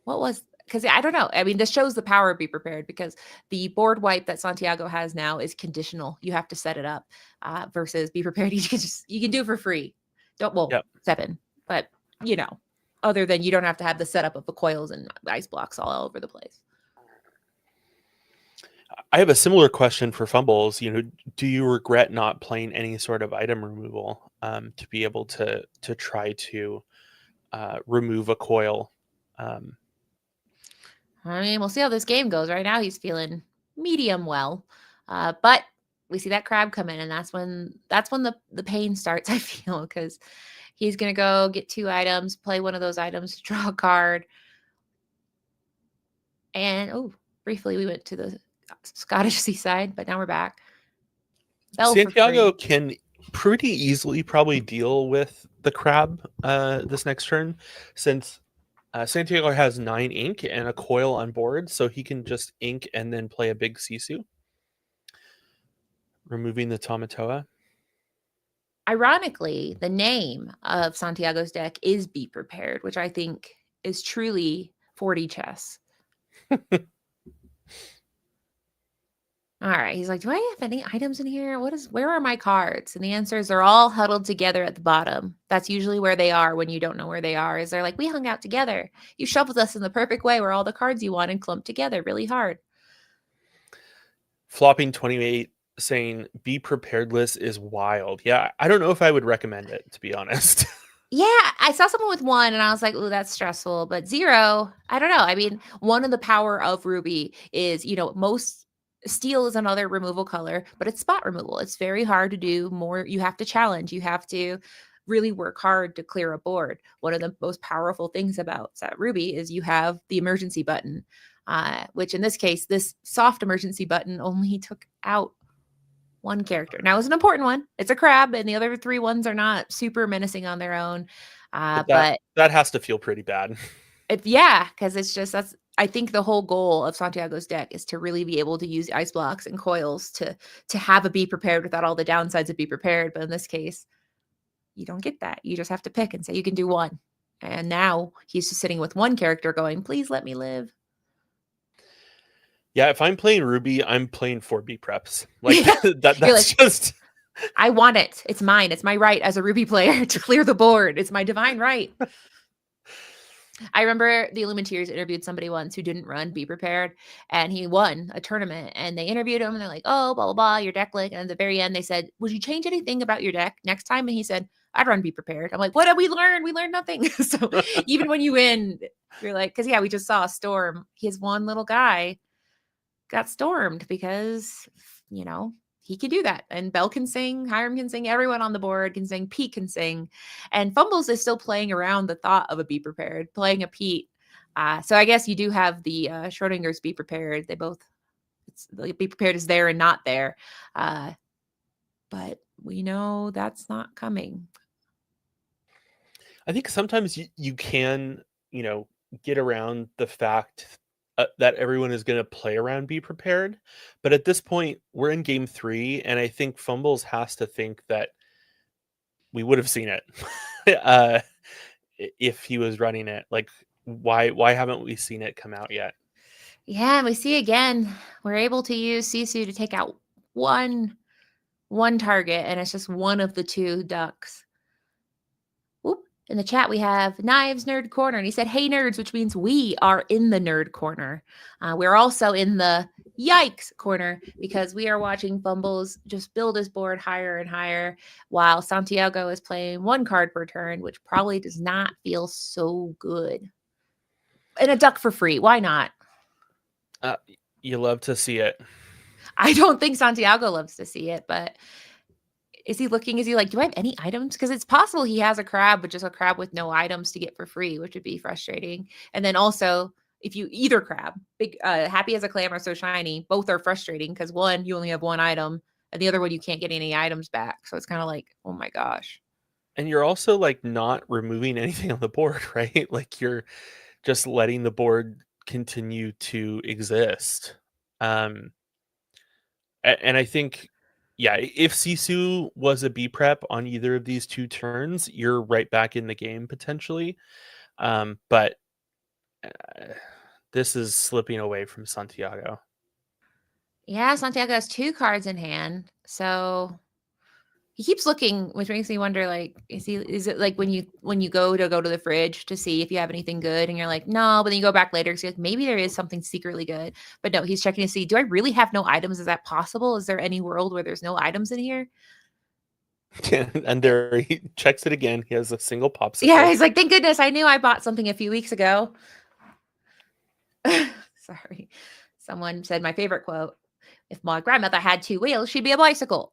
Speaker 2: what was, because I don't know. I mean, this shows the power of be prepared, because the board wipe that Santiago has now is conditional. You have to set it up versus be prepared. You can do it for free.
Speaker 6: Yep.
Speaker 2: 7, but other than you don't have to have the setup of the coils and ice blocks all over the place.
Speaker 6: I have a similar question for Fumbles. Do you regret not playing any sort of item removal to be able to try to remove a coil?
Speaker 2: I mean, we'll see how this game goes. Right now, he's feeling medium well, but we see that crab come in, and that's when the pain starts. I feel, because he's gonna go get 2 items, play one of those items, draw a card, and briefly we went to the Scottish seaside, but now we're back. Bell for
Speaker 6: Santiago
Speaker 2: free.
Speaker 6: can pretty easily probably deal with the crab this next turn, since Santiago has 9 ink and a coil on board, so he can just ink and then play a big Sisu, removing the Tamatoa.
Speaker 2: Ironically, the name of Santiago's deck is Be Prepared, which I think is truly 4D chess. All right. He's like, do I have any items in here? Where are my cards? And the answer is they're all huddled together at the bottom. That's usually where they are when you don't know where they are. Is they're like, we hung out together. You shuffled us in the perfect way where all the cards you wanted clumped together really hard.
Speaker 6: Flopping 28 saying be prepared list is wild. Yeah, I don't know if I would recommend it, to be honest.
Speaker 2: Yeah, I saw someone with 1 and I was like, "Ooh, that's stressful." But 0, I don't know. I mean, one of the power of Ruby is, most steel is another removal color, but it's spot removal. It's very hard to do more. You have to challenge. You have to really work hard to clear a board. One of the most powerful things about Ruby is you have the emergency button, which in this case, this soft emergency button only took out 1 character. Now it's an important one. It's a crab, and the other 3 ones are not super menacing on their own. But
Speaker 6: that has to feel pretty bad.
Speaker 2: because it's just I think the whole goal of Santiago's deck is to really be able to use ice blocks and coils to have a Be Prepared without all the downsides of Be Prepared. But in this case, you don't get that. You just have to pick and say you can do 1. And now he's just sitting with 1 character going, please let me live.
Speaker 6: Yeah, if I'm playing Ruby, I'm playing 4B preps. Like
Speaker 2: Yeah.
Speaker 6: that's
Speaker 2: like,
Speaker 6: just
Speaker 2: I want it. It's mine. It's my right as a Ruby player to clear the board. It's my divine right. I remember the Illumineers interviewed somebody once who didn't run Be Prepared, and he won a tournament. And they interviewed him, and they're like, "Oh, blah blah blah, your deck link." And at the very end, they said, "Would you change anything about your deck next time?" And he said, "I'd run Be Prepared." I'm like, "What did we learn? We learned nothing." So even when you win, you're like, because we just saw a storm. His one little guy got stormed because he can do that. And Bell can sing, Hiram can sing, everyone on the board can sing, Pete can sing. And Fumbles is still playing around the thought of a Be Prepared, playing a Pete. So I guess you do have the Schrodinger's Be Prepared. They both, Be Prepared is there and not there. But we know that's not coming.
Speaker 6: I think sometimes you can, get around the fact that everyone is going to play around Be Prepared. But at this point, we're in game 3, and I think Fumbles has to think that we would have seen it if he was running it. Like, why haven't we seen it come out yet?
Speaker 2: Yeah, we see again, we're able to use Sisu to take out one target, and it's just one of the 2 ducks. In the chat, we have Knives Nerd Corner, and he said, "Hey nerds," which means we are in the nerd corner. We're also in the yikes corner because we are watching Fumbles just build his board higher and higher while Santiago is playing 1 card per turn, which probably does not feel so good. And a duck for free. Why not?
Speaker 6: You love to see it.
Speaker 2: I don't think Santiago loves to see it, but is he looking? Is he like, do I have any items? Because it's possible he has a crab, but just a crab with no items to get for free, which would be frustrating. And then also, if you either crab, big, happy as a clam or so shiny, both are frustrating because one, you only have 1 item, and the other one, you can't get any items back. So it's kind of like, oh my gosh.
Speaker 6: And you're also like not removing anything on the board, right? Like you're just letting the board continue to exist. And I think, yeah, if Sisu was a B prep on either of these 2 turns, you're right back in the game potentially. But this is slipping away from Santiago.
Speaker 2: Yeah, Santiago has 2 cards in hand. So he keeps looking, which makes me wonder, like, is it like when you go to the fridge to see if you have anything good and you're like, no, but then you go back later because like, maybe there is something secretly good. But no, he's checking to see, do I really have no items? Is that possible? Is there any world where there's no items in here?
Speaker 6: And there he checks it again. He has a single popsicle.
Speaker 2: Yeah, he's like, thank goodness I knew I bought something a few weeks ago. Sorry. Someone said my favorite quote, if my grandmother had 2 wheels, she'd be a bicycle.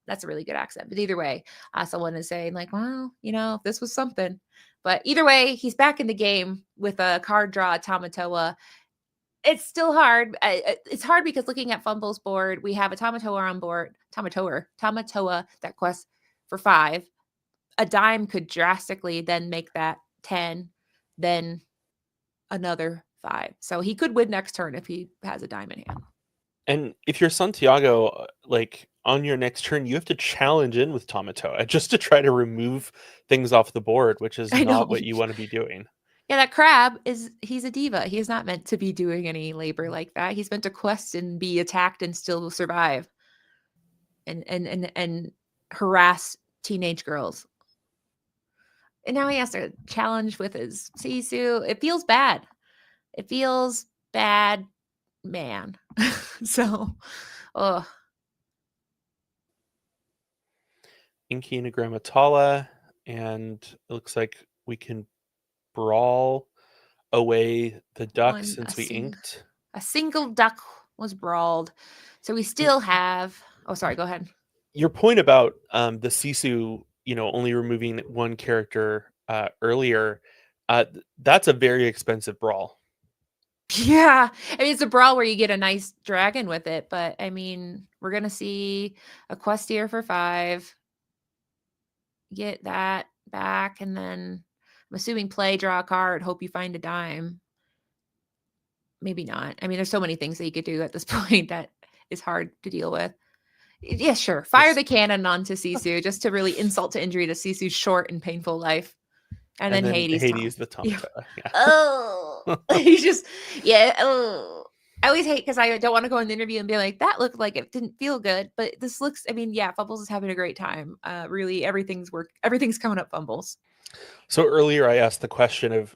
Speaker 2: That's a really good accent. But either way, someone is saying like, well, if this was something. But either way, he's back in the game with a card draw, Tamatoa. it's still hard. It's hard because looking at Fumble's board, we have a Tamatoa on board. Tamatoa that quests for 5. A dime could drastically then make that 10, then another 5. So he could win next turn if he has a dime in hand.
Speaker 6: And if you're Santiago, like on your next turn, you have to challenge in with Tamatoa just to try to remove things off the board, which is
Speaker 2: I know.
Speaker 6: not what you want to be doing.
Speaker 2: Yeah, that crab he's a diva. He is not meant to be doing any labor like that. He's meant to quest and be attacked and still survive. And harass teenage girls. And now he has to challenge with his Sisu. It feels bad. It feels bad, man. So, oh.
Speaker 6: Inky and a Grammatala, and it looks like we can brawl away the duck since we inked.
Speaker 2: A single duck was brawled. So we still have... Oh, sorry, go ahead.
Speaker 6: Your point about the Sisu, only removing one character earlier, that's a very expensive brawl.
Speaker 2: Yeah. I mean, it's a brawl where you get a nice dragon with it, but I mean, we're going to see a quest here for 5. Get that back, and then I'm assuming play, draw a card, hope you find a dime. Maybe not. I mean, there's so many things that you could do at this point that is hard to deal with. Yeah, sure. Fire the cannon onto Sisu just to really insult to injury to Sisu's short and painful life. And then Hades
Speaker 6: the Tamatoa.
Speaker 2: Yeah. Oh, he's just, yeah. Oh, I always hate because I don't want to go in the interview and be like, that looked like it didn't feel good. But this looks, I mean, yeah, Fumbles is having a great time. Really, everything's coming up Fumbles.
Speaker 6: So earlier I asked the question of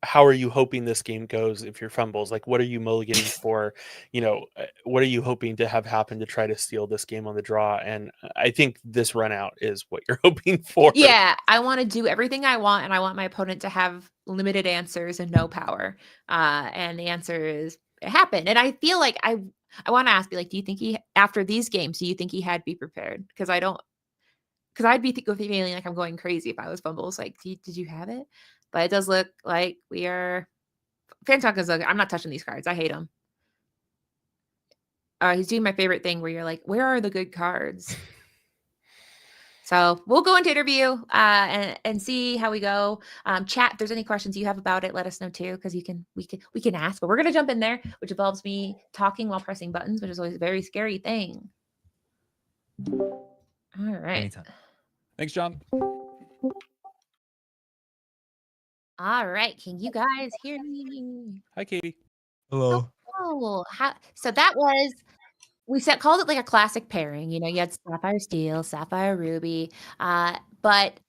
Speaker 6: how are you hoping this game goes if you're Fumbles? Like, what are you mulliganing for? What are you hoping to have happen to try to steal this game on the draw? And I think this run out is what you're hoping for.
Speaker 2: Yeah, I want to do everything I want, and I want my opponent to have limited answers and no power. And the answer is it happened. And I feel like I want to ask, do you think after these games, do you think he had Be Prepared? Because I'd be feeling like I'm going crazy if I was Fumbles. Like, did you have it? But it does look like we are. Fantalk I'm not touching these cards. I hate them. He's doing my favorite thing where you're like, where are the good cards? So we'll go into interview and see how we go. Chat, if there's any questions you have about it, let us know too, because we can ask. But we're gonna jump in there, which involves me talking while pressing buttons, which is always a very scary thing. All right.
Speaker 7: Anytime. Thanks, John.
Speaker 2: All right. Can you guys hear me?
Speaker 6: Hi, Katie.
Speaker 7: Hello.
Speaker 2: Oh, so that was, called it like a classic pairing. You had Sapphire Steel, Sapphire Ruby. But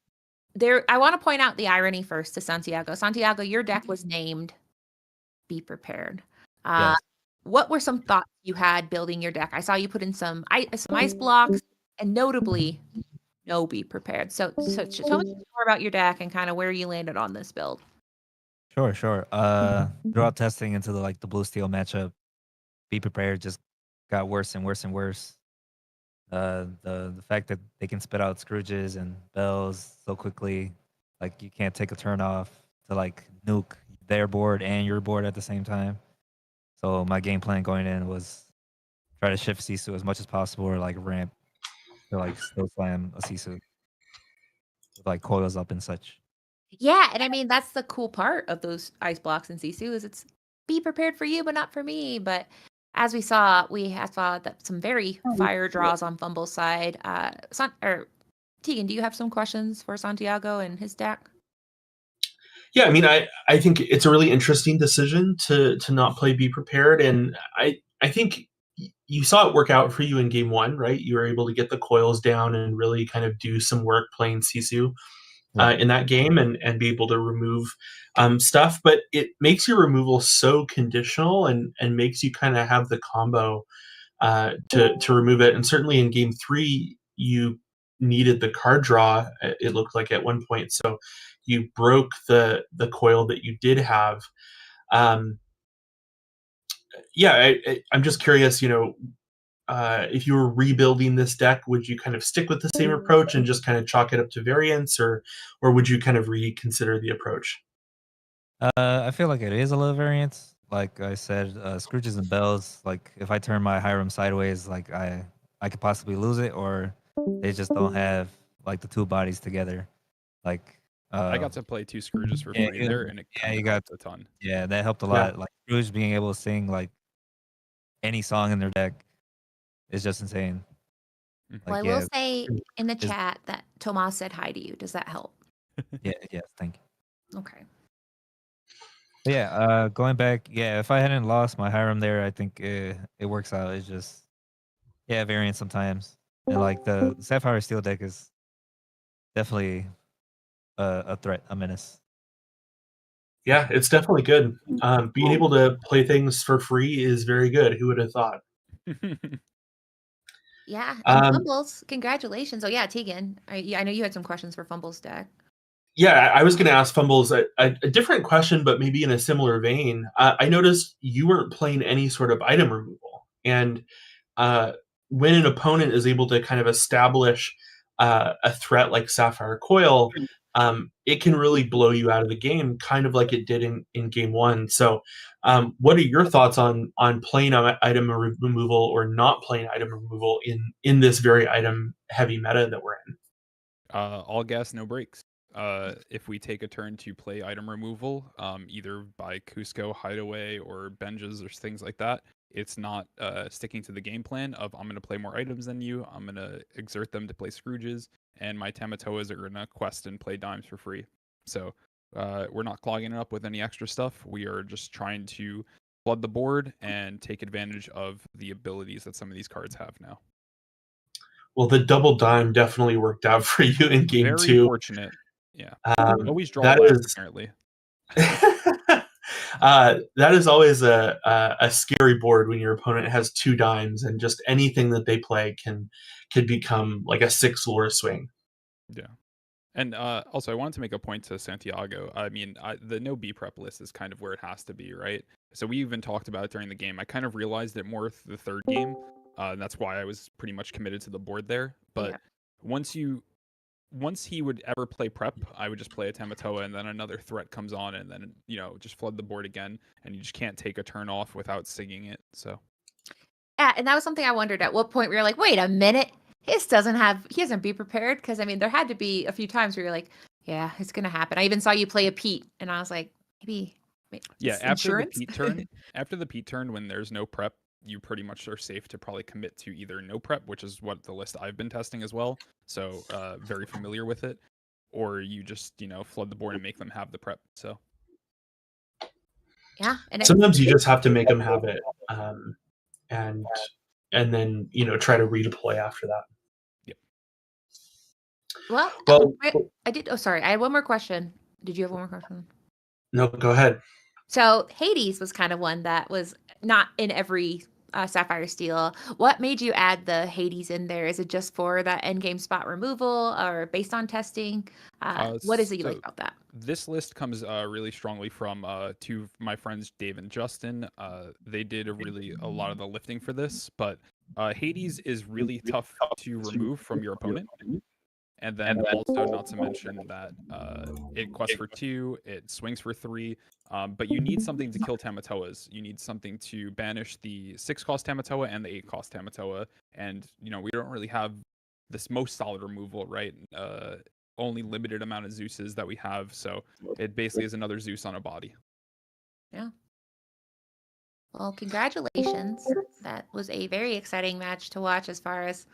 Speaker 2: I want to point out the irony first to Santiago. Santiago, your deck was named Be Prepared.
Speaker 7: Yes.
Speaker 2: What were some thoughts you had building your deck? I saw you put in some ice blocks, and notably, no Be Prepared. So tell me more about your deck and kind of where you landed on this build.
Speaker 7: Sure. Throughout testing into the blue steel matchup, Be Prepared just got worse and worse and worse. The fact that they can spit out Scrooges and Bells so quickly, like you can't take a turn off to nuke their board and your board at the same time. So my game plan going in was try to shift Sisu as much as possible, or ramp to still slam a Sisu with coils up and such.
Speaker 2: Yeah, and I mean that's the cool part of those ice blocks in Sisu is it's Be Prepared for you, but not for me. But as we saw that some very fire draws on Fumble's side. Tegan, do you have some questions for Santiago and his deck?
Speaker 6: Yeah, I mean, I think it's a really interesting decision to not play Be Prepared, and I think you saw it work out for you in game 1, right? You were able to get the coils down and really kind of do some work playing Sisu in that game and be able to remove stuff. But it makes your removal so conditional and makes you kind of have the combo to remove it. And certainly in game 3, you needed the card draw, it looked like at one point. So you broke the coil that you did have. I'm just curious, if you were rebuilding this deck, would you kind of stick with the same approach and just kind of chalk it up to variance, or would you kind of reconsider the approach?
Speaker 7: I feel like it is a little variance. like I said, Scrooges and Bells. Like if I turn my Hiram sideways, like I could possibly lose it, or they just don't have like the two bodies together. Like
Speaker 8: I got to play 2 Scrooges for
Speaker 7: yeah,
Speaker 8: free there, and it
Speaker 7: yeah,
Speaker 8: kind
Speaker 7: you
Speaker 8: of
Speaker 7: got
Speaker 8: helped a ton.
Speaker 7: yeah, that helped a
Speaker 6: Yeah.
Speaker 7: lot. Like Scrooge being able to sing like any song in their deck is just insane.
Speaker 8: Mhm.
Speaker 2: Well,
Speaker 7: Like
Speaker 2: I will
Speaker 7: yeah,
Speaker 2: say in the
Speaker 7: is
Speaker 2: chat that Tomas said hi to you. Does that help?
Speaker 7: yeah, yes, thank you.
Speaker 2: Okay.
Speaker 7: But yeah, going back, yeah, if I hadn't lost my Hiram there, I think it works out. It's just yeah, variant sometimes, and like the Sapphire Steel deck is definitely a threat, a menace.
Speaker 6: Yeah, it's definitely good. Being able to play things for free is very good. Who would have thought?
Speaker 2: Yeah, and
Speaker 6: Um,
Speaker 2: Fumbles, congratulations. Oh yeah, Tegan, I know you had some questions for Fumbles deck.
Speaker 6: Yeah, I was going to ask Fumbles a different question, but maybe in a similar vein. I noticed you weren't playing any sort of item removal, and uh, when an opponent is able to kind of establish a threat like Sapphire Coil, it can really blow you out of the game, kind of like it did in Game One. So, what are your thoughts on playing item removal or not playing item removal in this very item heavy meta that we're in?
Speaker 8: All gas, no brakes. If we take a turn to play item removal, either by Cusco, Hideaway, or Benjas or things like that, it's not sticking to the game plan of I'm going to play more items than you, I'm going to exert them to play Scrooges, and my Tamatoas are going to quest and play dimes for free. So we're not clogging it up with any extra stuff. We are just trying to flood the board and take advantage of the abilities that some of these cards have now.
Speaker 6: Well, the double dime definitely worked out for you in Game
Speaker 8: Very
Speaker 6: 2.
Speaker 8: fortunate. Yeah. Always draw
Speaker 6: That
Speaker 8: last,
Speaker 6: is
Speaker 8: apparently.
Speaker 6: that is always a scary board when your opponent has 2 dimes and just anything that they play can become like a 6 lure swing.
Speaker 8: Yeah. And also, I wanted to make a point to Santiago. I mean, the no B prep list is kind of where it has to be, right? So we even talked about it during the game. I kind of realized it more the third game. And that's why I was pretty much committed to the board there. But
Speaker 2: Yeah.
Speaker 8: once he would ever play prep, I would just play a Tamatoa, and then another threat comes on, and then just flood the board again, and you just can't take a turn off without singing it. So
Speaker 2: Yeah, and that was something I wondered at what point we were like, wait a minute, he hasn't be prepared, because I mean there had to be a few times where you're like, yeah, it's gonna happen. I even saw you play a Pete, and I was like, maybe
Speaker 8: yeah,
Speaker 2: it's
Speaker 8: after
Speaker 2: insurance.
Speaker 8: the Pete turn, when there's no prep, you pretty much are safe to probably commit to either no prep, which is what the list I've been testing as well. So very familiar with it, or you just flood the board and make them have the prep. So
Speaker 2: Yeah, and
Speaker 6: Sometimes you just have to make them have it, and then try to redeploy after that.
Speaker 2: well,
Speaker 6: Well,
Speaker 2: I did. Oh, sorry, I had one more question. Did you have one more question?
Speaker 6: no, go ahead.
Speaker 2: So Hades was kind of one that was not in every Sapphire Steel. What made you add the Hades in there? Is it just for that end game spot removal, or based on testing? What is it you like
Speaker 8: so
Speaker 2: about that?
Speaker 8: this list comes really strongly from two of my friends, Dave and Justin. They did a lot of the lifting for this, but Hades is really tough to remove from your opponent. And then also, not to mention that it quests for 2, it swings for 3, but you need something to kill Tamatoas. You need something to banish the 6-cost Tamatoa and the 8-cost Tamatoa. And, we don't really have this most solid removal, right? Only limited amount of Zeuses that we have, so it basically is another Zeus on a body.
Speaker 2: Yeah. Well, congratulations. That was a very exciting match to watch as far as,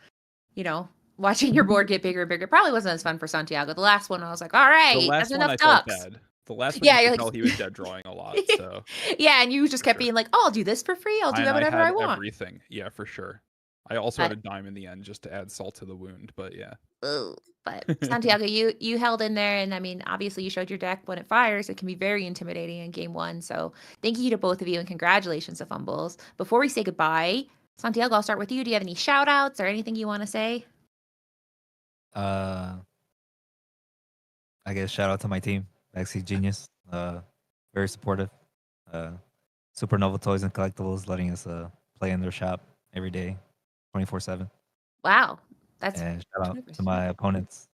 Speaker 2: watching your board get bigger and bigger. Probably wasn't as fun for Santiago. The last one, I was like, all right,
Speaker 8: The last
Speaker 2: that's
Speaker 8: one
Speaker 2: enough
Speaker 8: I felt
Speaker 2: ducks.
Speaker 8: bad. The last one,
Speaker 2: Yeah,
Speaker 8: you
Speaker 2: you're
Speaker 8: could
Speaker 2: like-
Speaker 8: tell he was dead drawing a lot, so.
Speaker 2: Yeah, and you just
Speaker 8: For
Speaker 2: kept
Speaker 8: sure.
Speaker 2: being like, oh, I'll do this for free. I'll do
Speaker 8: And
Speaker 2: whatever
Speaker 8: I
Speaker 2: I
Speaker 8: had
Speaker 2: want.
Speaker 8: everything. Yeah, for sure. I also had a dime in the end just to add salt to the wound, but yeah.
Speaker 2: Ugh. But Santiago, you held in there, and I mean, obviously you showed your deck when it fires. It can be very intimidating in game 1. So thank you to both of you, and congratulations to Fumbles. Before we say goodbye, Santiago, I'll start with you. Do you have any shout outs or anything you want to say?
Speaker 7: I guess shout out to my team, BackSeat Genius. Very supportive. Supernova Toys and Collectibles letting us play in their shop every day, 24/7.
Speaker 2: Wow, that's
Speaker 7: And shout out to
Speaker 2: generous.
Speaker 7: my opponents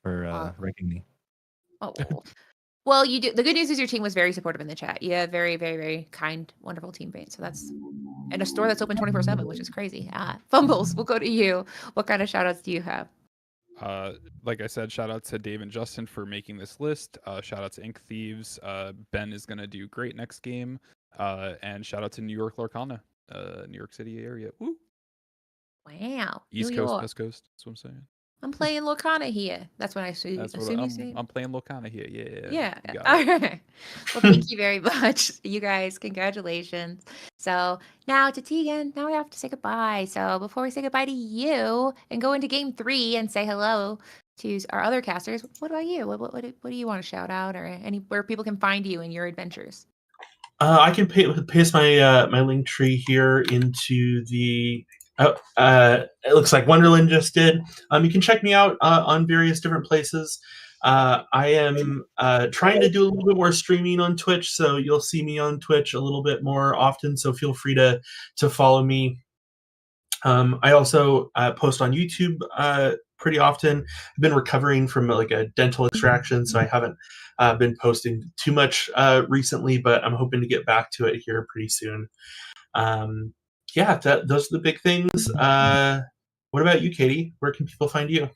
Speaker 7: for wrecking me.
Speaker 2: Oh, Well, you do. The good news is your team was very supportive in the chat. You have very, very, very kind, wonderful teammates. So that's and a store that's open 24/7, which is crazy. Fumbles, we'll go to you. What kind of shout outs do you have?
Speaker 8: Like I said, shout out to Dave and Justin for making this list. Shout out to Thieves. Ben is gonna do great next game. And shout out to New York Lorcana, New York City area. Woo.
Speaker 2: Wow.
Speaker 8: East
Speaker 2: New
Speaker 8: Coast,
Speaker 2: York.
Speaker 8: West Coast. That's what I'm saying.
Speaker 2: I'm playing Lorcana here. That's what I assume
Speaker 8: That's what
Speaker 2: you say.
Speaker 8: I'm playing Lorcana here. Yeah.
Speaker 2: Yeah.
Speaker 8: You got
Speaker 2: All
Speaker 8: it.
Speaker 2: right. Well, thank you very much, you guys. Congratulations. So now to Tegan, now we have to say goodbye. So before we say goodbye to you and go into game 3 and say hello to our other casters, what about you? What do you want to shout out or where people can find you in your adventures?
Speaker 6: I can paste my my link tree here into the. It looks like Wonderland just did. You can check me out on various different places. I am trying to do a little bit more streaming on Twitch, so you'll see me on Twitch a little bit more often. So feel free to follow me. I also post on YouTube pretty often. I've been recovering from like a dental extraction, so I haven't been posting too much recently, but I'm hoping to get back to it here pretty soon. Yeah, those are the big things. What about you, Katie? Where can people find you?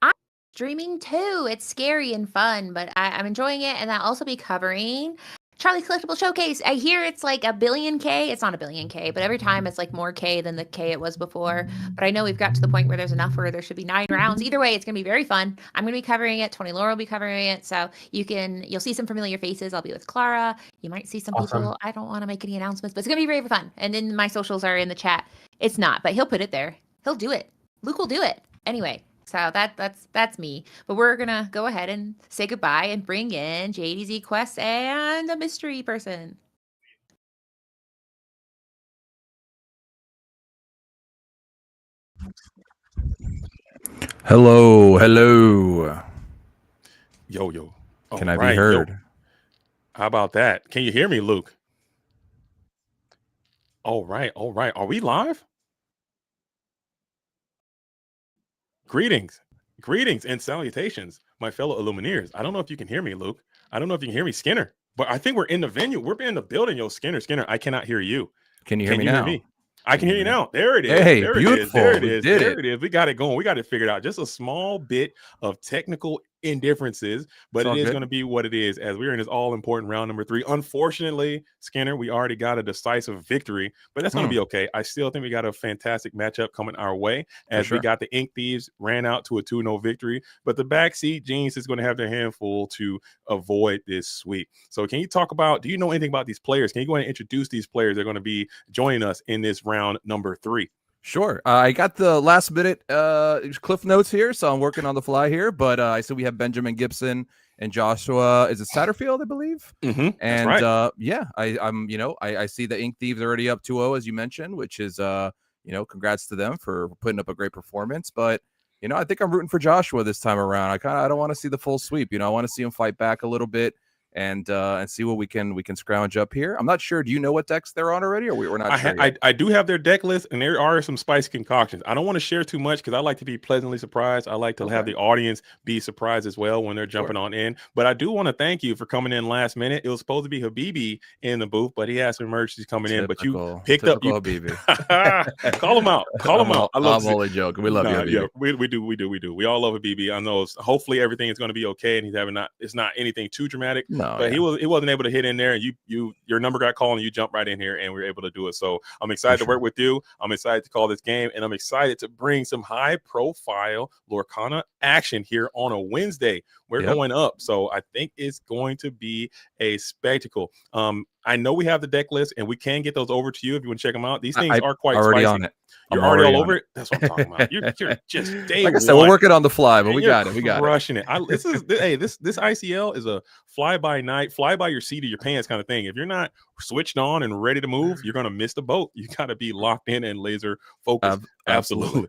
Speaker 2: I'm streaming too. It's scary and fun, but I'm enjoying it, and I'll also be covering Charlie Collectible Showcase. I hear it's like 1 billion K. It's not 1 billion K, but every time it's like more K than the K it was before. But I know we've got to the point where there's enough where there should be 9 rounds. Either way, it's gonna be very fun. I'm gonna be covering it. Tony Laura will be covering it. So you'll see some familiar faces. I'll be with Clara. You might see some people. I don't want to make any announcements, but it's gonna be very fun. And then my socials are in the chat. It's not, but he'll put it there. He'll do it. Luke will do it. Anyway. So that's me. But we're gonna go ahead and say goodbye and bring in JDZ Quest and a mystery person.
Speaker 9: Hello.
Speaker 10: Yo.
Speaker 9: Can I be heard?
Speaker 10: Yo. How about that? Can you hear me, Luke? All right. Are we live? Greetings and salutations, my fellow Illumineers. I don't know if you can hear me, Luke. I don't know if you can hear me, Skinner. But I think we're in the venue. We're in the building, yo, Skinner. I cannot hear you.
Speaker 9: Can you hear me now?
Speaker 10: I can hear you now. There it is.
Speaker 9: Hey,
Speaker 10: there
Speaker 9: beautiful.
Speaker 10: There it is. We got it going. We got it figured out. Just a small bit of technical indifferences, but it is going to be what it is as we're in this all-important round number 3. Unfortunately, Skinner, we already got a decisive victory, but that's going to be okay. I still think we got a fantastic matchup coming our way as we got the Ink Thieves ran out to a 2-0 victory, but the backseat Genius is going to have their handful to avoid this sweep. So can you talk about, do you know anything about these players? Can you go ahead and introduce these players that are going to be joining us in this round number 3?
Speaker 9: Sure. I got the last minute cliff notes here, so I'm working on the fly here. But I see we have Benjamin Gibson and Joshua. Is it Satterfield, I believe?
Speaker 10: Mm-hmm.
Speaker 9: And
Speaker 10: that's right.
Speaker 9: I see the Ink Thieves already up 2-0, as you mentioned, which is congrats to them for putting up a great performance. But I think I'm rooting for Joshua this time around. I don't want to see the full sweep. I want to see him fight back a little bit and see what we can scrounge up here. I'm not sure. Do you know what decks they're on already, or we're not sure yet?
Speaker 10: I do have their deck list, and there are some spicy concoctions. I don't want to share too much because I like to be pleasantly surprised. I like to have the audience be surprised as well when they're jumping on in. But I do want to thank you for coming in last minute. It was supposed to be Habibi in the booth, but he has some emergencies coming in. But you picked up
Speaker 9: Habibi.
Speaker 10: Call him out. Call him out.
Speaker 9: I'm only joking. We love you, Habibi.
Speaker 10: Yeah, we do. We all love Habibi. I know. Hopefully everything is going to be okay, and it's not anything too dramatic.
Speaker 9: No,
Speaker 10: but he wasn't able to hit in there, and your number got called, and you jumped right in here, and we were able to do it. So I'm excited to work with you. I'm excited to call this game, and I'm excited to bring some high profile Lorcana action here on a Wednesday. We're going up, so I think it's going to be a spectacle. I know we have the deck list, and we can get those over to you if you want to check them out. These things are quite
Speaker 9: already
Speaker 10: spicy.
Speaker 9: on it.
Speaker 10: You're already all over it. That's what I'm talking about. You're just day
Speaker 9: like I said, we're working on the fly, but we got it.
Speaker 10: Crushing it. This ICL is a fly by night, fly by your seat of your pants kind of thing. If you're not switched on and ready to move, you're gonna miss the boat. You got to be locked in and laser focused. Absolutely.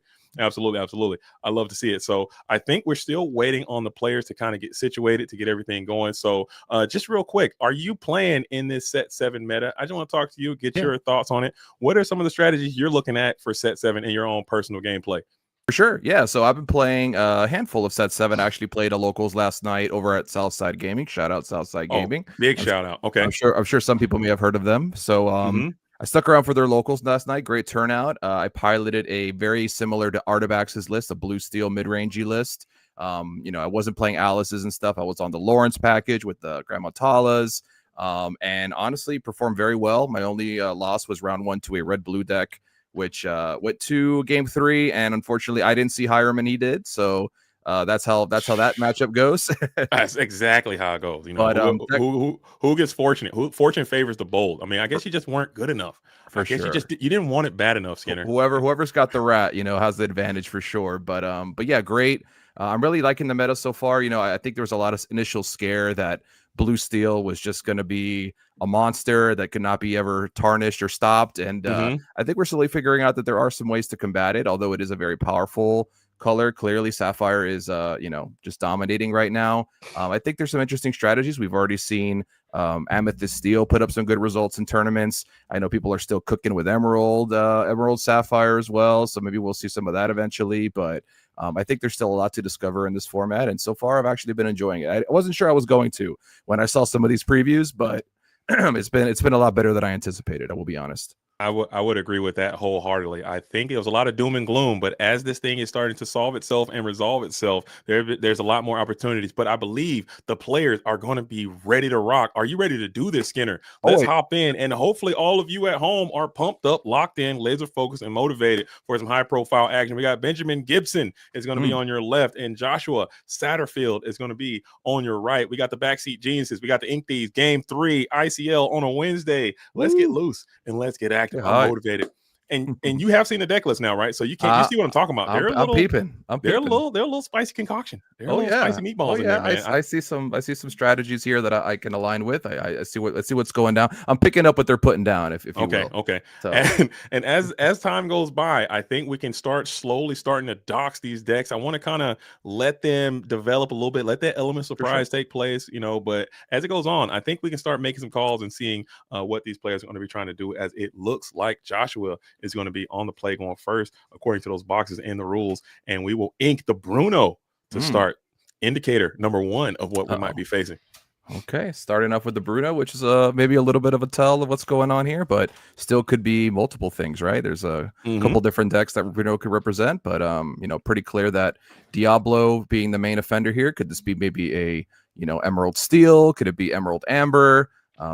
Speaker 10: I love to see it. So I think we're still waiting on the players to kind of get situated to get everything going. So just real quick, are you playing in this set 7 meta? I just want to talk to you, get your thoughts on it. What are some of the strategies you're looking at for set 7 in your own personal gameplay?
Speaker 9: For sure. Yeah. So I've been playing a handful of set 7. I actually played a locals last night over at Southside Gaming. Shout out Southside Gaming.
Speaker 10: Big shout out. Okay.
Speaker 9: I'm sure some people may have heard of them. So I stuck around for their locals last night. Great turnout. I piloted a very similar to Artabax's list, a blue steel mid-rangey list. I wasn't playing Alice's and stuff. I was on the Lawrence package with the Grandma Talas. And honestly performed very well. My only loss was round 1 to a red-blue deck, which went to game 3, and unfortunately I didn't see Hiram and he did. So that's how that matchup goes.
Speaker 10: That's exactly how it goes.
Speaker 9: But
Speaker 10: who gets fortunate? Fortune favors the bold. I mean, I guess you just weren't good enough.
Speaker 9: For
Speaker 10: I guess
Speaker 9: sure.
Speaker 10: you didn't want it bad enough, Skinner.
Speaker 9: Whoever's got the rat, has the advantage for sure. But yeah, great. I'm really liking the meta so far. I think there was a lot of initial scare that blue steel was just going to be a monster that could not be ever tarnished or stopped. And I think we're slowly figuring out that there are some ways to combat it, although it is a very powerful color. Clearly Sapphire is just dominating right now. I think there's some interesting strategies. We've already seen Amethyst Steel put up some good results in tournaments. I know people are still cooking with Emerald Sapphire as well, so maybe we'll see some of that eventually. But I think there's still a lot to discover in this format, and so far I've actually been enjoying it. I wasn't sure I was going to when I saw some of these previews, but it's been a lot better than I anticipated. I will be honest.
Speaker 10: I would agree with that wholeheartedly. I think it was a lot of doom and gloom, but as this thing is starting to solve itself and resolve itself, there's a lot more opportunities. But I believe the players are going to be ready to rock. Are you ready to do this, Skinner? Let's hop in, and hopefully all of you at home are pumped up, locked in, laser focused, and motivated for some high profile action. We got Benjamin Gibson is going to be on your left, and Joshua Satterfield is going to be on your right. We got the Backseat Geniuses. We got the Ink Thieves. Game 3 ICL on a Wednesday. Let's get loose and let's get active. I'm motivated. And you have seen the deck list now, right? So you can't you see what I'm talking about.
Speaker 9: I'm peeping.
Speaker 10: They're a little spicy concoction. They're spicy meatballs in there, man.
Speaker 9: I see some strategies here that I can align with. I see what's going down. I'm picking up what they're putting down, if you will.
Speaker 10: Okay. So. And as time goes by, I think we can starting to dox these decks. I want to kind of let them develop a little bit, let that element of surprise take place, but as it goes on, I think we can start making some calls and seeing what these players are going to be trying to do, as it looks like Joshua is going to be on the play going first, according to those boxes and the rules. And we will ink the Bruno to start indicator number 1 of what we might be facing.
Speaker 9: Okay, starting off with the Bruno, which is maybe a little bit of a tell of what's going on here, but still could be multiple things, right? There's a couple different decks that Bruno could represent, but pretty clear that Diablo being the main offender here. Could this be maybe a Emerald Steel? Could it be Emerald Amber?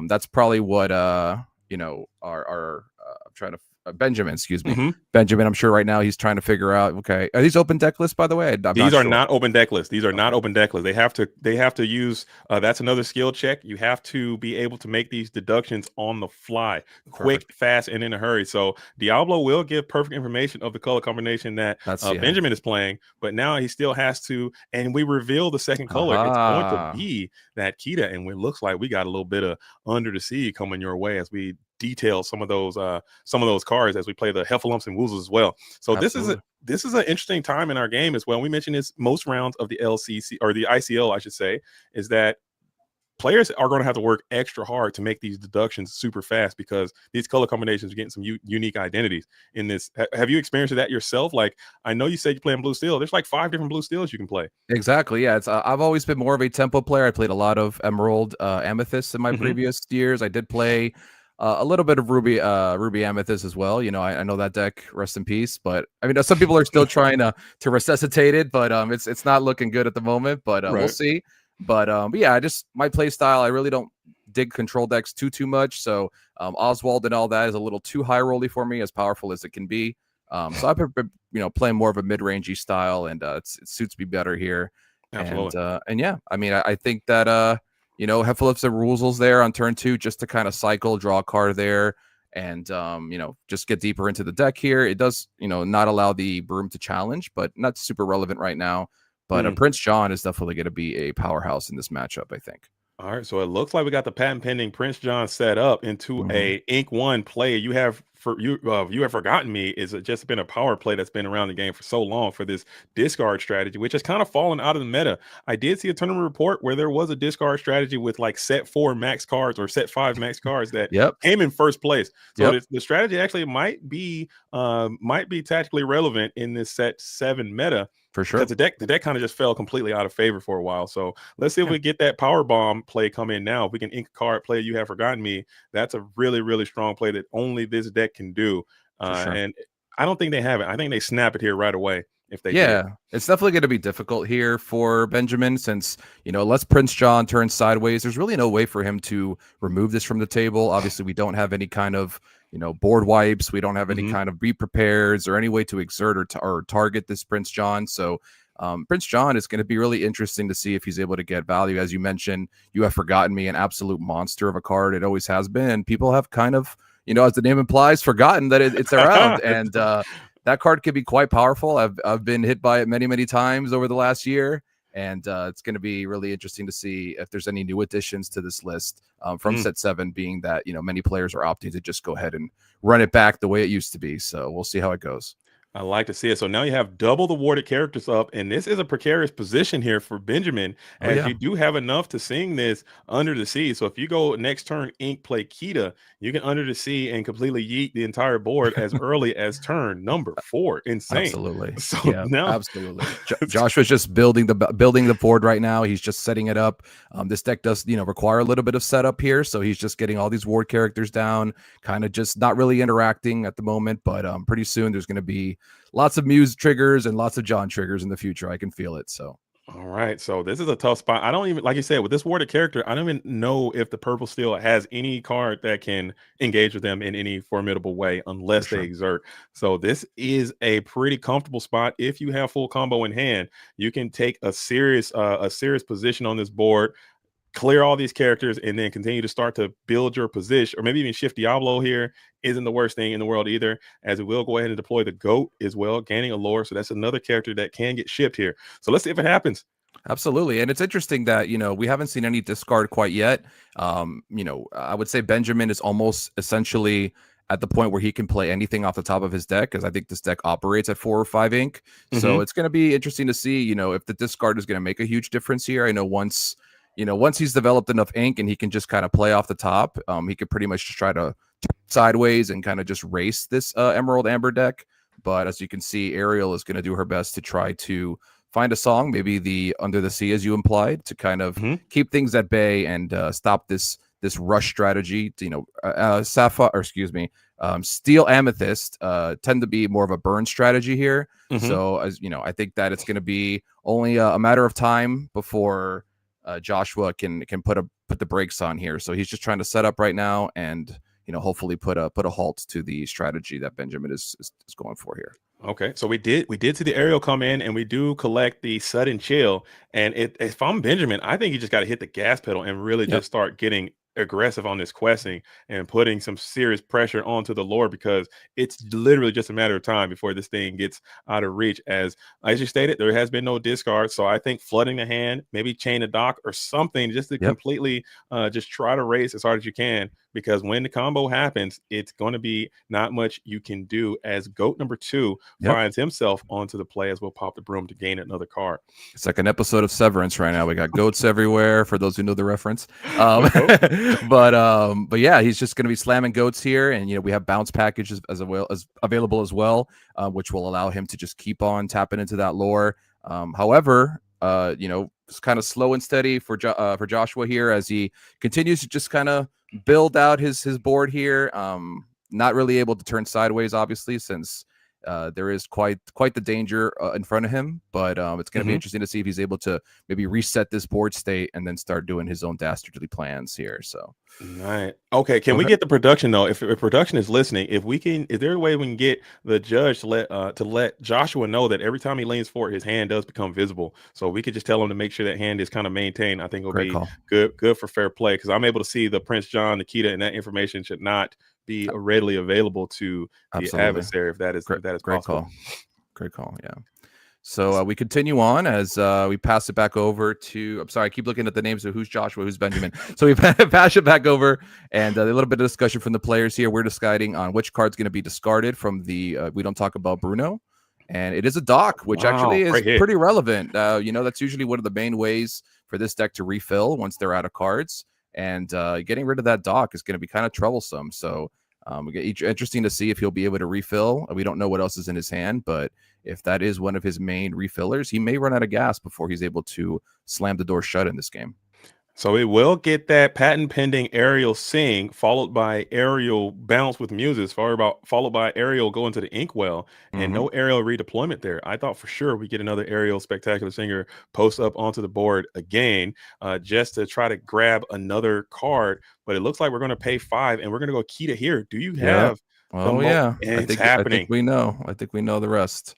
Speaker 9: That's probably what our I'm trying to Benjamin, excuse me. Benjamin, I'm sure right now he's trying to figure out, okay, are these open deck lists, by the way?
Speaker 10: These are not open deck lists. These are not open deck lists. They have to use, that's another skill check. You have to be able to make these deductions on the fly, quick, fast, and in a hurry. So Diablo will give perfect information of the color combination that Benjamin is playing, but now he still has to, and we reveal the second color. It's going to be that Kita, and it looks like we got a little bit of under the sea coming your way as we detail some of those cards as we play the Heffalumps and Woozles as well. So Absolutely. this is an interesting time in our game as well. We mentioned this most rounds of the LCC or the ICL, I should say, is that players are going to have to work extra hard to make these deductions super fast because these color combinations are getting some unique identities in this. Have you experienced that yourself? Like, I know you said you're playing blue steel. There's like 5 different blue steels you can play.
Speaker 9: Exactly. Yeah. It's I've always been more of a tempo player. I played a lot of Emerald Amethyst in my previous years. I did play a little bit of Ruby Amethyst as well. I know that deck, rest in peace. But I mean, some people are still trying to resuscitate it, but it's not looking good at the moment. But we'll see. But yeah, my play style, I really don't dig control decks too much. So Oswald and all that is a little too high rolly for me, as powerful as it can be. So I've been playing more of a mid-rangey style, and it suits me better here.
Speaker 10: Absolutely.
Speaker 9: And yeah, I mean, I think that Heffalumps and Woozles there on turn 2 just to kind of cycle, draw a card there, and just get deeper into the deck here. It does not allow the Broom to challenge, but not super relevant right now. But Prince John is definitely going to be a powerhouse in this matchup, I think.
Speaker 10: All right, so it looks like we got the patent pending Prince John set up into a Ink One play. You have forgotten me is just been a power play that's been around the game for so long for this discard strategy, which has kind of fallen out of the meta. I did see a tournament report where there was a discard strategy with like set 4 max cards or set 5 max cards that came in first place. So the strategy actually might be tactically relevant in this set 7 meta.
Speaker 9: For sure.
Speaker 10: Because the deck kind of just fell completely out of favor for a while. So let's see if we get that power bomb play come in now. If we can ink a card play, you have forgotten me. That's a really, really strong play that only this deck can do. And I don't think they have it. I think they snap it here right away if they did.
Speaker 9: It's definitely going to be difficult here for Benjamin since, unless Prince John turns sideways, there's really no way for him to remove this from the table. Obviously, we don't have any kind of board wipes. We don't have any kind of be prepares or any way to exert or target this Prince John. So Prince John is going to be really interesting to see if he's able to get value. As you mentioned, You Have Forgotten Me, an absolute monster of a card. It always has been. And people have kind of, as the name implies, forgotten that it's around. And that card can be quite powerful. I've been hit by it many, many times over the last year. And it's going to be really interesting to see if there's any new additions to this list from set 7, being that, many players are opting to just go ahead and run it back the way it used to be. So we'll see how it goes.
Speaker 10: I like to see it. So now you have double the warded characters up, and this is a precarious position here for Benjamin, as you do have enough to sing this Under the Sea. So if you go next turn, Ink play Kita, you can Under the Sea and completely yeet the entire board as early as turn number 4. Insane.
Speaker 9: Absolutely.
Speaker 10: So
Speaker 9: now, absolutely. Joshua's just building the board right now. He's just setting it up. This deck does, require a little bit of setup here, so he's just getting all these ward characters down, kind of just not really interacting at the moment. But pretty soon there's going to be lots of Muse triggers and lots of John triggers in the future. I can feel it. So,
Speaker 10: all right. So this is a tough spot. I don't even, like you said, with this warded character, I don't even know if the purple steel has any card that can engage with them in any formidable way unless they exert. So this is a pretty comfortable spot. If you have full combo in hand, you can take a serious position on this board, clear all these characters, and then continue to start to build your position, or maybe even shift Diablo here isn't the worst thing in the world either, as it will go ahead and deploy the GOAT as well, gaining a lore. So that's another character that can get shipped here. So let's see if it happens.
Speaker 9: Absolutely. And it's interesting that, we haven't seen any discard quite yet. I would say Benjamin is almost essentially at the point where he can play anything off the top of his deck, because I think this deck operates at 4 or 5 ink. So it's going to be interesting to see, if the discard is going to make a huge difference here. I know once he's developed enough ink and he can just kind of play off the top, he could pretty much just try to turn sideways and kind of just race this Emerald Amber deck. But as you can see, Ariel is going to do her best to try to find a song, maybe the Under the Sea, as you implied, to kind of keep things at bay and stop this rush strategy. Steel Amethyst tend to be more of a burn strategy here. So as I think that it's going to be only a matter of time before Joshua can put the brakes on here. So he's just trying to set up right now and hopefully put a halt to the strategy that Benjamin is going for here.
Speaker 10: Okay, so we did see the Ariel come in, and we do collect the Sudden Chill. And if I'm Benjamin, I think you just got to hit the gas pedal and really just start getting aggressive on this questing and putting some serious pressure onto the lore, because it's literally just a matter of time before this thing gets out of reach. As you stated, there has been no discard, so I think flooding the hand, maybe chain a dock or something, just to completely just try to race as hard as you can, because when the combo happens, it's going to be not much you can do, as GOAT number 2 finds himself onto the play, as we'll pop the broom to gain another card.
Speaker 9: It's like an episode of Severance right now. We got goats everywhere, for those who know the reference. But yeah, he's just going to be slamming goats here, and we have bounce packages as available as well, which will allow him to just keep on tapping into that lore. However, it's kind of slow and steady for Joshua here, as he continues to just kind of build out his board here. Not really able to turn sideways, obviously, since there is quite the danger in front of him. But it's going to be interesting to see if he's able to maybe reset this board state and then start doing his own dastardly plans here. So,
Speaker 10: right. Okay. Can we get the production though? If production is listening, is there a way we can get the judge to let Joshua know that every time he leans forward, his hand does become visible? So we could just tell him to make sure that hand is kind of maintained. I think it'll be good for fair play, because I'm able to see the Prince John, Nikita, and that information should not be readily available to the adversary if that is possible.
Speaker 9: Great call. Yeah. So we continue on as we pass it back over to. I'm sorry, I keep looking at the names of who's Joshua, who's Benjamin. So we pass it back over, and a little bit of discussion from the players here. We're deciding on which card's going to be discarded from the. We don't talk about Bruno, and it is a dock, which actually is pretty relevant. That's usually one of the main ways for this deck to refill once they're out of cards, and getting rid of that dock is going to be kind of troublesome. So. Interesting to see if he'll be able to refill. We don't know what else is in his hand, but if that is one of his main refillers, he may run out of gas before he's able to slam the door shut in this game.
Speaker 10: So it will get that patent pending aerial sing, followed by aerial bounce with muses, followed by aerial going to the inkwell, and no aerial redeployment there. I thought for sure we get another aerial spectacular singer post up onto the board again, just to try to grab another card. But it looks like we're going to pay 5, and we're going to go Kita here. Do you have?
Speaker 9: Oh yeah,
Speaker 10: it's happening.
Speaker 9: I think we know. I think we know the rest.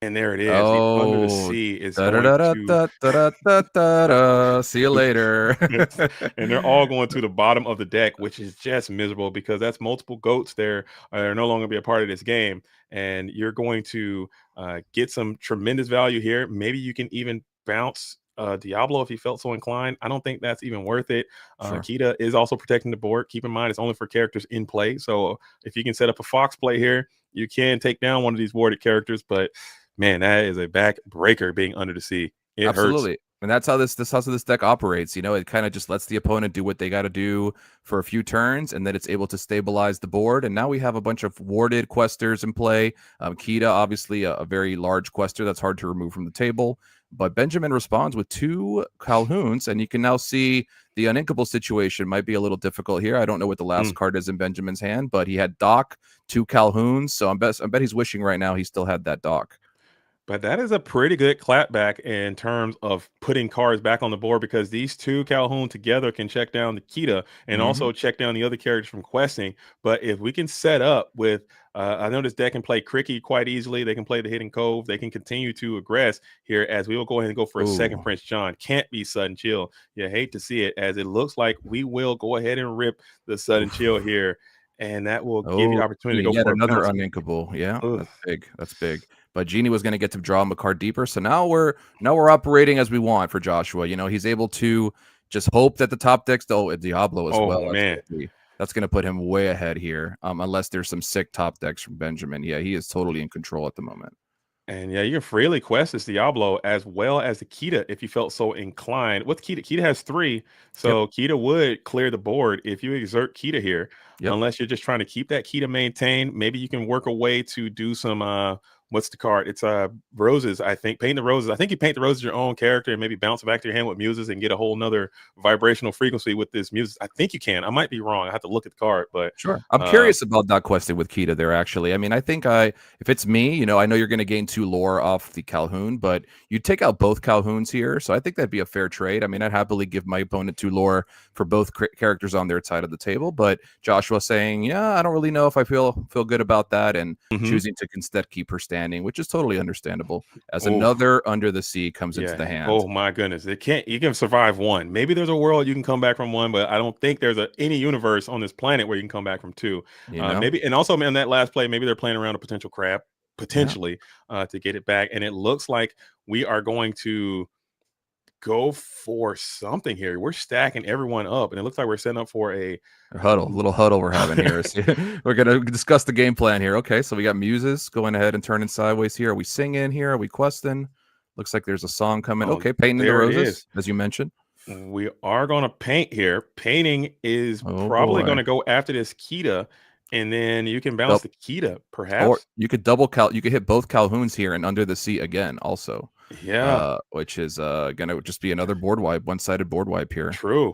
Speaker 10: And there it is. The Under the Sea is going
Speaker 9: to... See you later.
Speaker 10: And they're all going to the bottom of the deck, which is just miserable because that's multiple goats there are no longer be a part of this game. And you're going to get some tremendous value here. Maybe you can even bounce Diablo if you felt so inclined. I don't think that's even worth it.
Speaker 9: Sure.
Speaker 10: Kita is also protecting the board. Keep in mind, it's only for characters in play. So if you can set up a Fox play here, you can take down one of these warded characters, but man, that is a backbreaker being Under the Sea. It
Speaker 9: Absolutely.
Speaker 10: hurts.
Speaker 9: And that's how this deck operates. It kind of just lets the opponent do what they got to do for a few turns, and then it's able to stabilize the board. And now we have a bunch of warded questers in play. Kita, obviously, a very large quester that's hard to remove from the table. But Benjamin responds with 2 Calhouns, and you can now see the uninkable situation might be a little difficult here. I don't know what the last card is in Benjamin's hand, but he had Doc, 2 Calhouns. So I bet he's wishing right now he still had that Doc.
Speaker 10: But that is a pretty good clapback in terms of putting cards back on the board because these 2 Calhoun together can check down the Kita and also check down the other characters from questing. But if we can set up with, I know this deck can play Cricky quite easily. They can play the Hidden Cove. They can continue to aggress here as we will go ahead and go for a second Prince John. Can't be Sudden Chill. You hate to see it as it looks like we will go ahead and rip the Sudden Chill here. And that will give you the opportunity to go for
Speaker 9: another uninkable. Yeah, that's big. That's big. But Genie was going to get to draw him a card deeper. So now we're operating as we want for Joshua. He's able to just hope that the top decks, Diablo as well.
Speaker 10: Man.
Speaker 9: That's going to put him way ahead here, unless there's some sick top decks from Benjamin. Yeah, he is totally in control at the moment.
Speaker 10: And yeah, you can freely quest this Diablo as well as the Kita if you felt so inclined. With Kita has 3, so Kita would clear the board if you exert Kita here. Unless you're just trying to keep that Kita maintained. Maybe you can work a way to do some what's the card? It's roses, I think. Paint the roses. I think you paint the roses your own character and maybe bounce it back to your hand with muses and get a whole nother vibrational frequency with this music. I think you can. I might be wrong. I have to look at the card, but
Speaker 9: sure. I'm curious about that question with Kita there, actually. I mean, I think if it's me, I know you're going to gain 2 lore off the Calhoun, but you take out both Calhouns here. So I think that'd be a fair trade. I mean, I'd happily give my opponent 2 lore for both characters on their side of the table, but Joshua saying, yeah, I don't really know if I feel good about that, and choosing to instead keep her standing, which is totally understandable as another Under the Sea comes into the hand.
Speaker 10: Oh my goodness. You can survive 1. Maybe there's a world you can come back from 1, but I don't think there's any universe on this planet where you can come back from 2. Maybe, and also in that last play, maybe they're playing around a potential crab potentially to get it back. And it looks like we are going to go for something here. We're stacking everyone up, and it looks like we're setting up for a
Speaker 9: little huddle we're having here. We're going to discuss the game plan here. Okay, so we got muses going ahead and turning sideways here. Are we singing here? Are we questing? Looks like there's a song coming. Okay, painting the roses, as you mentioned.
Speaker 10: We are going to paint here. Painting is probably going to go after this Kita, and then you can bounce the Kita, perhaps.
Speaker 9: Or you could you could hit both Calhouns here and Under the Sea again also.
Speaker 10: Yeah.
Speaker 9: Which is going to just be another board wipe, one-sided board wipe here.
Speaker 10: True.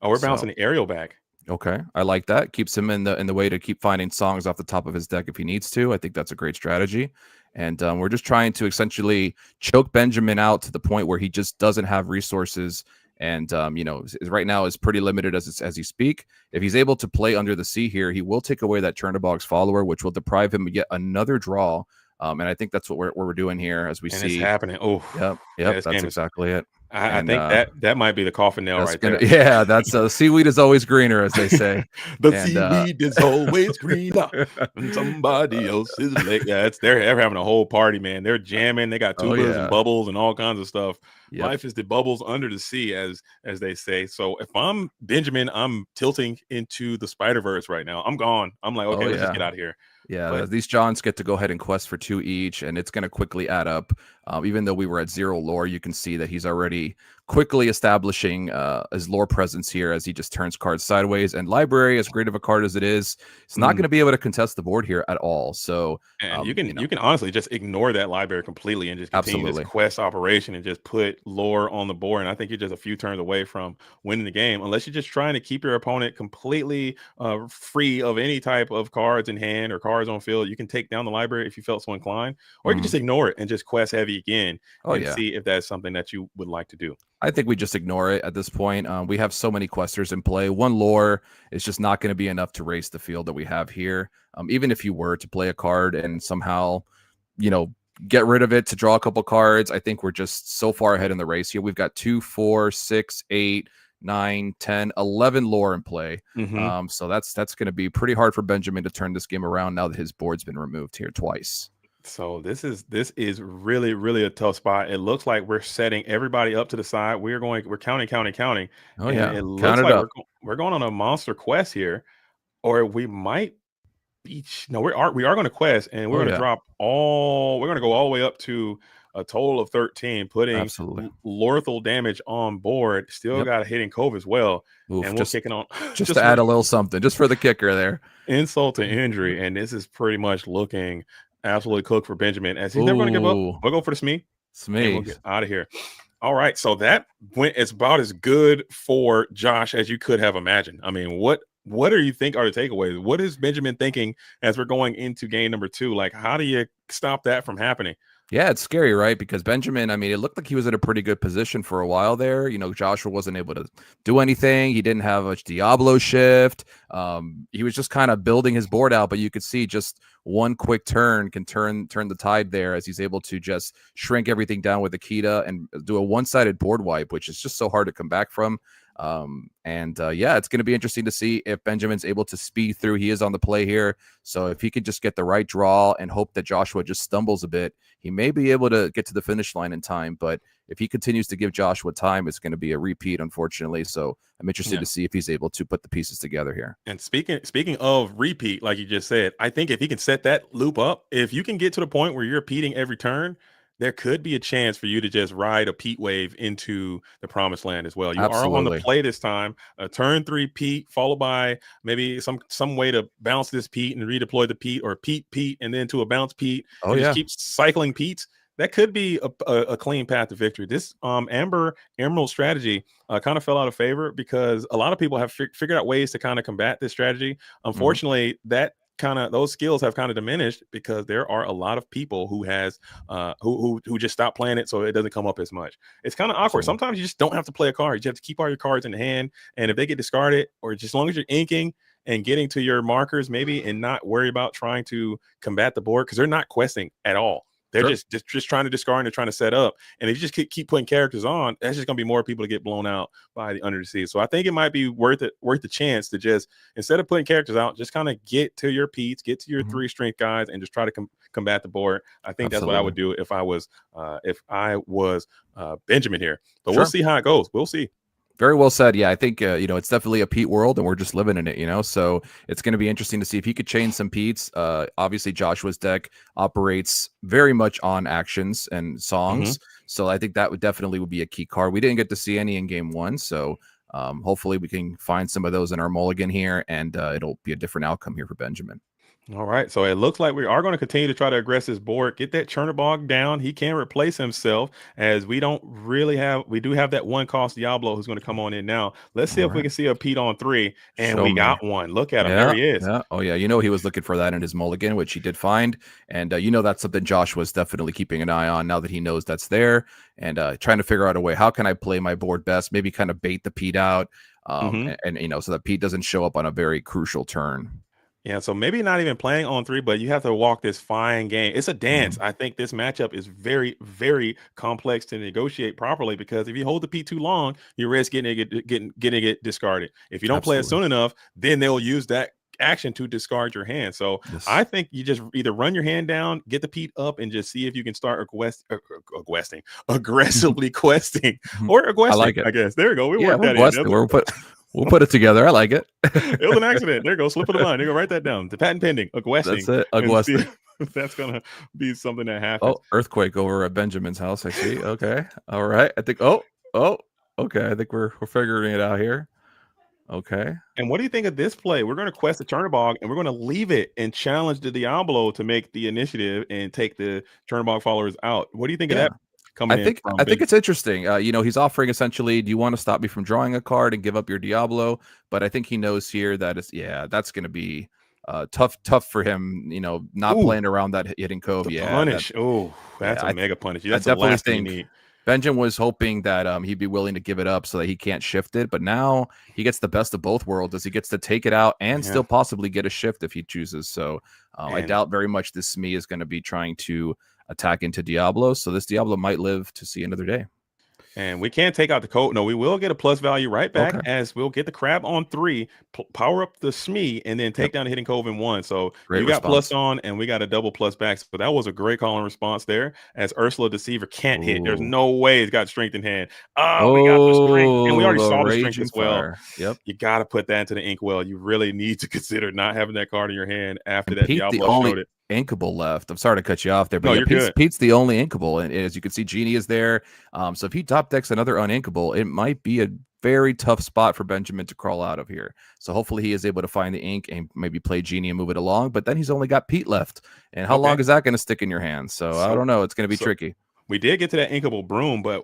Speaker 10: Oh, we're bouncing the aerial back.
Speaker 9: Okay, I like that. Keeps him in the way to keep finding songs off the top of his deck if he needs to. I think that's a great strategy. And we're just trying to essentially choke Benjamin out to the point where he just doesn't have resources. And right now is pretty limited as he speak. If he's able to play Under the Sea here, he will take away that Chernobog's follower, which will deprive him of yet another draw. And I think that's what we're doing here as we see.
Speaker 10: It's happening. Oh,
Speaker 9: yep. That's exactly it.
Speaker 10: I
Speaker 9: And
Speaker 10: think that might be the coffin nail
Speaker 9: that's
Speaker 10: right
Speaker 9: gonna,
Speaker 10: there.
Speaker 9: yeah, that's seaweed is always greener, as they say.
Speaker 10: The
Speaker 9: And
Speaker 10: seaweed is always greener than somebody else's leg. Yeah, they're having a whole party, man. They're jamming. They got
Speaker 9: Oh,
Speaker 10: tubas
Speaker 9: yeah.
Speaker 10: and bubbles and all kinds of stuff.
Speaker 9: Yep.
Speaker 10: Life is the bubbles under the sea, as they say. So if I'm Benjamin, I'm tilting into the Spider-Verse right now. I'm gone. I'm like, okay,
Speaker 9: Oh,
Speaker 10: let's just
Speaker 9: yeah.
Speaker 10: get out of here.
Speaker 9: Yeah,
Speaker 10: But
Speaker 9: these Johns get to go ahead and quest for 2 each, and it's going to quickly add up. Even though we were at 0 lore, you can see that he's already quickly establishing his lore presence here as he just turns cards sideways. And library, as great of a card as it is, it's not going to be able to contest the board here at all. So
Speaker 10: and you can honestly just ignore that library completely and just continue
Speaker 9: Absolutely.
Speaker 10: this quest operation and just put lore on the board. And I think you're just a few turns away from winning the game, unless you're just trying to keep your opponent completely free of any type of cards in hand or cards on field. You can take down the library if you felt so inclined, or you can just ignore it and just quest heavy again and see if that's something that you would like to do.
Speaker 9: I think we just ignore it at this point. We have so many questers in play. One lore is just not going to be enough to race the field that we have here. Even if you were to play a card and somehow, get rid of it to draw a couple cards, I think we're just so far ahead in the race here. We've got 2, 4, 6, 8, 9, 10, 11 lore in play. So that's going to be pretty hard for Benjamin to turn this game around now that his board's been removed here twice.
Speaker 10: So this is really, really a tough spot. It looks like we're setting everybody up to the side. We're counting.
Speaker 9: Oh,
Speaker 10: and
Speaker 9: yeah.
Speaker 10: it looks
Speaker 9: Count it
Speaker 10: like
Speaker 9: up.
Speaker 10: we're going on a monster quest here, or we might be. No, we are going to quest, and we're going to drop all. We're going to go all the way up to a total of 13, putting
Speaker 9: Absolutely
Speaker 10: lethal damage on board. Still got a hitting cove as well.
Speaker 9: Oof,
Speaker 10: and we're kicking on
Speaker 9: just to add a little something, just for the kicker there.
Speaker 10: Insult to injury, and this is pretty much looking absolutely cooked for Benjamin, as he's never going to give up. We'll go for the Smee. And we'll get out of here. All right, so that went about as good for Josh as you could have imagined. I mean, what do you think are the takeaways? What is Benjamin thinking as we're going into game number 2? Like, how do you stop that from happening?
Speaker 9: Yeah, it's scary, right? Because Benjamin, I mean, it looked like he was in a pretty good position for a while there. Joshua wasn't able to do anything. He didn't have much Diablo shift. He was just kind of building his board out, but you could see just one quick turn can turn the tide there, as he's able to just shrink everything down with Akita and do a one-sided board wipe, which is just so hard to come back from. It's going to be interesting to see if Benjamin's able to speed through. He is on the play here, so if he could just get the right draw and hope that Joshua just stumbles a bit, he may be able to get to the finish line in time. But if he continues to give Joshua time, it's going to be a repeat, unfortunately. So I'm interested to see if he's able to put the pieces together here.
Speaker 10: And speaking of repeat, like you just said, I think if he can set that loop up, if you can get to the point where you're repeating every turn, there could be a chance for you to just ride a Pete wave into the promised land as well. You are on the play this time, a turn 3 Pete, followed by maybe some way to bounce this Pete and redeploy the Pete, or Pete, and then to a bounce Pete. Just keep cycling Pete's. That could be a clean path to victory. This Emerald strategy kind of fell out of favor because a lot of people have figured out ways to kind of combat this strategy. Unfortunately, those skills have kind of diminished because there are a lot of people who just stop playing it, so it doesn't come up as much. It's kind of awkward. Sometimes you just don't have to play a card. You just have to keep all your cards in the hand, and if they get discarded, or just as long as you're inking and getting to your markers maybe, and not worry about trying to combat the board, because they're not questing at all. They're just trying to discard and they're trying to set up. And if you just keep putting characters on, that's just going to be more people to get blown out by the under the sea. So I think it might be worth the chance to just, instead of putting characters out, just kind of get to your Pete's, get to your 3 strength guys, and just try to combat the board. I think that's what I would do if I was Benjamin here. But we'll see how it goes. We'll see.
Speaker 9: Very well said. Yeah, I think, it's definitely a Pete world, and we're just living in it, so it's going to be interesting to see if he could chain some Pete's. Obviously, Joshua's deck operates very much on actions and songs, so I think that would definitely be a key card. We didn't get to see any in game 1, so hopefully we can find some of those in our mulligan here, and it'll be a different outcome here for Benjamin.
Speaker 10: All right, so it looks like we are going to continue to try to aggress this board, get that Chernobog down. He can replace himself, as we do have that 1 cost Diablo who's going to come on in now. Let's see if we can see a Pete on 3, and we got one. Look at him. There he is.
Speaker 9: Yeah. Oh, yeah. He was looking for that in his mulligan, which he did find. And, that's something Josh was definitely keeping an eye on now that he knows that's there, and trying to figure out a way, how can I play my board best, maybe kind of bait the Pete out, and so that Pete doesn't show up on a very crucial turn.
Speaker 10: Yeah, so maybe not even playing on 3, but you have to walk this fine game. It's a dance.
Speaker 9: Mhm.
Speaker 10: I think this matchup is very, very complex to negotiate properly because if you hold the P too long, you risk getting it discarded. If you don't play it
Speaker 9: Absolutely.
Speaker 10: soon enough, then they'll use that action to discard your hand. So
Speaker 9: Yes.
Speaker 10: I think you just either run your hand down, get the Pete up, and just see if you can start aggressively questing or
Speaker 9: I
Speaker 10: aggressing.
Speaker 9: like it.
Speaker 10: I guess there we go. We
Speaker 9: Yeah,
Speaker 10: worked
Speaker 9: we're
Speaker 10: that in.
Speaker 9: blessed. We'll put it together. I like it.
Speaker 10: It was an accident. There you go. Slip of the mind. You go write that down. The patent pending. A
Speaker 9: That's
Speaker 10: questing.
Speaker 9: it.
Speaker 10: And see
Speaker 9: Agwesting.
Speaker 10: if that's gonna be something that happens.
Speaker 9: Oh, earthquake over at Benjamin's house. I see. Okay. All right. I think. Oh. Okay. I think we're figuring it out here. Okay.
Speaker 10: And what do you think of this play? We're going to quest the Chernobog and we're going to leave it and challenge the Diablo to make the initiative and take the Chernobog followers out. What do you think of
Speaker 9: Yeah.
Speaker 10: that coming in from
Speaker 9: I think
Speaker 10: Benjamin?
Speaker 9: it's interesting. He's offering essentially, do you want to stop me from drawing a card and give up your Diablo? But I think he knows here that that's going to be tough for him. Not
Speaker 10: Ooh,
Speaker 9: playing around that hidden cove.
Speaker 10: the
Speaker 9: Yeah,
Speaker 10: punish. Oh, that's
Speaker 9: yeah,
Speaker 10: a mega punish.
Speaker 9: I
Speaker 10: That's the
Speaker 9: definitely
Speaker 10: last thing you
Speaker 9: think
Speaker 10: need.
Speaker 9: Benjamin was hoping that he'd be willing to give it up so that he can't shift it. But now he gets the best of both worlds as he gets to take it out and
Speaker 10: Yeah.
Speaker 9: still possibly get a shift if he chooses. So I
Speaker 10: And-
Speaker 9: doubt very much this Smee is going to be trying to attack into Diablo. So this Diablo might live to see another day.
Speaker 10: And we can't take out the code. No, we will get a plus value right back
Speaker 9: Okay.
Speaker 10: as we'll get the crab on 3, power up the Smee, and then take down the hidden cove in 1. So
Speaker 9: Great
Speaker 10: you got
Speaker 9: response.
Speaker 10: plus on, and we got a double plus back. So that was a great call and response there. As Ursula Deceiver can't hit. There's
Speaker 9: Ooh.
Speaker 10: no way it's got strength in hand. Oh, we got the strength, and we already
Speaker 9: the
Speaker 10: saw the strength
Speaker 9: Raging
Speaker 10: as well.
Speaker 9: Fire. Yep.
Speaker 10: You got to put that into the inkwell. You really need to consider not having that card in your hand after
Speaker 9: And
Speaker 10: that
Speaker 9: Pete, the
Speaker 10: Diablo
Speaker 9: only
Speaker 10: showed it.
Speaker 9: inkable left. I'm sorry to cut you off there, but
Speaker 10: No,
Speaker 9: yeah,
Speaker 10: you're good.
Speaker 9: Pete's the only inkable, and as you can see, Genie is there. So if he top decks another uninkable, it might be a very tough spot for Benjamin to crawl out of here. So hopefully he is able to find the ink and maybe play Genie and move it along. But then he's only got Pete left, and how long is that going to stick in your hands? So I don't know. It's going to be tricky.
Speaker 10: We did get to that inkable broom, but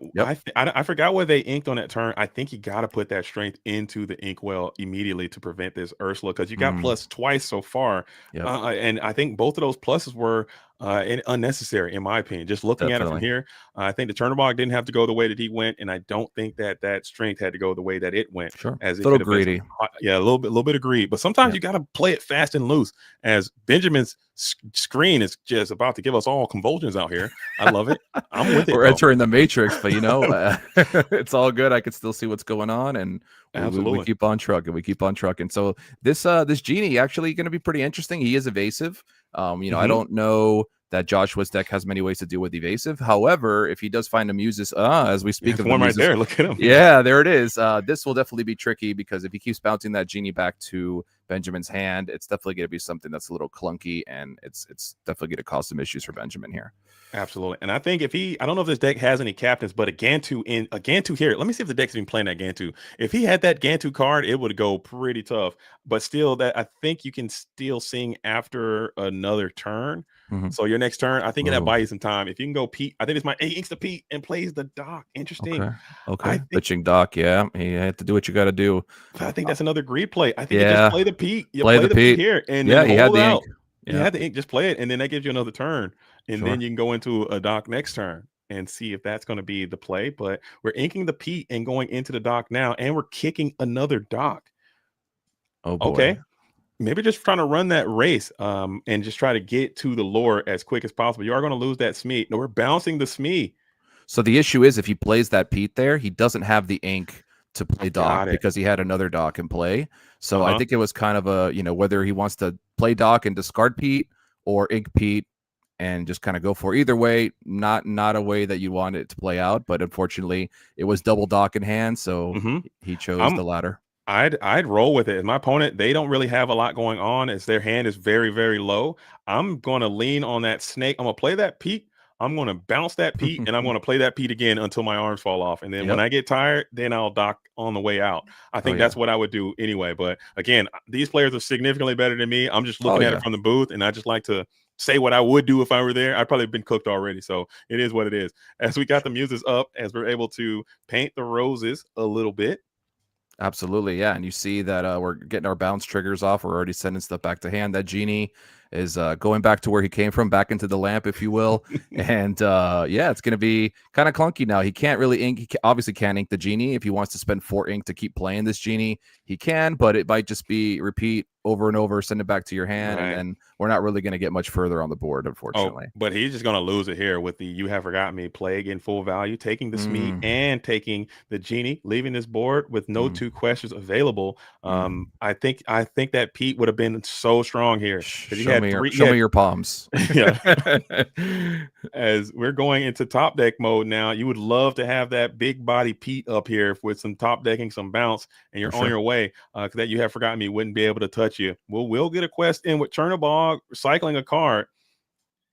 Speaker 10: I forgot what they inked on that turn. I think you got to put that strength into the inkwell immediately to prevent this Ursula because you got plus twice so far. And I think both of those pluses were unnecessary, in my opinion. Just looking at it from here, I think the Chernobog didn't have to go the way that he went, and I don't think that strength had to go the way that it went.
Speaker 9: Sure,
Speaker 10: as
Speaker 9: a
Speaker 10: it
Speaker 9: little
Speaker 10: could have been
Speaker 9: greedy.
Speaker 10: a little bit of greed. But sometimes you got to play it fast and loose. As Benjamin's screen is just about to give us all convulsions out here. I love it. I'm with it.
Speaker 9: We're entering the Matrix, but it's all good. I can still see what's going on, and we keep on trucking. We keep on trucking. So this Genie actually going to be pretty interesting. He is evasive. I don't know that Joshua's deck has many ways to deal with evasive. However, if he does find a Muses, as we speak of
Speaker 10: one
Speaker 9: the
Speaker 10: right
Speaker 9: Muses,
Speaker 10: there, look at him.
Speaker 9: Yeah, there it is. This will definitely be tricky because if he keeps bouncing that Genie back to Benjamin's hand, it's definitely going to be something that's a little clunky, and it's definitely going to cause some issues for Benjamin here.
Speaker 10: Absolutely. And I think I don't know if this deck has any captains, but a Gantu here. Let me see if the deck's been playing that Gantu. If he had that Gantu card, it would go pretty tough. But still, that I think you can still sing after another turn. So your next turn, I think that buys you some time. If you can go Pete, I think it's my 8 inks to Pete and plays the dock. Interesting.
Speaker 9: Okay. Pitching dock, yeah. You have to do what you got to do.
Speaker 10: I think that's another greed play. I think you just play the Pete. You play the Pete here, and
Speaker 9: then
Speaker 10: he
Speaker 9: had the
Speaker 10: out.
Speaker 9: ink.
Speaker 10: You had the ink. Just play it, and then that gives you another turn, and then you can go into a dock next turn and see if that's going to be the play. But we're inking the Pete and going into the dock now, and we're kicking another dock.
Speaker 9: Oh boy.
Speaker 10: Okay. Maybe just trying to run that race and just try to get to the lore as quick as possible. You are going to lose that Smee. No, we're bouncing the Smee.
Speaker 9: So the issue is if he plays that Pete there, he doesn't have the ink to play dock because he had another dock in play. So I think it was kind of a, whether he wants to play dock and discard Pete or ink Pete and just kind of go for either way, not a way that you want it to play out. But unfortunately, it was double dock in hand. So he chose the latter.
Speaker 10: I'd roll with it. As my opponent, they don't really have a lot going on as their hand is very, very low. I'm going to lean on that snake. I'm going to play that Pete. I'm going to bounce that Pete, and I'm going to play that Pete again until my arms fall off. And then when I get tired, then I'll dock on the way out. I think that's what I would do anyway. But again, these players are significantly better than me. I'm just looking at it from the booth, and I just like to say what I would do if I were there. I'd probably been cooked already. So it is what it is. As we got the Muses up, as we're able to paint the roses a little bit.
Speaker 9: Absolutely, yeah. And you see that we're getting our bounce triggers off. We're already sending stuff back to hand. That Genie is going back to where he came from, back into the lamp, if you will. And yeah, it's going to be kind of clunky now. He can't really ink. He obviously can't ink the genie. If he wants to spend 4 ink to keep playing this genie, he can, but it might just be repeat over and over, send it back to your hand, and then we're not really going to get much further on the board, unfortunately.
Speaker 10: But he's just going to lose it here with the You Have Forgotten Me plague in full value, taking the Smee and taking the genie, leaving this board with no 2 questions available. I think that Pete would have been so strong here.
Speaker 9: Show me your palms.
Speaker 10: Yeah. As we're going into top deck mode now, you would love to have that big body Pete up here with some top decking, some bounce, and you're on your way. Because that You Have Forgotten Me wouldn't be able to touch you. We'll get a quest in with Chernobog, recycling a card,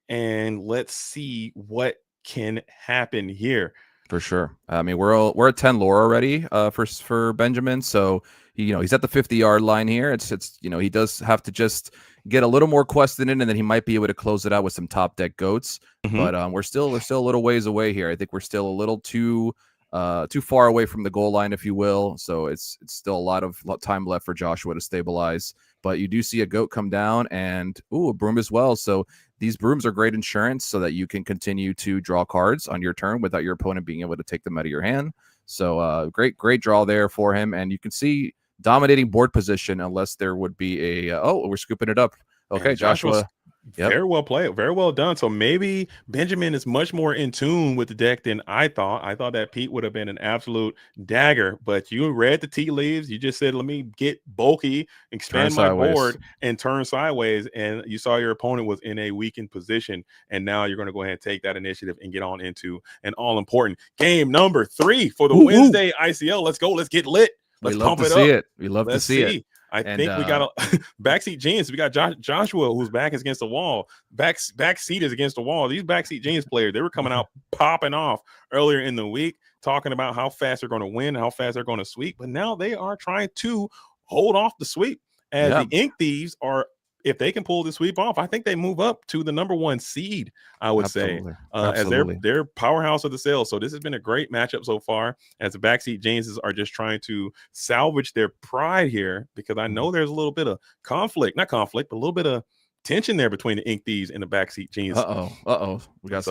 Speaker 10: and let's see what can happen here.
Speaker 9: For sure. I mean, we're at 10 lore already for Benjamin, so he's at the 50-yard line here. It's he does have to just get a little more questing in, and then he might be able to close it out with some top deck goats. But we're still a little ways away here. I think we're still a little too far away from the goal line, if you will. So it's still a lot of time left for Joshua to stabilize. But you do see a goat come down, and a broom as well. So these brooms are great insurance so that you can continue to draw cards on your turn without your opponent being able to take them out of your hand. So great draw there for him. And you can see dominating board position unless there would be we're scooping it up. Okay, Joshua.
Speaker 10: Very well played. Very well done. So maybe Benjamin is much more in tune with the deck than I thought. I thought that Pete would have been an absolute dagger, but you read the tea leaves. You just said, let me get bulky, expand my board, and turn sideways. And you saw your opponent was in a weakened position. And now you're going to go ahead and take that initiative and get on into an all-important game number 3 for the Wednesday ICL. Let's go. Let's get lit. Let's pump it up.
Speaker 9: We love to see it.
Speaker 10: I think we got a backseat genius. We got Joshua, whose back is against the wall. Backseat is against the wall. These backseat genius players, they were coming out popping off earlier in the week, talking about how fast they're going to win, how fast they're going to sweep. But now they are trying to hold off the sweep. As the Ink Thieves are, if they can pull the sweep off, I think they move up to the number 1 seed, I would say, as their powerhouse of the sales. So this has been a great matchup so far, as the backseat geniuses are just trying to salvage their pride here, because I know there's a little bit of not conflict, but a little bit of tension there between the Ink Thieves and the backseat geniuses.
Speaker 9: We got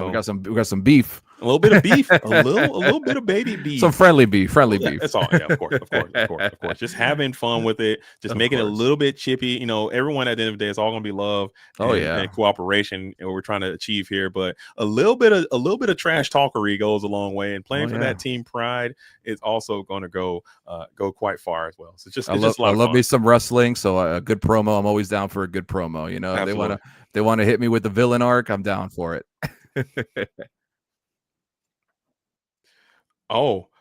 Speaker 9: some beef.
Speaker 10: A little bit of beef, a little bit of baby beef,
Speaker 9: some friendly beef. That's
Speaker 10: all. Yeah, of course. Just having fun with it, just making it a little bit chippy. Everyone at the end of the day, it's all going to be love and cooperation, and we're trying to achieve here. But a little bit of trash talkery goes a long way, and playing for that team pride is also going to go quite far as well. So I
Speaker 9: love me some wrestling. So a good promo. I'm always down for a good promo. They want to hit me with the villain arc. I'm down for it.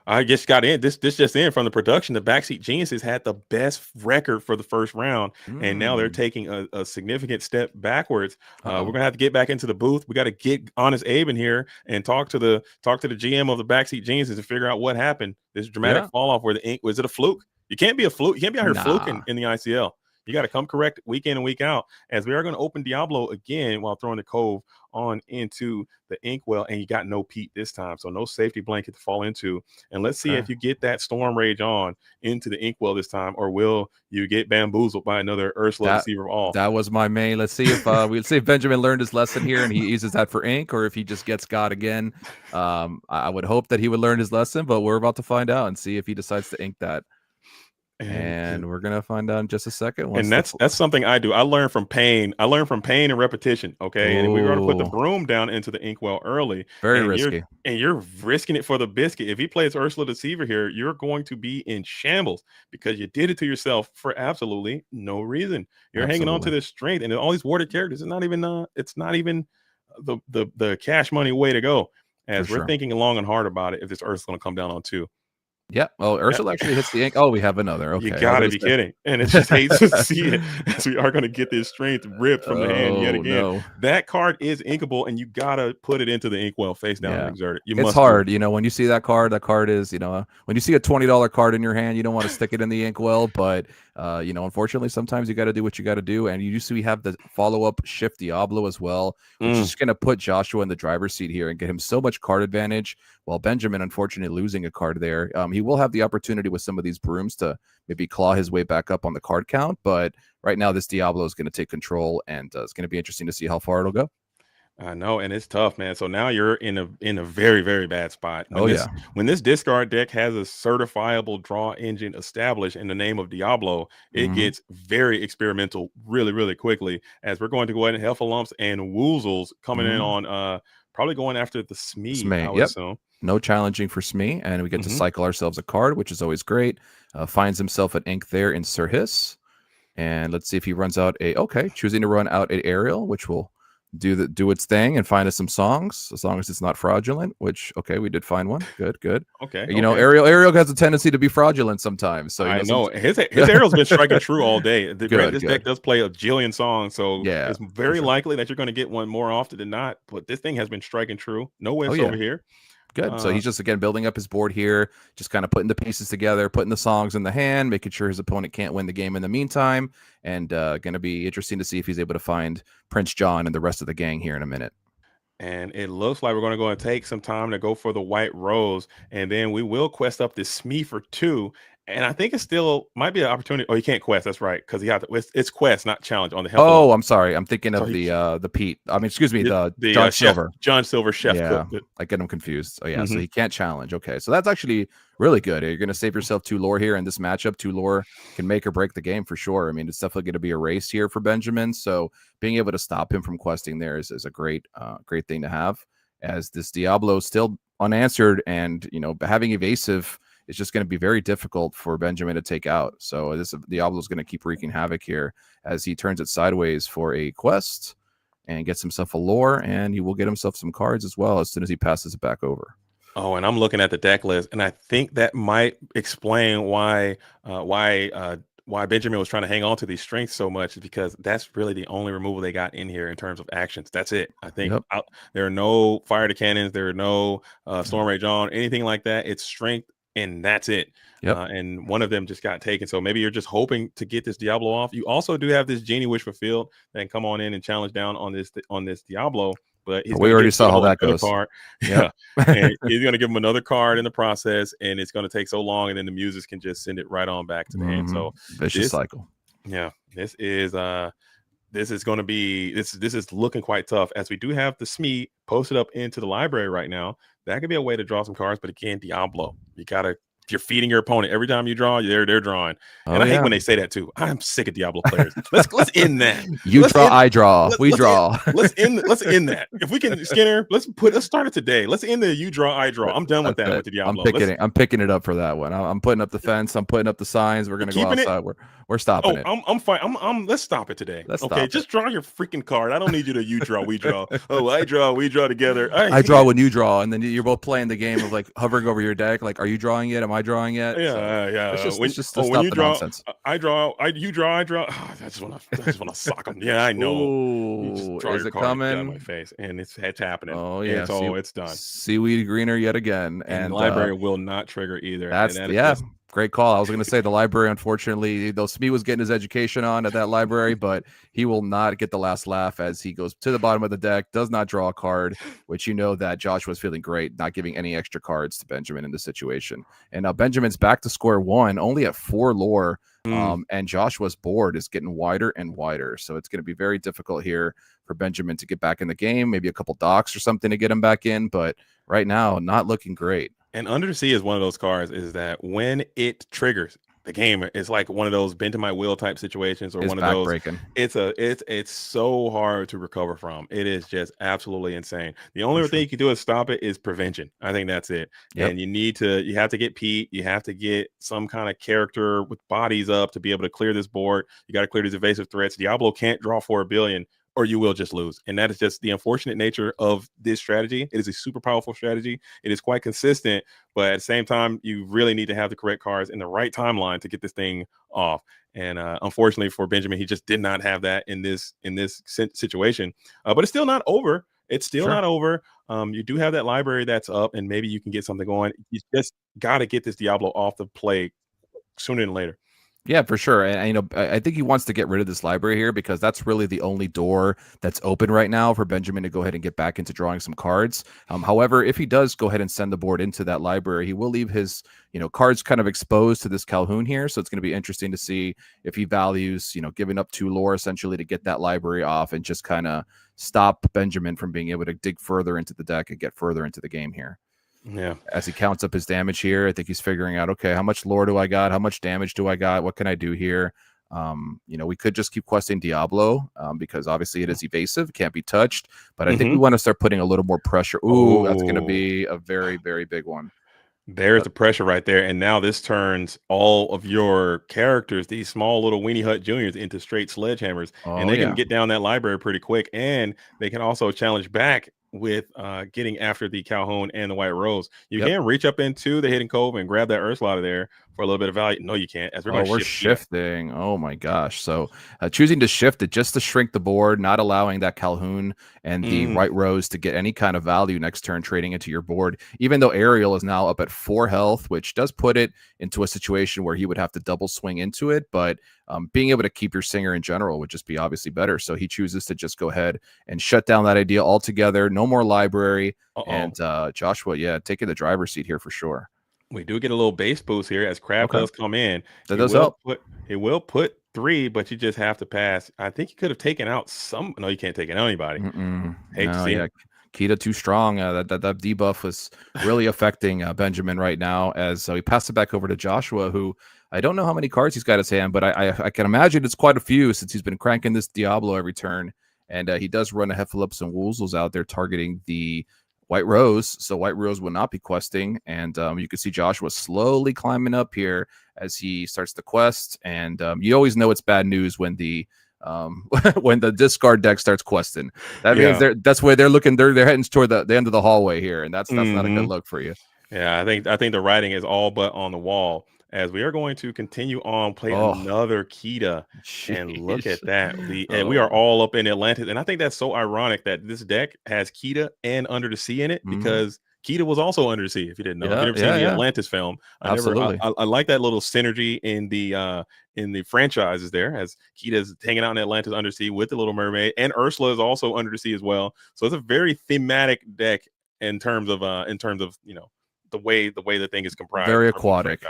Speaker 10: I just got in. This just in from the production. The backseat geniuses had the best record for the first round, and now they're taking a significant step backwards. We're gonna have to get back into the booth. We got to get Honest Abe in here and talk to the GM of the backseat geniuses to figure out what happened. This dramatic fall off where the ink was it a fluke? You can't be a fluke. You can't be out here fluking in the ICL. You got to come correct week in and week out, as we are going to open Diablo again while throwing the Cove on into the Inkwell, and you got no Pete this time, so no safety blanket to fall into. And let's see if you get that Storm Rage on into the Inkwell this time, or will you get bamboozled by another Ursula Deceiver of All?
Speaker 9: That was my main. Let's see if Benjamin learned his lesson here and he uses that for ink, or if he just gets God again. I would hope that he would learn his lesson, but we're about to find out and see if he decides to ink that. And we're gonna find out in just a second.
Speaker 10: And that's something I do. I learn from pain. And repetition. Okay. And we're gonna put the broom down into the Inkwell early.
Speaker 9: Very risky.
Speaker 10: You're risking it for the biscuit. If he plays Ursula Deceiver here, you're going to be in shambles because you did it to yourself for absolutely no reason. You're hanging on to this strength, and all these warded characters. It's not even the cash money way to go. As we're thinking long and hard about it, if this Ursula's gonna come down on 2.
Speaker 9: Yeah. Well, Ursula actually hits the ink. Oh, we have another. Okay.
Speaker 10: You gotta be kidding. And it just hates to see it, as we are going to get this strength ripped from the hand yet again. No. That card is inkable, and you gotta put it into the Inkwell face down and exert it.
Speaker 9: It's hard. When you see that card is, when you see a $20 card in your hand, you don't want to stick it in the Inkwell, but unfortunately, sometimes you got to do what you got to do. And you see we have the follow-up Shift Diablo as well, which is going to put Joshua in the driver's seat here and get him so much card advantage, while Benjamin, unfortunately, losing a card there. He he will have the opportunity with some of these brooms to maybe claw his way back up on the card count. But right now, this Diablo is going to take control, and it's going to be interesting to see how far it'll go.
Speaker 10: I know, and it's tough, man. So now you're in a very, very bad spot. When this discard deck has a certifiable draw engine established in the name of Diablo, it gets very experimental really, really quickly. As we're going to go ahead and Heffalumps and Woozles coming in on probably going after the Smee, I would assume.
Speaker 9: No challenging for Smee, and we get to cycle ourselves a card, which is always great. Finds himself an ink there in Sir Hiss. And let's see if he runs out choosing to run out an Aerial, which will do its thing and find us some songs, as long as it's not fraudulent, which we did find one. Good. You know, Aerial has a tendency to be fraudulent sometimes. So
Speaker 10: I know his Aerial's been striking true all day. This deck does play a jillion songs, so it's very likely that you're going to get one more often than not. But this thing has been striking true. No whiffs over here.
Speaker 9: Good. So he's just, again, building up his board here, just kind of putting the pieces together, putting the songs in the hand, making sure his opponent can't win the game in the meantime. And going to be interesting to see if he's able to find Prince John and the rest of the gang here in a minute.
Speaker 10: And it looks like we're going to go and take some time to go for the White Rose. And then we will quest up this Smee for 2. And I think it still might be an opportunity. Oh, you can't quest. That's right, because it's quest, not challenge on the Heffalump.
Speaker 9: Oh, I'm sorry. I'm thinking of the Pete. I mean, excuse me, the John Silver.
Speaker 10: John Silver chef.
Speaker 9: Yeah, I get him confused. Oh yeah, so he can't challenge. Okay, so that's actually really good. You're going to save yourself 2 lore here in this matchup. 2 lore can make or break the game for sure. I mean, it's definitely going to be a race here for Benjamin. So being able to stop him from questing there is a great thing to have. As this Diablo is still unanswered, and having evasive. It's just going to be very difficult for Benjamin to take out. So this Diablo is going to keep wreaking havoc here as he turns it sideways for a quest and gets himself a lore, and he will get himself some cards as well as soon as he passes it back over.
Speaker 10: Oh, and I'm looking at the deck list, and I think that might explain why Benjamin was trying to hang on to these strengths so much, is because that's really the only removal they got in here in terms of actions. That's it. I think there are no fire to cannons, there are no Storm Rage on, anything like that. It's strength. And that's it. And one of them just got taken. So maybe you're just hoping to get this Diablo off. You also do have this Genie Wish Fulfilled that can come on in and challenge down on this Diablo. But
Speaker 9: we already saw how that goes.
Speaker 10: Card. Yeah. And he's going to give him another card in the process, and it's going to take so long, and then the muses can just send it right on back to the hand. So
Speaker 9: vicious cycle.
Speaker 10: Yeah. This is going to be this is looking quite tough, as we do have the Smee posted up into the library right now. That could be a way to draw some cards, but again, Diablo, if you're feeding your opponent every time you draw, they're drawing. And I hate when they say that too. I'm sick of Diablo players. Let's end that.
Speaker 9: I draw. We draw.
Speaker 10: Let's end that. If we can, Skinner, let's start it today. Let's end the you draw, I draw. I'm done with that with the Diablo.
Speaker 9: I'm picking it up for that one. I'm putting up the fence. I'm putting up the signs. We're gonna go outside. We're stopping it.
Speaker 10: I'm fine. Let's stop it today. Just draw your freaking card. I don't need you to you draw, we draw. Oh, I draw, we draw together.
Speaker 9: I draw when you draw, and then you're both playing the game of like hovering over your deck. Like, are you drawing yet? Am I drawing yet?
Speaker 10: Yeah.
Speaker 9: Let's just stop the nonsense.
Speaker 10: I draw. You draw. I draw. Oh, I just want to sock them. Yeah, I know.
Speaker 9: Ooh, is it coming?
Speaker 10: Down my face, and it's happening.
Speaker 9: Oh yeah,
Speaker 10: it's done.
Speaker 9: Seaweed greener yet again,
Speaker 10: and the library will not trigger either.
Speaker 9: That's great call. I was going to say the library, unfortunately, though Smee was getting his education on at that library, but he will not get the last laugh as he goes to the bottom of the deck, does not draw a card, which that Josh was feeling great, not giving any extra cards to Benjamin in this situation. And now Benjamin's back to square one, only at 4 lore, and Joshua's board is getting wider and wider. So it's going to be very difficult here for Benjamin to get back in the game, maybe a couple docks or something to get him back in, but right now, not looking great.
Speaker 10: And Under the Sea is one of those cards, is that when it triggers the game, it's like one of those bend to my will type situations, or one of those. It's so hard to recover from. It is just absolutely insane. The only thing you can do is stop it is prevention. I think that's it. And you have to get Pete. You have to get some kind of character with bodies up to be able to clear this board. You got to clear these evasive threats. Diablo can't draw for 1 billion. Or you will just lose. And that is just the unfortunate nature of this strategy. It is a super powerful strategy. It is quite consistent, but at the same time, you really need to have the correct cards in the right timeline to get this thing off. And unfortunately for Benjamin, he just did not have that in this situation. But it's still not over. It's still not over. You do have that library that's up, and maybe you can get something going. You just got to get this Diablo off the play sooner than later.
Speaker 9: Yeah, for sure. And you know, I think he wants to get rid of this library here because that's really the only door that's open right now for Benjamin to go ahead and get back into drawing some cards. However, if he does go ahead and send the board into that library, he will leave his, cards kind of exposed to this Calhoun here. So it's going to be interesting to see if he values, giving up 2 lore essentially to get that library off and just kind of stop Benjamin from being able to dig further into the deck and get further into the game here.
Speaker 10: Yeah.
Speaker 9: As he counts up his damage here, I think he's figuring out, okay, how much lore do I got? How much damage do I got? What can I do here? We could just keep questing Diablo because obviously it is evasive, can't be touched. But I think we want to start putting a little more pressure. Ooh, that's going to be a very, very big one.
Speaker 10: There's the pressure right there. And now this turns all of your characters, these small little Weenie Hut Juniors, into straight sledgehammers. And they can get down that library pretty quick. And they can also challenge back with getting after the Calhoun and the White Rose. You can reach up into the Hidden Cove and grab that Ursula out of there for a little bit of value. No, you can't. As we're
Speaker 9: shifting. Oh my gosh. So choosing to shift it just to shrink the board, not allowing that Calhoun and the White Rose to get any kind of value next turn trading into your board, even though Ariel is now up at 4 health, which does put it into a situation where he would have to double swing into it. But being able to keep your Singer in general would just be obviously better. So he chooses to just go ahead and shut down that idea altogether. No more library. And Joshua, taking the driver's seat here for sure.
Speaker 10: We do get a little base boost here as Crab does come in.
Speaker 9: That does help.
Speaker 10: It will put 3, but you just have to pass. I think you could have taken out some. No, you can't take out anybody. Hate to see it.
Speaker 9: Kita too strong. That debuff was really affecting Benjamin right now as we pass it back over to Joshua, who I don't know how many cards he's got in his hand, but I can imagine it's quite a few since he's been cranking this Diablo every turn. And he does run a Heffalips and Woozles out there targeting the White Rose, so White Rose will not be questing, and you can see Joshua slowly climbing up here as he starts the quest. And you always know it's bad news when the when the discard deck starts questing. That means that's where they're looking. They're heading toward the end of the hallway here, and that's not a good look for you.
Speaker 10: Yeah, I think the writing is all but on the wall. As we are going to continue on, play another Kita, and look at that. We are all up in Atlantis, and I think that's so ironic that this deck has Kita and Under the Sea in it because Kita was also Under the Sea. If you didn't know, if you've never seen the Atlantis film, I like that little synergy in the franchises there, as Kita's hanging out in Atlantis Under the Sea with the Little Mermaid, and Ursula is also Under the Sea as well. So it's a very thematic deck in terms of the way the thing is comprised.
Speaker 9: Very aquatic.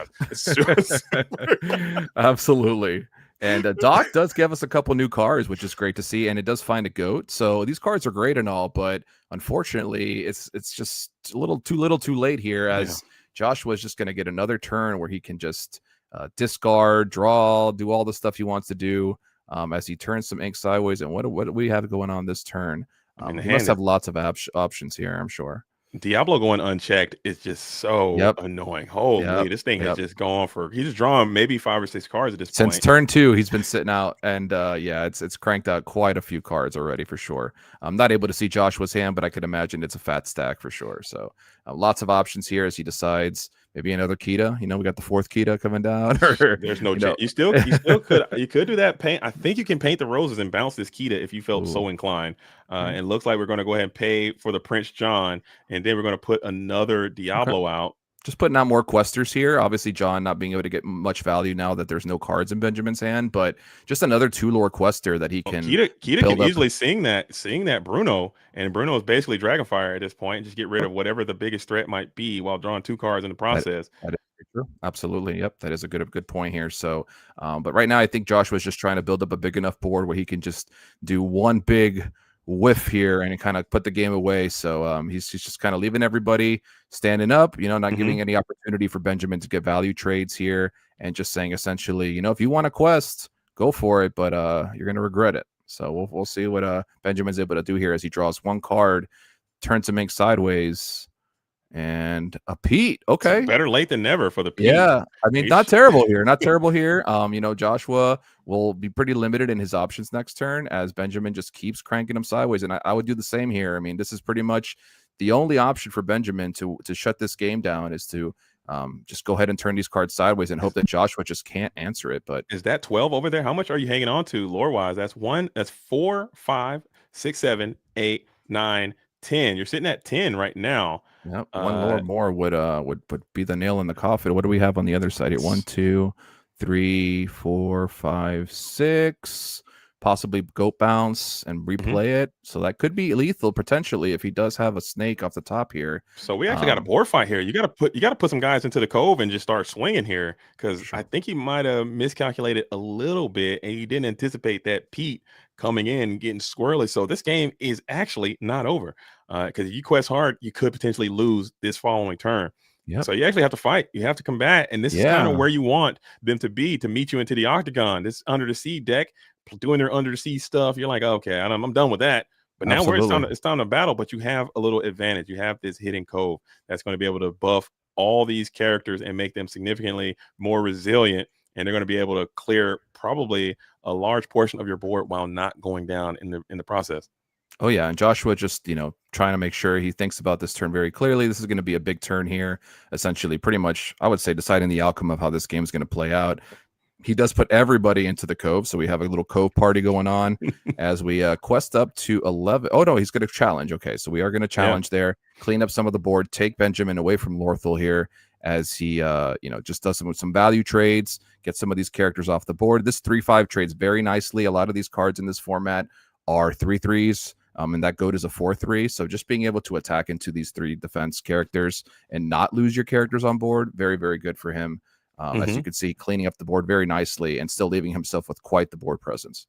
Speaker 9: Absolutely. And Doc does give us a couple new cards, which is great to see, and it does find a goat. So these cards are great and all, but unfortunately, it's just a little too late here, as Joshua is just going to get another turn where he can just discard, draw, do all the stuff he wants to do as he turns some ink sideways. And what do we have going on this turn? He must have lots of options here, I'm sure.
Speaker 10: Diablo going unchecked is just so annoying. Holy, this thing has just gone he's just drawn maybe 5 or 6 cards at this point.
Speaker 9: Since turn 2, he's been sitting out, and it's cranked out quite a few cards already for sure. I'm not able to see Joshua's hand, but I could imagine it's a fat stack for sure. So lots of options here as he decides maybe another Kita. We got the 4th Kita coming down.
Speaker 10: There's no chance. You still could do that paint. I think you can paint the roses and bounce this Kita if you felt so inclined. And looks like we're going to go ahead and pay for the Prince John, and then we're going to put another Diablo out.
Speaker 9: Just putting out more questers here. Obviously, John not being able to get much value now that there's no cards in Benjamin's hand, but just another 2 lore quester that he can.
Speaker 10: Kita can easily seeing that Bruno, and Bruno is basically Dragonfire at this point. Just get rid of whatever the biggest threat might be while drawing 2 cards in the process.
Speaker 9: That is true. Absolutely. Yep. That is a good point here. So, but right now, I think Joshua's just trying to build up a big enough board where he can just do one big whiff here and kind of put the game away. So he's just kind of leaving everybody standing up, not giving any opportunity for Benjamin to get value trades here, and just saying essentially, if you want a quest, go for it, but you're going to regret it. So we'll see what Benjamin's able to do here as he draws 1 card, turns some ink sideways, and a Pete. Okay,
Speaker 10: better late than never for the Pete.
Speaker 9: Yeah, I mean, not terrible here. Joshua will be pretty limited in his options next turn as Benjamin just keeps cranking him sideways, and I would do the same here. I mean, this is pretty much the only option for Benjamin to shut this game down is to just go ahead and turn these cards sideways and hope that Joshua just can't answer it. But
Speaker 10: is that 12 over there? How much are you hanging on to lore wise? That's 4, 5, 6, 7, 8, 9, 10. You're sitting at 10 right now.
Speaker 9: Yep. 1 lore more would be the nail in the coffin. What do we have on the other side here? 1, 2, 3, 4, 5, 6. Possibly goat bounce and replay it. So that could be lethal potentially if he does have a snake off the top here.
Speaker 10: So we actually got a board fight here. You got to put some guys into the cove and just start swinging here, because I think he might have miscalculated a little bit and he didn't anticipate that Pete coming in getting squirrely. So this game is actually not over, because if you quest hard, you could potentially lose this following turn.
Speaker 9: Yep.
Speaker 10: So you actually have to fight. You have to combat, and this is kind of where you want them to be to meet you into the octagon. This Under the Sea deck doing their Under the Sea stuff. You're like, okay, I'm done with that. But now it's time to battle. But you have a little advantage. You have this hidden cove that's going to be able to buff all these characters and make them significantly more resilient. And they're going to be able to clear probably a large portion of your board while not going down in the process.
Speaker 9: Oh yeah, and Joshua just, trying to make sure he thinks about this turn very clearly. This is going to be a big turn here, essentially pretty much, I would say, deciding the outcome of how this game is going to play out. He does put everybody into the cove, so we have a little cove party going on as we quest up to 11. Oh no, he's going to challenge. Okay, so we are going to challenge there, clean up some of the board, take Benjamin away from Lorthel here as he just does some value trades, get some of these characters off the board. This 3/5 trades very nicely. A lot of these cards in this format are 3/3s. And that goat is a 4/3. So just being able to attack into these 3 defense characters and not lose your characters on board, very, very good for him. As you can see, cleaning up the board very nicely and still leaving himself with quite the board presence.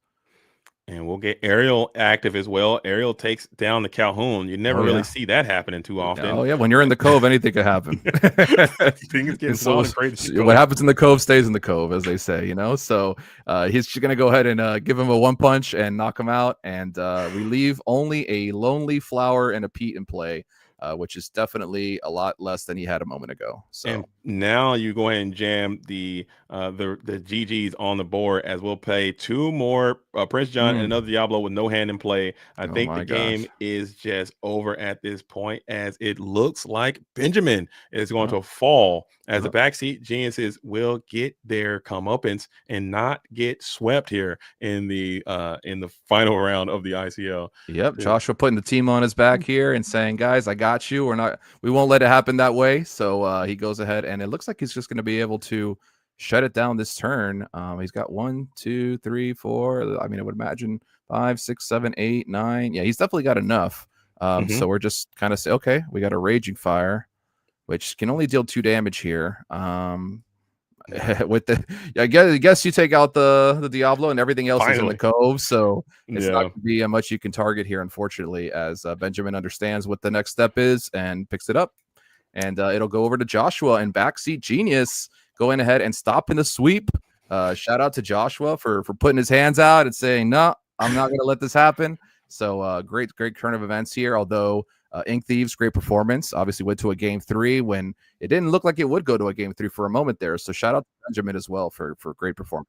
Speaker 9: And
Speaker 10: we'll get Ariel active as well. Ariel takes down the Calhoun. You never really see that happening too often.
Speaker 9: Oh yeah, when you're in the cove, anything could happen.
Speaker 10: Things get wild and crazy.
Speaker 9: What happens in the cove stays in the cove, as they say. So he's just gonna go ahead and give him a 1 punch and knock him out. And we leave only a lonely flower and a Pete in play, which is definitely a lot less than he had a moment ago. So
Speaker 10: and now you go ahead and jam the GGs on the board, as we'll play 2 more Prince John and another Diablo with no hand in play. I think the game is just over at this point, as it looks like Benjamin is going to fall, as the backseat geniuses will get their comeuppance and not get swept here in the final round of the ICL.
Speaker 9: Yep, Joshua putting the team on his back here and saying, guys, I got you. We won't let it happen that way. So he goes ahead, and it looks like he's just going to be able to shut it down this turn. He's got 1, 2, 3, 4. I mean, I would imagine 5, 6, 7, 8, 9. Yeah, he's definitely got enough. So we're just kind of say, okay, we got a Raging Fire, which can only deal 2 damage here. With I guess you take out the Diablo and everything else is in the cove, so it's not going to be much you can target here, unfortunately, as Benjamin understands what the next step is and picks it up. And it'll go over to Joshua, and backseat genius going ahead and stopping the sweep. Shout out to Joshua for putting his hands out and saying, no, I'm not going to let this happen. So great turn of events here. Although Ink Thieves, great performance. Obviously went to a game 3 when it didn't look like it would go to a game 3 for a moment there. So shout out to Benjamin as well for great performance.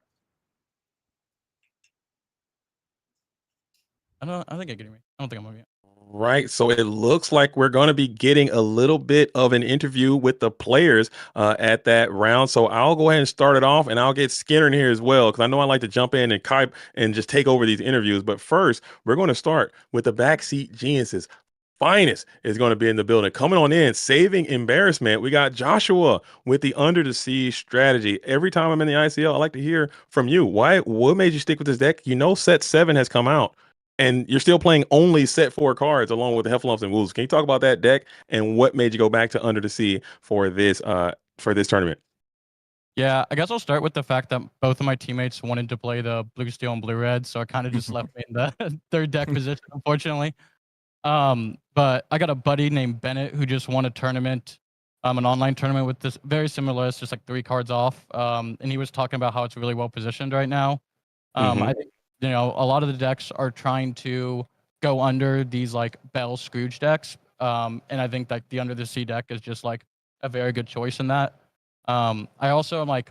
Speaker 11: I think I get me. I don't think I'm moving.
Speaker 10: Right. So it looks like we're going to be getting a little bit of an interview with the players at that round. So I'll go ahead and start it off, and I'll get Skinner in here as well, because I know I like to jump in and just take over these interviews. But first, we're going to start with the backseat geniuses. Finest is going to be in the building. Coming on in, saving embarrassment, we got Joshua with the Under the Sea strategy. Every time I'm in the ICL, I like to hear from you. What made you stick with this deck? Set 7 has come out, and you're still playing only set 4 cards along with the Heffalumps and Wolves. Can you talk about that deck and what made you go back to Under the Sea for this tournament?
Speaker 11: Yeah, I guess I'll start with the fact that both of my teammates wanted to play the blue steel and blue red, so I kind of just left me in the third deck position, unfortunately. But I got a buddy named Bennett who just won a tournament, an online tournament with this very similar list, just like 3 cards off. And he was talking about how it's really well positioned right now. I think, a lot of the decks are trying to go under these like Bell Scrooge decks. And I think that the Under the Sea deck is just like a very good choice in that. I also am like,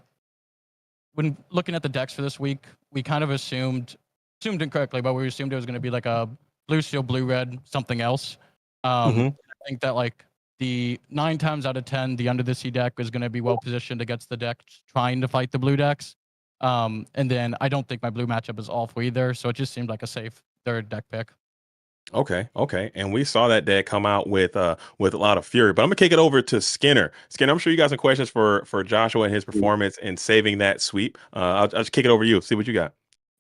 Speaker 11: when looking at the decks for this week, we kind of assumed incorrectly, but we assumed it was going to be like a blue steel, blue red, something else. I think that like the 9 times out of 10, the Under the Sea deck is going to be well positioned against the deck trying to fight the blue decks. And then I don't think my blue matchup is awful either, so it just seemed like a safe third deck pick.
Speaker 10: Okay. And we saw that deck come out with a lot of fury. But I'm gonna kick it over to Skinner. Skinner, I'm sure you got some questions for Joshua and his performance in saving that sweep. I'll just kick it over to you. See what you got.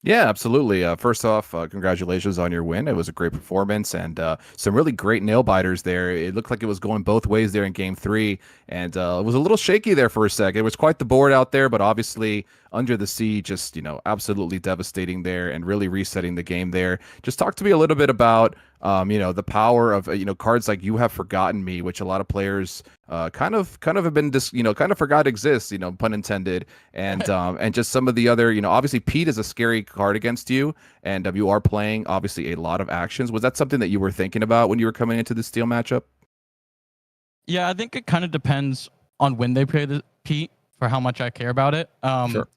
Speaker 9: Yeah, absolutely. First off, congratulations on your win. It was a great performance and some really great nail biters there. It looked like it was going both ways there in game 3, and it was a little shaky there for a sec. It was quite the board out there, but obviously Under the Sea just, absolutely devastating there and really resetting the game there. Just talk to me a little bit about, the power of, cards like You Have Forgotten Me, which a lot of players kind of have been kind of forgot exists, pun intended, and just some of the other, obviously Pete is a scary card against you, and you are playing obviously a lot of actions. Was that something that you were thinking about when you were coming into the Steel matchup?
Speaker 11: Yeah, I think it kind of depends on when they play the Pete for how much I care about it.
Speaker 9: Sure.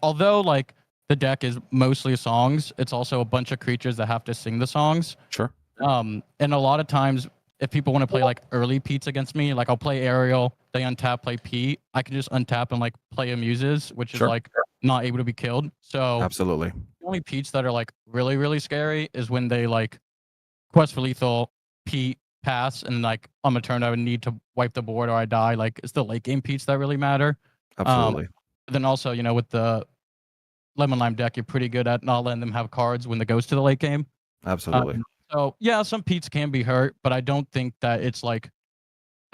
Speaker 11: Although like the deck is mostly songs, it's also a bunch of creatures that have to sing the songs.
Speaker 9: Sure.
Speaker 11: And a lot of times, if people want to play like early Pete's against me, like I'll play Ariel, they untap, play Pete. I can just untap and like play a Muses, which is
Speaker 9: Sure.
Speaker 11: like not able to be killed. So
Speaker 9: Absolutely.
Speaker 11: the only Pete's that are like really, really scary is when they like quest for lethal, Pete, pass, and like on my turn I would need to wipe the board or I die. Like it's the late game Pete's that really matter.
Speaker 9: Absolutely.
Speaker 11: Then also, with the Lemon Lime deck, you're pretty good at not letting them have cards when it goes to the late game.
Speaker 9: Absolutely.
Speaker 11: So yeah, some Pete's can be hurt, but I don't think that it's like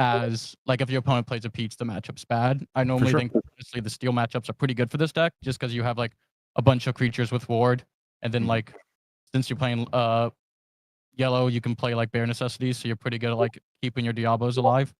Speaker 11: as like if your opponent plays a Pete's, the matchup's bad. I normally
Speaker 9: sure.
Speaker 11: think honestly the Steel matchups are pretty good for this deck, just because you have like a bunch of creatures with ward, and then like since you're playing yellow, you can play like bare necessities, so you're pretty good at like keeping your Diablos alive.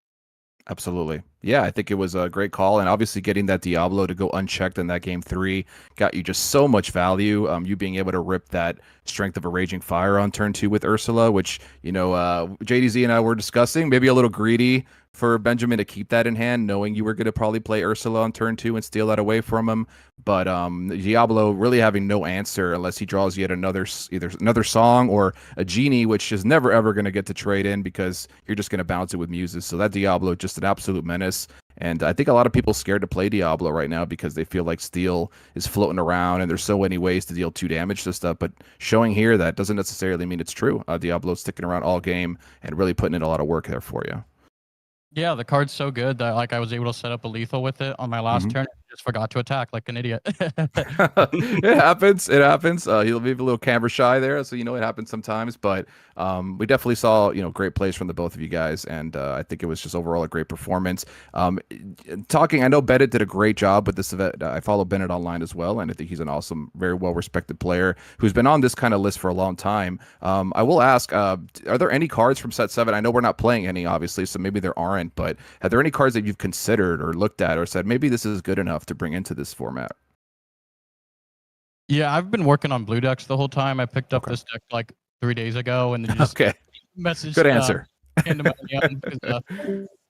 Speaker 9: Absolutely. Yeah, I think it was a great call. And obviously getting that Diablo to go unchecked in that game 3 got you just so much value. You being able to rip that Strength of a Raging Fire on turn 2 with Ursula, which, JDZ and I were discussing, maybe a little greedy for Benjamin to keep that in hand, knowing you were going to probably play Ursula on turn 2 and steal that away from him. But Diablo really having no answer unless he draws yet either another song or a genie, which is never ever going to get to trade in because you're just going to bounce it with Muses. So that Diablo just an absolute menace. And I think a lot of people scared to play Diablo right now because they feel like Steel is floating around and there's so many ways to deal 2 damage to stuff. But showing here that doesn't necessarily mean it's true. Diablo's sticking around all game and really putting in a lot of work there for you.
Speaker 11: Yeah, the card's so good that like I was able to set up a lethal with it on my last turn. Just forgot to attack like an idiot.
Speaker 9: It happens. It happens. He'll be a little camera shy there, so it happens sometimes. But we definitely saw great plays from the both of you guys, and I think it was just overall a great performance. I know Bennett did a great job with this event. I follow Bennett online as well, and I think he's an awesome, very well respected player who's been on this kind of list for a long time. I will ask, are there any cards from set 7? I know we're not playing any, obviously, so maybe there aren't. But are there any cards that you've considered or looked at or said maybe this is good enough to bring into this format?
Speaker 11: Yeah, I've been working on blue decks the whole time. I picked up this deck like 3 days ago, and then just messaged.
Speaker 9: Good answer.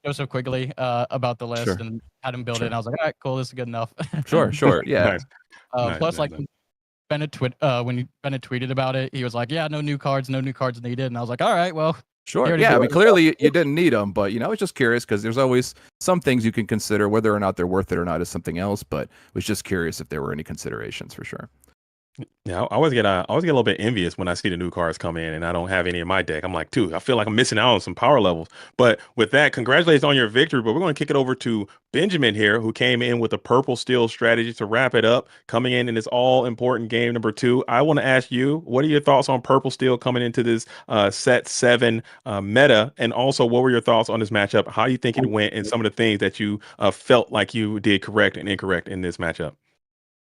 Speaker 11: Joseph Quigley about the list and had him build it. And I was like, all right, cool, this is good enough.
Speaker 9: Sure, yeah.
Speaker 11: Plus, Bennett when Bennett tweeted about it, he was like, yeah, no new cards needed. And I was like, all right, well.
Speaker 9: Sure. Yeah. I mean, clearly you didn't need them, but I was just curious because there's always some things you can consider. Whether or not they're worth it or not is something else. But was just curious if there were any considerations for sure.
Speaker 10: Yeah, I always get a little bit envious when I see the new cards come in and I don't have any in my deck. I'm like, dude, I feel like I'm missing out on some power levels. But with that, congratulations on your victory. But we're going to kick it over to Benjamin here, who came in with a purple steel strategy to wrap it up, coming in this all important game number 2. I want to ask you, what are your thoughts on purple steel coming into this set 7 meta? And also, what were your thoughts on this matchup? How you think it went and some of the things that you felt like you did correct and incorrect in this matchup?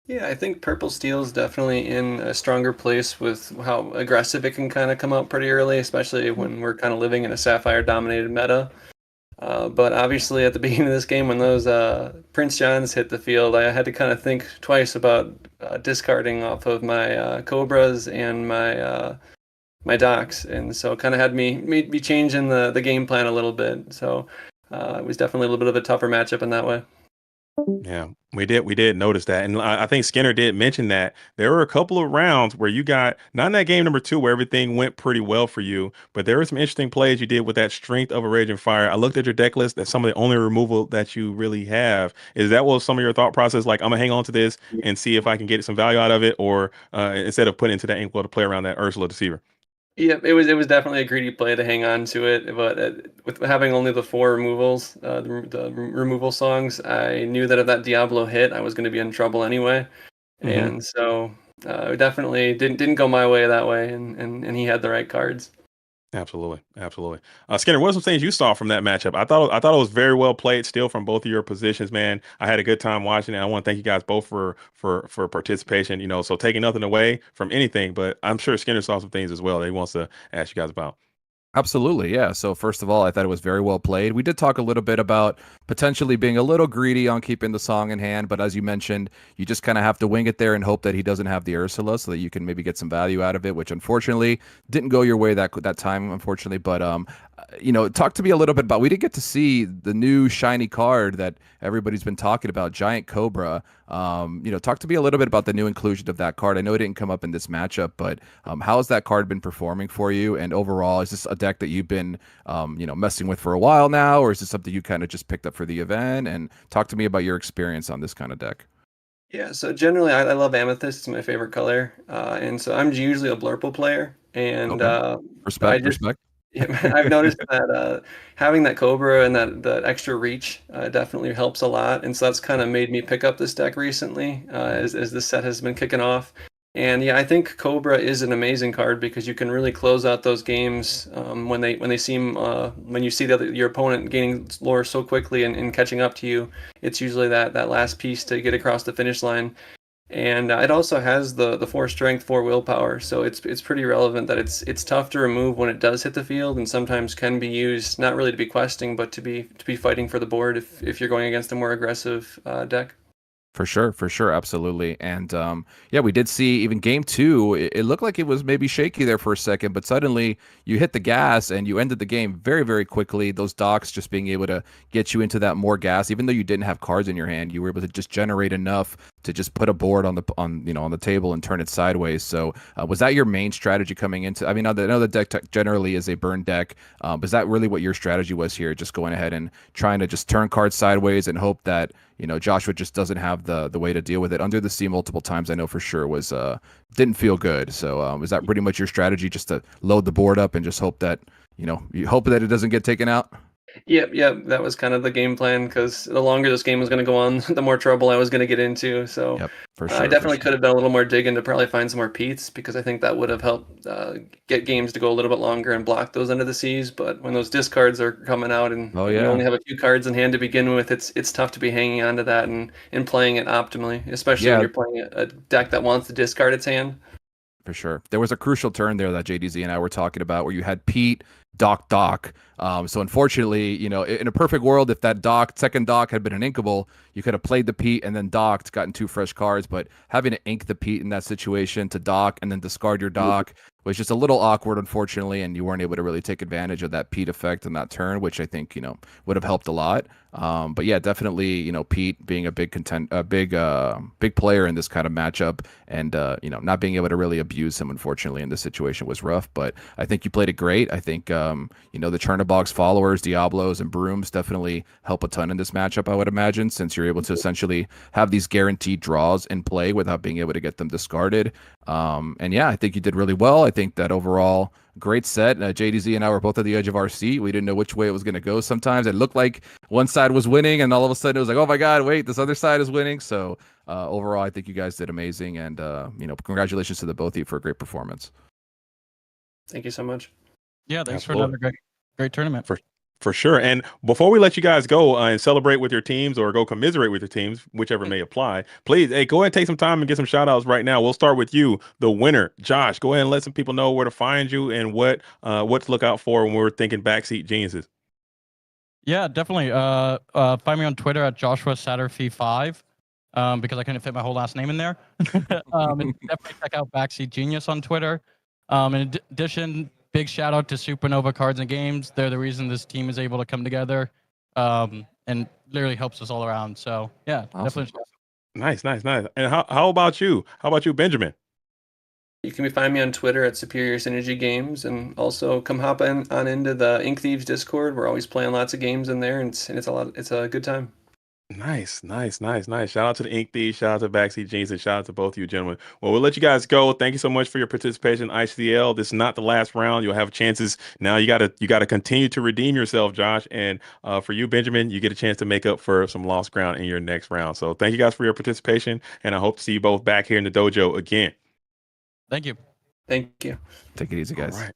Speaker 12: Yeah, I think Purple Steel is definitely in a stronger place with how aggressive it can kind of come out pretty early, especially when we're kind of living in a Sapphire-dominated meta. But obviously at the beginning of this game, when those Prince Johns hit the field, I had to kind of think twice about discarding off of my Cobras and my my docks, and so it kind of had me changing the game plan a little bit. So it was definitely a little bit of a tougher matchup in that way.
Speaker 10: Yeah, we did notice that. And I think Skinner did mention that there were a couple of rounds where you got, not in that game number 2 where everything went pretty well for you, but there were some interesting plays you did with that Strength of a Raging Fire. I looked at your deck list. That's some of the only removal that you really have. Is that what some of your thought process, like, I'm gonna hang on to this and see if I can get some value out of it, or instead of putting into that Inkwell to play around that Ursula Deceiver?
Speaker 12: Yeah, it was definitely a greedy play to hang on to it, but with having only the 4 removals, removal songs, I knew that if that Diablo hit, I was going to be in trouble anyway, and so it definitely didn't go my way that way, and he had the right cards.
Speaker 10: Absolutely, absolutely. Skinner, what are some things you saw from that matchup? I thought it was very well played, still from both of your positions, man. I had a good time watching it. I want to thank you guys both for participation. So taking nothing away from anything, but I'm sure Skinner saw some things as well that he wants to ask you guys about.
Speaker 9: Absolutely, yeah. So first of all, I thought it was very well played. We did talk a little bit about potentially being a little greedy on keeping the song in hand, but as you mentioned, you just kind of have to wing it there and hope that he doesn't have the Ursula, so that you can maybe get some value out of it. Which unfortunately didn't go your way that time, unfortunately. But talk to me a little bit about. We did get to see the new shiny card that everybody's been talking about, Giant Cobra. Talk to me a little bit about the new inclusion of that card. I know it didn't come up in this matchup, but how has that card been performing for you? And overall, is this a deck that you've been, messing with for a while now, or is this something you kind of just picked up for the event? And talk to me about your experience on this kind of deck.
Speaker 12: Yeah, so generally I love Amethyst. It's my favorite color, and so I'm usually a Blurple player, and
Speaker 9: Okay.
Speaker 12: but I
Speaker 9: Respect,
Speaker 12: just
Speaker 9: respect.
Speaker 12: yeah, I've noticed that having that Cobra and that extra reach definitely helps a lot, and so that's kind of made me pick up this deck recently as this set has been kicking off. And yeah, I think Cobra is an amazing card because you can really close out those games when you see your opponent gaining lore so quickly and catching up to you. It's usually that last piece to get across the finish line. And it also has the 4 strength, 4 willpower, so it's pretty relevant that it's tough to remove when it does hit the field, and sometimes can be used not really to be questing, but to be fighting for the board if you're going against a more aggressive deck.
Speaker 9: For sure, absolutely. And yeah, we did see even game 2, it looked like it was maybe shaky there for a second, but suddenly you hit the gas and you ended the game very, very quickly. Those docks just being able to get you into that more gas, even though you didn't have cards in your hand, you were able to just generate enough to just put a board on the table and turn it sideways. So was that your main strategy coming into? I mean, I know the deck generally is a burn deck, but is that really what your strategy was here? Just going ahead and trying to just turn cards sideways and hope that Joshua just doesn't have the way to deal with it. Under the sea multiple times, I know for sure was didn't feel good. So was that pretty much your strategy, just to load the board up and just hope that you hope that it doesn't get taken out?
Speaker 12: Yep, that was kind of the game plan because the longer this game was going to go on, the more trouble I was going to get into. So
Speaker 9: Yep, for
Speaker 12: I
Speaker 9: sure.
Speaker 12: definitely could have done a little more digging to probably find some more Pete's because I think that would have helped get games to go a little bit longer and block those under the seas. But when those discards are coming out and
Speaker 9: Oh
Speaker 12: you
Speaker 9: yeah,
Speaker 12: only have a few cards in hand to begin with, it's tough to be hanging on to that and playing it optimally, especially when
Speaker 9: yeah.
Speaker 12: you're playing a deck that wants to discard its hand.
Speaker 9: For sure. There was a crucial turn there that JDZ and I were talking about where you had Pete, Doc. So unfortunately, in a perfect world, if that second Doc had been an inkable, you could have played the Pete and then docked, gotten 2 fresh cards. But having to ink the Pete in that situation to dock and then discard your Doc was just a little awkward, unfortunately, and you weren't able to really take advantage of that Pete effect on that turn, which I think, would have helped a lot. But yeah, definitely, Pete being a big big player in this kind of matchup and, not being able to really abuse him, unfortunately, in this situation was rough. But I think you played it great. I think, the Chernobog's followers, Diablos, and Brooms definitely help a ton in this matchup, I would imagine, since you're able to essentially have these guaranteed draws in play without being able to get them discarded. And yeah, I think you did really well. I think that overall, great set. JDZ and I were both at the edge of our seat. We didn't know which way it was going to go sometimes. It looked like one side was winning, and all of a sudden it was like, oh my God, wait, this other side is winning. So overall, I think you guys did amazing. And, congratulations to the both of you for a great performance.
Speaker 12: Thank you so much.
Speaker 11: Yeah, thanks
Speaker 10: Absolutely.
Speaker 11: for another great tournament.
Speaker 10: For sure. And before we let you guys go and celebrate with your teams or go commiserate with your teams, whichever may apply, please, hey, go ahead and take some time and get some shout outs right now. We'll start with you, the winner. Josh, go ahead and let some people know where to find you and what to look out for when we're thinking backseat geniuses.
Speaker 11: Yeah, definitely. Find me on Twitter at Joshua Satterfee5 because I couldn't fit my whole last name in there. And definitely check out BackSeat Genius on Twitter. In addition, big shout out to Supernova Cards and Games. They're the reason this team is able to come together and literally helps us all around. So yeah,
Speaker 9: Awesome.
Speaker 11: definitely.
Speaker 10: Nice. And how about you? How about you, Benjamin?
Speaker 12: You can find me on Twitter at Superior Synergy Games, and also come hop on into the Ink Thieves Discord. We're always playing lots of games in there, and it's a good time.
Speaker 10: Nice. Shout out to the Ink Thieves, shout out to BackSeat Jeans, and shout out to both of you gentlemen. Well, we'll let you guys go. Thank you so much for your participation in ICL. This is not the last round. You'll have chances. Now you gotta continue to redeem yourself, Josh. And for you, Benjamin, you get a chance to make up for some lost ground in your next round. So thank you guys for your participation, and I hope to see you both back here in the dojo again.
Speaker 11: Thank you.
Speaker 12: Thank you.
Speaker 9: Take it easy, guys.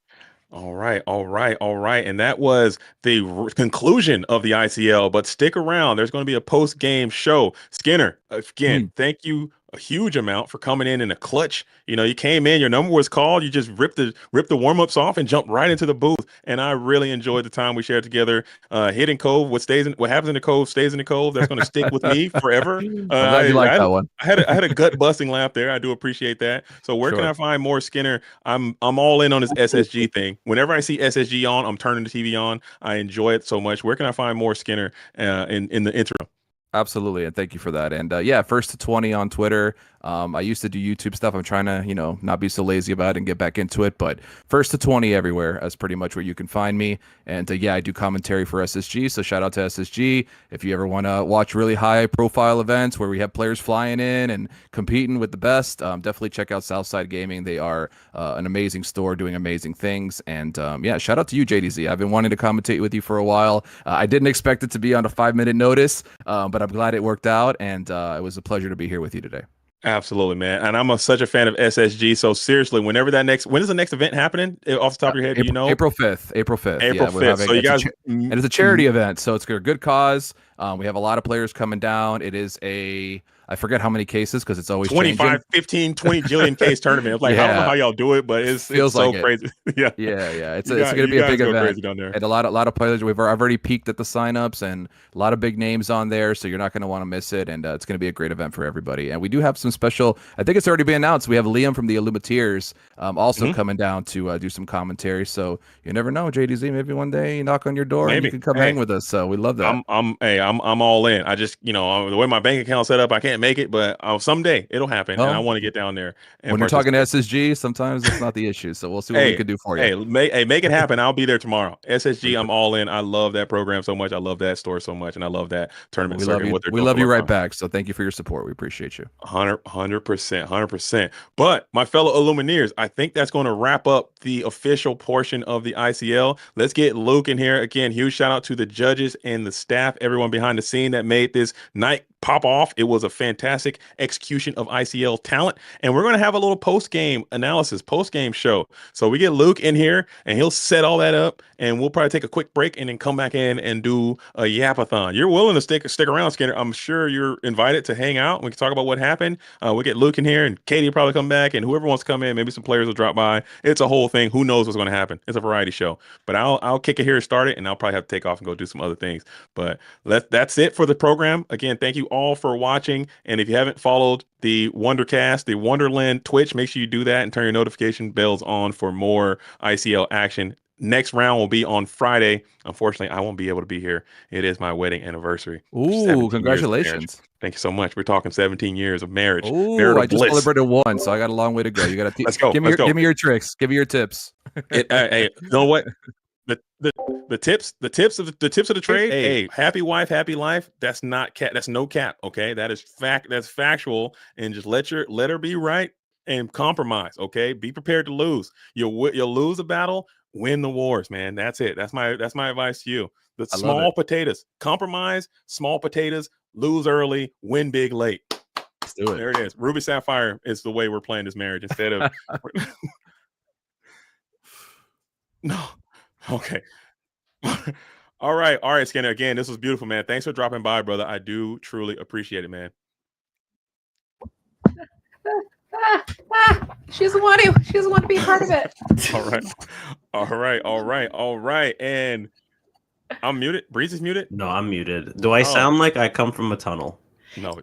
Speaker 10: All right. And that was the conclusion of the ICL. But stick around. There's going to be a post-game show. Skinner, again, thank you a huge amount for coming in a clutch. You came in, your number was called. You just ripped the warm-ups off and jumped right into the booth. And I really enjoyed the time we shared together. Hitting Cove, what happens in the Cove stays in the Cove. That's going to stick with me forever.
Speaker 9: I'm glad you like that one.
Speaker 10: I had a gut-busting laugh there. I do appreciate that. So where can I find more Skinner? I'm all in on this SSG thing. Whenever I see SSG on, I'm turning the TV on. I enjoy it so much. Where can I find more Skinner in the interim?
Speaker 9: Absolutely, and thank you for that. And first to 20 on Twitter. I used to do YouTube stuff. I'm trying to, not be so lazy about it and get back into it. But first to 20 everywhere is pretty much where you can find me. And I do commentary for SSG. So shout out to SSG. If you ever want to watch really high profile events where we have players flying in and competing with the best, definitely check out Southside Gaming. They are an amazing store doing amazing things. And shout out to you, JDZ. I've been wanting to commentate with you for a while. I didn't expect it to be on a 5-minute notice, but I'm glad it worked out. And it was a pleasure to be here with you today.
Speaker 10: Absolutely, man. And I'm such a fan of SSG. So seriously, when is the next event happening? Off the top of your head, do you know?
Speaker 9: April 5th.
Speaker 10: April 5th. So you guys,
Speaker 9: and it's a charity event, so it's a good cause. We have a lot of players coming down. It is I forget how many cases because it's always
Speaker 10: 25,
Speaker 9: changing.
Speaker 10: 15, 20 jillion case tournament. It's like, I don't know how y'all do it, but it's so
Speaker 9: like
Speaker 10: crazy.
Speaker 9: Yeah. It's going to be a big event.
Speaker 10: Down there.
Speaker 9: And a lot of players. I've already peaked at the signups and a lot of big names on there, so you're not going to want to miss it. And it's going to be a great event for everybody. And we do have some special. I think it's already been announced. We have Liam from the Illumineers also coming down to do some commentary. So you never know, JDZ. Maybe one day you knock on your door and you can come hang with us. So we love that.
Speaker 10: I'm all in. I just the way my bank account's set up, I can't make it, but someday it'll happen, and I want to get down there. And
Speaker 9: when you're talking to SSG, sometimes that's not the issue. So we'll see what we can do for you.
Speaker 10: Make it happen. I'll be there tomorrow. SSG, I'm all in. I love that program so much. I love that store so much, and I love that tournament.
Speaker 9: We love you right back. So thank you for your support. We appreciate you.
Speaker 10: 100%. But my fellow Illumineers, I think that's going to wrap up the official portion of the ICL. Let's get Luke in here again. Huge shout out to the judges and the staff, everyone behind the scene that made this night pop off. It was a fantastic execution of ICL talent, and we're going to have a little post-game analysis, post-game show. So we get Luke in here, and he'll set all that up, and we'll probably take a quick break and then come back in and do a yapathon. You're willing to stick around, Skinner. I'm sure you're invited to hang out. We can talk about what happened. We'll get Luke in here, and Katie will probably come back, and whoever wants to come in, maybe some players will drop by. It's a whole thing. Who knows what's going to happen? It's a variety show. But I'll kick it here and start it, and I'll probably have to take off and go do some other things. But that's it for the program. Again, thank you all for watching, and if you haven't followed the Wondercast, the Wonderland Twitch, make sure you do that and turn your notification bells on for more ICL action. Next round will be on Friday. Unfortunately, I won't be able to be here. It is my wedding anniversary.
Speaker 9: Ooh, congratulations.
Speaker 10: Thank you so much. We're talking 17 years of marriage.
Speaker 9: Ooh, I just celebrated one, so I got a long way to go. You got to
Speaker 10: let's go.
Speaker 9: Give me your tricks. Give me your tips.
Speaker 10: Hey, you know what? The tips of the trade. Hey, happy wife, happy life. That's not cap. That's no cap. Okay, that is fact. That's factual. And just let her be right and compromise. Okay, be prepared to lose. You'll lose a battle, win the wars, man. That's it. That's my advice to you. The small potatoes. Compromise, small potatoes. Lose early, win big late.
Speaker 9: Let's do it.
Speaker 10: There it is. Ruby Sapphire is the way we're playing this marriage instead of. No. Okay. All right, Skinner. Again, this was beautiful, man. Thanks for dropping by, brother. I do truly appreciate it, man.
Speaker 13: She doesn't want to. She doesn't want to be a part of it.
Speaker 10: All right. And I'm muted. Breeze is muted.
Speaker 14: No, I'm muted. Do I sound like I come from a tunnel?
Speaker 10: No.